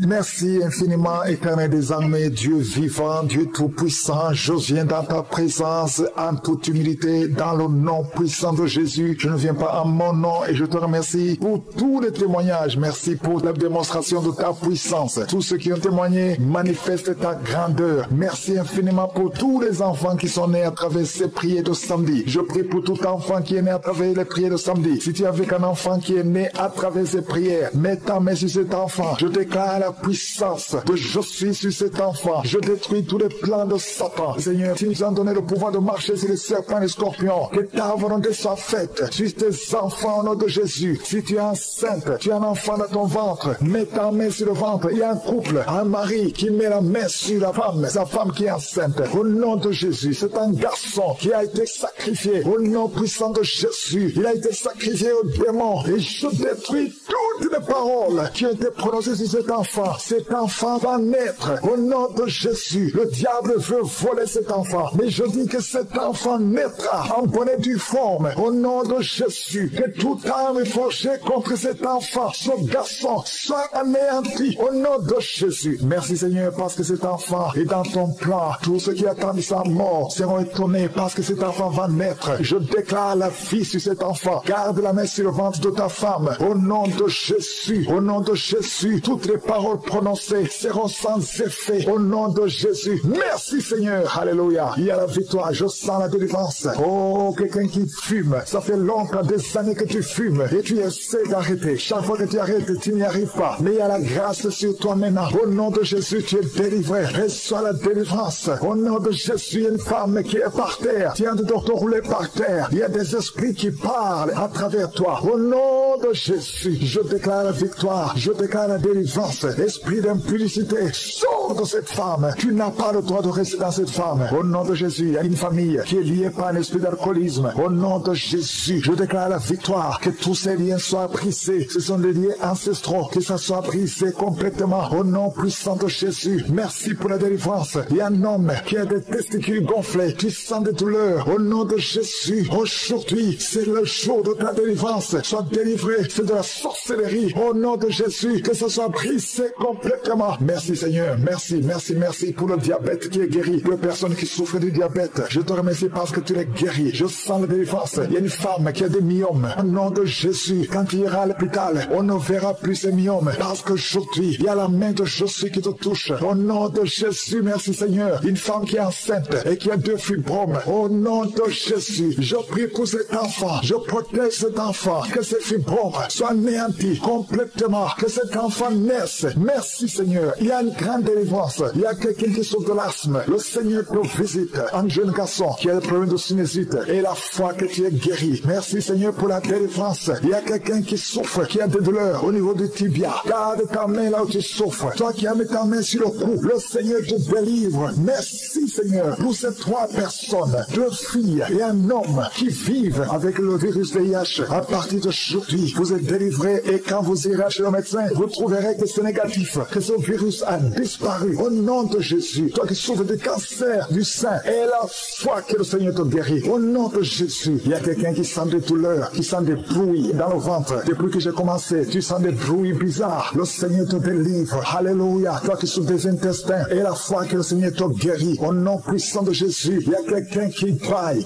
Merci infiniment, éternel des armées, Dieu vivant, Dieu tout-puissant. Je viens dans ta présence en toute humilité, dans le nom puissant de Jésus. Je ne viens pas en mon nom et je te remercie pour tous les témoignages. Merci pour la démonstration de ta puissance. Tous ceux qui ont témoigné manifestent ta grandeur. Merci infiniment pour tous les enfants qui sont nés à travers ces prières de samedi. Je prie pour tout enfant qui est né à travers les prières de samedi. Si tu es avec un enfant qui est né à travers ces prières, mets ta main sur cet enfant. Je déclare la puissance de je suis sur cet enfant. Je détruis tous les plans de Satan. Seigneur, tu nous as donné le pouvoir de marcher sur les serpents et les scorpions. Que ta volonté soit faite sur tes enfants au nom de Jésus. Si tu es enceinte, tu as un enfant dans ton ventre, mets ta main sur le ventre. Il y a un couple, un mari qui met la main sur la femme, sa femme qui est enceinte. Au nom de Jésus, c'est un garçon qui a été sacrifié. Au nom puissant de Jésus, il a été sacrifié au démon. Et je détruis toutes les paroles qui ont été prononcées sur cet enfant. Cet enfant va naître au nom de Jésus. Le diable veut voler cet enfant, mais je dis que cet enfant naîtra en bonne et due forme au nom de Jésus. Que toute arme forgée contre cet enfant, ce garçon, soit anéanti au nom de Jésus. Merci Seigneur parce que cet enfant est dans ton plan. Tous ceux qui attendent sa mort seront étonnés parce que cet enfant va naître. Je déclare la vie sur cet enfant. Garde la main sur le ventre de ta femme au nom de Jésus. Au nom de Jésus, toutes les paroles prononcées seront sans effet au nom de Jésus. Merci Seigneur. Alléluia. Il y a la victoire. Je sens la délivrance. Oh, quelqu'un qui fume. Ça fait longtemps, des années que tu fumes et tu essaies d'arrêter. Chaque fois que tu arrêtes, tu n'y arrives pas. Mais il y a la grâce sur toi maintenant. Au nom de Jésus, tu es délivré. Reçois la délivrance. Au nom de Jésus, il y a une femme qui est par terre. Tu viens de te rouler par terre. Il y a des esprits qui parlent à travers toi. Au nom de Jésus, je déclare la victoire. Je déclare la délivrance. Esprit d'impudicité, sors de cette femme. Tu n'as pas le droit de rester dans cette femme. Au nom de Jésus, il y a une famille qui est liée par un esprit d'alcoolisme. Au nom de Jésus, je déclare la victoire. Que tous ces liens soient brisés. Ce sont des liens ancestraux. Que ça soit brisé complètement. Au nom puissant de Jésus. Merci pour la délivrance. Il y a un homme qui a des testicules gonflés. Tu sens des douleurs. Au nom de Jésus, aujourd'hui, c'est le jour de ta délivrance. Sois délivré. C'est de la sorcellerie. Au nom de Jésus, que ça soit brisé complètement. Merci Seigneur, merci pour le diabète qui est guéri, pour les personnes qui souffrent du diabète. Je te remercie parce que tu les guéris. Je sens la délivrance. Il y a une femme qui a des myomes. Au nom de Jésus, quand tu iras à l'hôpital, on ne verra plus ces myomes parce qu'aujourd'hui, il y a la main de Jésus qui te touche. Au nom de Jésus, merci Seigneur. Une femme qui est enceinte et qui a 2 fibromes. Au nom de Jésus, je prie pour cet enfant. Je protège cet enfant. Que ces fibromes soient anéantis complètement. Que cet enfant naisse Merci Seigneur. Il y a une grande délivrance. Il y a quelqu'un qui souffre de l'asthme. Le Seigneur te visite. Un jeune garçon qui a le problème de sinusite. Et la foi que tu es guéri. Merci Seigneur pour la délivrance. Il y a quelqu'un qui souffre, qui a des douleurs au niveau du tibia. Garde ta main là où tu souffres. Toi qui as mis ta main sur le cou, le Seigneur te délivre. Merci Seigneur pour ces 3 personnes, 2 filles et un homme qui vivent avec le virus VIH. À partir d'aujourd'hui, vous êtes délivrés et quand vous irez chez le médecin, vous trouverez que c'est négatif, que ce virus a disparu. Au nom de Jésus, toi qui souffres de cancer du sein, et la foi que le Seigneur te guérit. Au nom de Jésus, il y a quelqu'un qui sent des douleurs, qui sent des bruits dans le ventre. Depuis que j'ai commencé, tu sens des bruits bizarres. Le Seigneur te délivre. Alléluia. Toi qui souffres des intestins, et la foi que le Seigneur te guérit. Au nom puissant de Jésus, il y a quelqu'un qui baille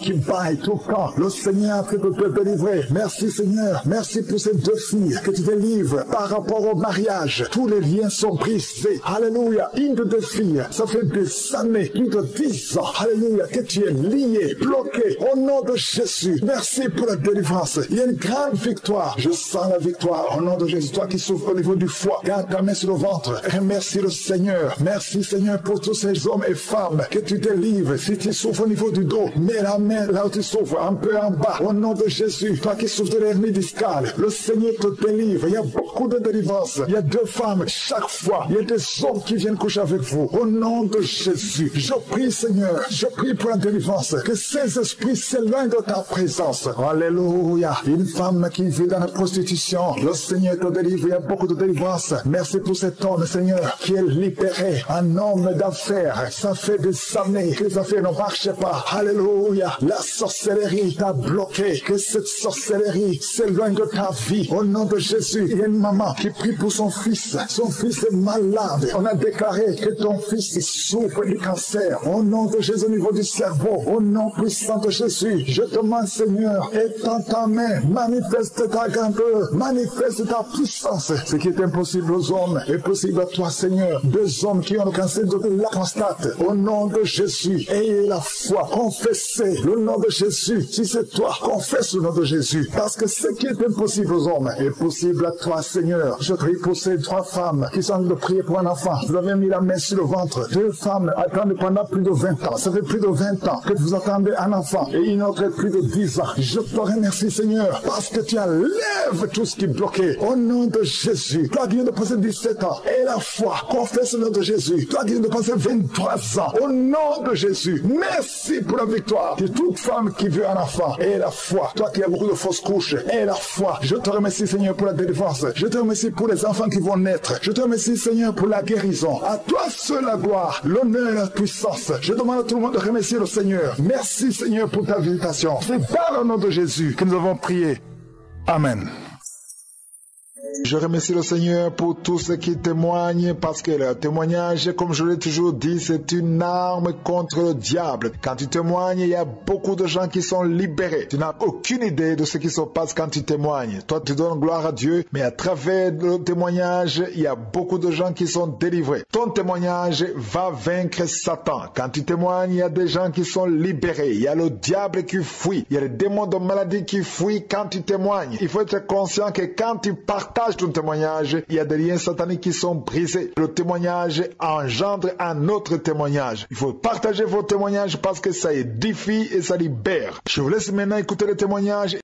tout le temps. Le Seigneur peut te délivrer. Merci Seigneur. Merci pour ces 2 filles que tu délivres par rapport au mariage. Tous les liens sont brisés. Alléluia. Une de 2 filles, ça fait des années, plus de 10 ans. Alléluia. Que tu es lié, bloqué. Au nom de Jésus. Merci pour la délivrance. Il y a une grande victoire. Je sens la victoire. Au nom de Jésus. Toi qui souffres au niveau du foie, garde ta main sur le ventre. Remercie le Seigneur. Merci Seigneur pour tous ces hommes et femmes que tu délivres. Si tu souffres au niveau du dos, mets la main là où tu souffres, un peu en bas. Au nom de Jésus. Toi qui souffres de l'hernie discale, le Seigneur te délivre. Il y a beaucoup de délivrance. Il y a 2 femmes chaque fois. Il y a des hommes qui viennent coucher avec vous. Au nom de Jésus. Je prie Seigneur. Je prie pour la délivrance. Que ces esprits s'éloignent de ta présence. Alléluia. Une femme qui vit dans la prostitution, le Seigneur te délivre. Il y a beaucoup de délivrance. Merci pour cet homme, Seigneur, qui est libéré. Un homme d'affaires. Ça fait des années que les affaires ne marchaient pas. Alléluia. La sorcellerie t'a bloqué. Que cette sorcellerie s'éloigne de ta vie. Au nom de Jésus. Il y a une maman qui prie pour son fils. Son fils est malade. On a déclaré que ton fils souffre du cancer. Au nom de Jésus, au niveau du cerveau. Au nom puissant de Jésus. Je te demande, Seigneur, étends ta main. Manifeste ta grandeur. Manifeste ta puissance. Ce qui est impossible aux hommes est possible à toi, Seigneur. 2 hommes qui ont le cancer de la prostate. Au nom de Jésus. Ayez la foi. Confessez le nom de Jésus. Si c'est toi, confesse le nom de Jésus. Parce que ce qui est impossible aux hommes est possible à toi, Seigneur. Je prie pour ces 3 femmes qui sont en train de prier pour un enfant. Vous avez mis la main sur le ventre. 2 femmes attendent pendant plus de 20 ans. Ça fait plus de 20 ans que vous attendez un enfant. Et une autre plus de 10 ans. Je te remercie, Seigneur, parce que tu enlèves tout ce qui est bloqué. Au nom de Jésus. Toi qui viens de passer 17 ans. Et la foi. Confesse le nom de Jésus. Toi qui viens de passer 23 ans. Au nom de Jésus. Merci pour la victoire de toute femme qui veut un enfant. Et la foi. Toi qui as beaucoup de fausses couches. Et la foi. Je te remercie, Seigneur, pour la délivrance. Je te remercie pour les enfants qui vont naître. Je te remercie, Seigneur, pour la guérison. À toi seul la gloire, l'honneur et la puissance. Je demande à tout le monde de remercier le Seigneur. Merci, Seigneur, pour ta visitation. C'est dans le nom de Jésus que nous avons prié. Amen. Je remercie le Seigneur pour tous ceux qui témoignent parce que le témoignage, comme je l'ai toujours dit, c'est une arme contre le diable. Quand tu témoignes, il y a beaucoup de gens qui sont libérés. Tu n'as aucune idée de ce qui se passe quand tu témoignes. Toi, tu donnes gloire à Dieu, mais à travers le témoignage, il y a beaucoup de gens qui sont délivrés. Ton témoignage va vaincre Satan. Quand tu témoignes, il y a des gens qui sont libérés. Il y a le diable qui fuit. Il y a les démons de maladie qui fuient quand tu témoignes. Il faut être conscient que quand tu partages ton témoignage, il y a des liens sataniques qui sont brisés. Le témoignage engendre un autre témoignage. Il faut partager vos témoignages parce que ça édifie et ça libère. Je vous laisse maintenant écouter le témoignage